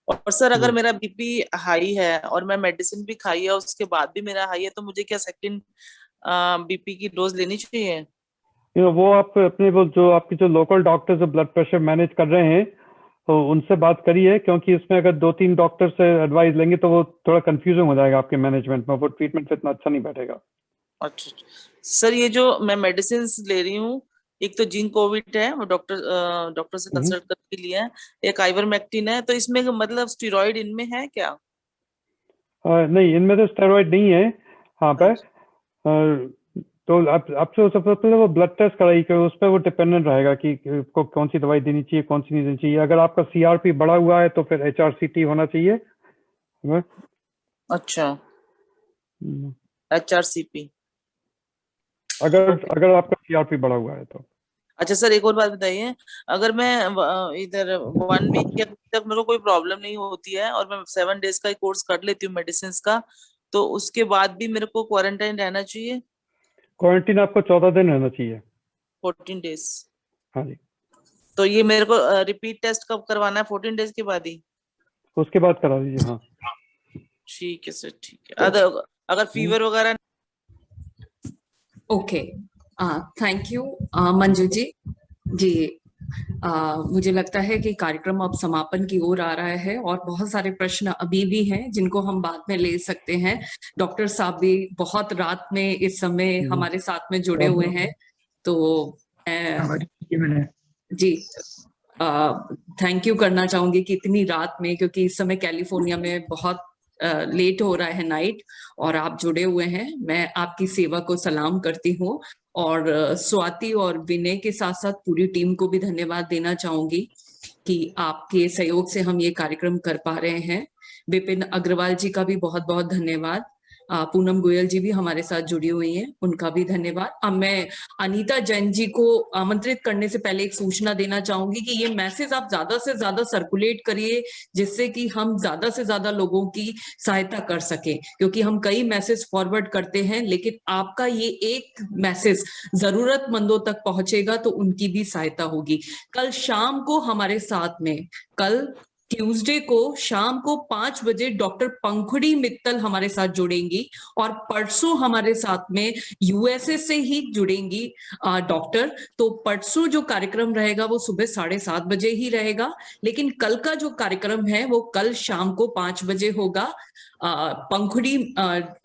और सर अगर मेरा बीपी हाई है और मैं मेडिसिन भी खाई है उसके बाद भी मेरा हाई है, तो मुझे क्या सेकंड बीपी की डोज लेनी चाहिए? वो आप अपने वो जो आपके जो लोकल डॉक्टर्स जो ब्लड प्रेशर मैनेज कर रहे हैं तो उनसे बात करिए, क्योंकि इसमें अगर 2-3 डॉक्टर से एडवाइस लेंगे तो वो थोड़ा कंफ्यूजन हो जाएगा आपके मैनेजमेंट में, वो ट्रीटमेंट से इतना अच्छा नहीं बैठेगा। अच्छा सर, ये जो मैं मेडिसिन ले रही हूँ, एक तो जिंक कोविड है, वो डॉक्टर से कंसल्ट करके लिया है, एक आइवरमेक्टिन है, तो इसमें मतलब स्टेरॉइड इनमें है क्या? नहीं, इनमें तो स्टेरॉइड नहीं है। हाँ पे तो आपसे सबसे पहले वो ब्लड टेस्ट कराइए, कि उस पर वो डिपेंडेंट रहेगा कि आपको कौन सी दवाई देनी चाहिए, कौन सी नहीं देनी चाहिए। अगर आपका CRP बढ़ा हुआ है तो फिर HRCT होना चाहिए। अच्छा, HRCP। अगर आपका CRP बढ़ा हुआ है तो। अच्छा सर, एक और बात बताइए, अगर मैं इधर 1 वीक तक मेरे को कोई प्रॉब्लम नहीं होती है और मैं 7 डेज का कोर्स कर लेती हूँ मेडिसिन का, तो उसके बाद भी मेरे को क्वारंटाइन रहना चाहिए? क्वारंटीन आपको 14 दिन रहना चाहिए। 14 डेज। हाँ जी। तो ये मेरे को रिपीट टेस्ट कब करवाना है? 14 डेज के बाद ही? उसके बाद करा दीजिए। हाँ ठीक है सर, ठीक है। अगर फीवर वगैरह। ओके, थैंक यू मंजू जी। मुझे लगता है कि कार्यक्रम अब समापन की ओर आ रहा है और बहुत सारे प्रश्न अभी भी हैं जिनको हम बाद में ले सकते हैं। डॉक्टर साहब भी बहुत रात में इस समय हमारे साथ में जुड़े हुए हैं, तो जी थैंक यू करना चाहूंगी कि इतनी रात में, क्योंकि इस समय कैलिफोर्निया में बहुत लेट हो रहा है नाइट, और आप जुड़े हुए हैं। मैं आपकी सेवा को सलाम करती हूँ और स्वाति और विनय के साथ साथ पूरी टीम को भी धन्यवाद देना चाहूंगी कि आपके सहयोग से हम ये कार्यक्रम कर पा रहे हैं। विपिन अग्रवाल जी का भी बहुत बहुत धन्यवाद। पूनम गोयल जी भी हमारे साथ जुड़ी हुई हैं, उनका भी धन्यवाद। अब मैं अनीता जैन जी को आमंत्रित करने से पहले एक सूचना देना चाहूंगी कि ये मैसेज आप ज्यादा से ज्यादा सर्कुलेट करिए, जिससे कि हम ज्यादा से ज्यादा लोगों की सहायता कर सके, क्योंकि हम कई मैसेज फॉरवर्ड करते हैं, लेकिन आपका ये एक मैसेज जरूरतमंदों तक पहुंचेगा तो उनकी भी सहायता होगी। कल शाम को हमारे साथ में, कल ट्यूसडे को शाम को 5 बजे डॉक्टर पंखुड़ी मित्तल हमारे साथ जुड़ेंगी और परसों हमारे साथ में USA से ही जुड़ेंगी डॉक्टर। तो परसों जो कार्यक्रम रहेगा वो सुबह 7:30 बजे ही रहेगा, लेकिन कल का जो कार्यक्रम है वो कल शाम को 5 बजे होगा।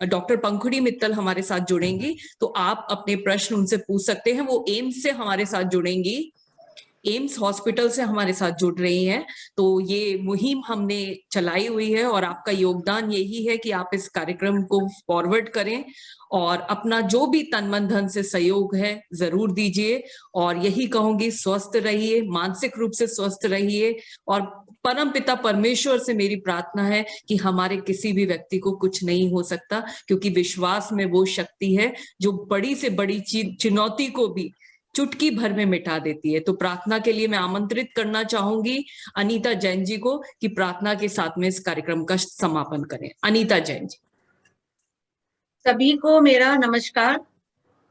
डॉक्टर पंखुड़ी मित्तल हमारे साथ जुड़ेंगी, तो आप अपने प्रश्न उनसे पूछ सकते हैं। वो एम्स से हमारे साथ जुड़ेंगी, एम्स हॉस्पिटल से हमारे साथ जुड़ रही हैं। तो ये मुहिम हमने चलाई हुई है और आपका योगदान यही है कि आप इस कार्यक्रम को फॉरवर्ड करें और अपना जो भी तन मन धन से सहयोग है जरूर दीजिए। और यही कहूंगी, स्वस्थ रहिए, मानसिक रूप से स्वस्थ रहिए, और परम पिता परमेश्वर से मेरी प्रार्थना है कि हमारे किसी भी व्यक्ति को कुछ नहीं हो सकता, क्योंकि विश्वास में वो शक्ति है जो बड़ी से बड़ी चुनौती को भी चुटकी भर में मिटा देती है। तो प्रार्थना के लिए मैं आमंत्रित करना चाहूंगी अनीता जैन जी को कि प्रार्थना के साथ में इस कार्यक्रम का समापन करें। अनीता जैन जी। सभी को मेरा नमस्कार।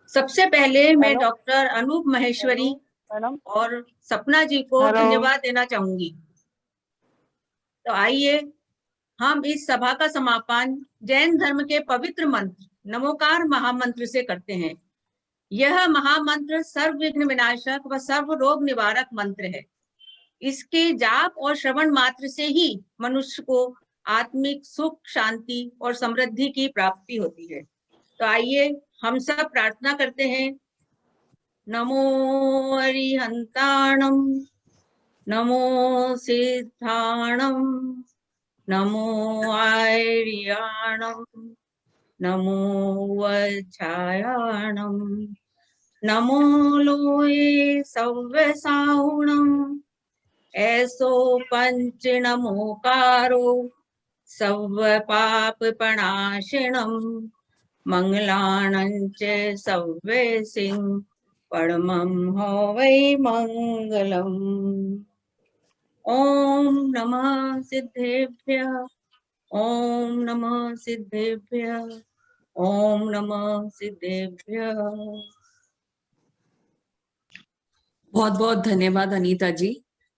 सबसे पहले मैं डॉक्टर अनूप महेश्वरी और सपना जी को धन्यवाद देना चाहूंगी। तो आइए हम इस सभा का समापन जैन धर्म के पवित्र मंत्र नमोकार महामंत्र से करते हैं। यह महामंत्र सर्व विघ्न विनाशक व सर्व रोग निवारक मंत्र है। इसके जाप और श्रवण मात्र से ही मनुष्य को आत्मिक सुख, शांति और समृद्धि की प्राप्ति होती है। तो आइए हम सब प्रार्थना करते हैं। नमो अरिहंताणम, नमो सिद्धाणम, नमो आर्याणम, नमो वज्रायाणम, नमो लोये सव्यसाहुणम, ऐसो पंच नमोकारो सर्व पाप प्रणाशिनम मंगलानं च सर्वे सिंह परमं हो वै मंगलम। ओम नमः सिद्धेभ्यः, ओम नमः सिद्धेभ्यः, ओम नमः सिद्धेभ्यः। बहुत बहुत धन्यवाद Anita ji,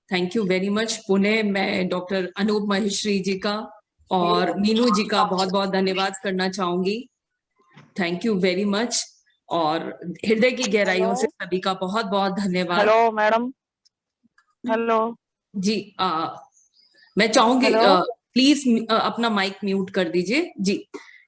thank you very much. Pune मैं डॉक्टर अनूप महेश्वरी जी का और मीनू जी का बहुत बहुत धन्यवाद करना चाहूंगी। थैंक यू वेरी मच और हृदय की गहराइयों से सभी का बहुत बहुत धन्यवाद। Hello madam. हेलो जी, मैं चाहूंगी प्लीज अपना माइक म्यूट कर दीजिए। जी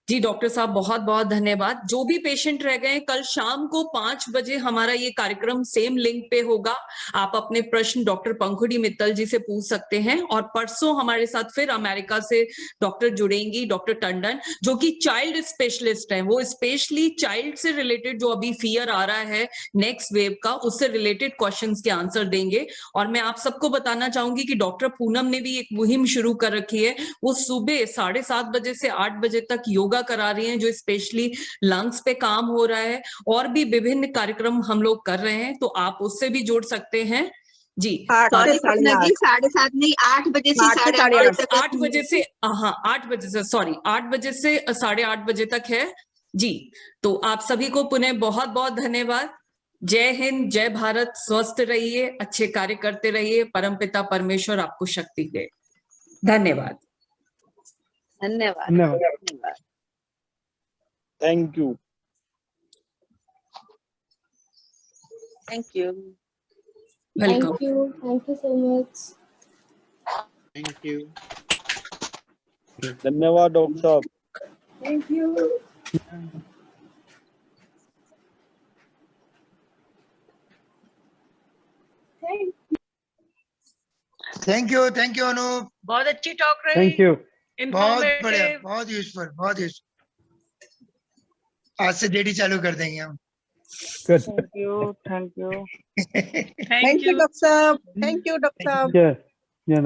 जी डॉक्टर साहब बहुत बहुत धन्यवाद। जो भी पेशेंट रह गए, कल शाम को 5 बजे हमारा ये कार्यक्रम सेम लिंक पे होगा। आप अपने प्रश्न डॉक्टर पंखुड़ी मित्तल जी से पूछ सकते हैं। और परसों हमारे साथ फिर अमेरिका से डॉक्टर जुड़ेंगी, डॉक्टर टंडन, जो कि चाइल्ड स्पेशलिस्ट है। वो स्पेशली चाइल्ड से रिलेटेड जो अभी फियर आ रहा है नेक्स्ट वेव का, उससे रिलेटेड क्वेश्चंस के आंसर देंगे। और मैं आप सबको बताना चाहूंगी कि डॉक्टर पूनम ने भी एक मुहिम शुरू कर रखी है। वो सुबह 7:30 बजे से 8 बजे तक योगा करा रही हैं, जो स्पेशली लंग्स पे काम हो रहा है। और भी विभिन्न कार्यक्रम हम लोग कर रहे हैं, तो आप उससे भी जुड़ सकते हैं। जी 7:30 नहीं, 8 बजे से 8:30 तक। 8 बजे से, हाँ 8 बजे से, सॉरी 8 बजे से 8:30 बजे तक है जी। तो आप सभी को पुनः बहुत बहुत धन्यवाद। जय हिंद, जय भारत, स्वस्थ रहिए, अच्छे कार्य करते रहिए, परमपिता परमेश्वर आपको शक्ति दे। धन्यवाद। धन्यवाद। धन्यवाद। Thank you. Thank you. Welcome. Thank you so much. Thank you. धन्यवाद डॉक्टर साहब। Thank you. Thank you Anup. बहुत अच्छी टॉक रही। Thank you. बहुत बढ़िया, बहुत यूजफुल, बहुत यूजफुल। आज से डेली चालू कर देंगे हम। Thank you. Thank you. Thank you doctor साहब। थैंक यू डॉक्टर साहब। Yeah,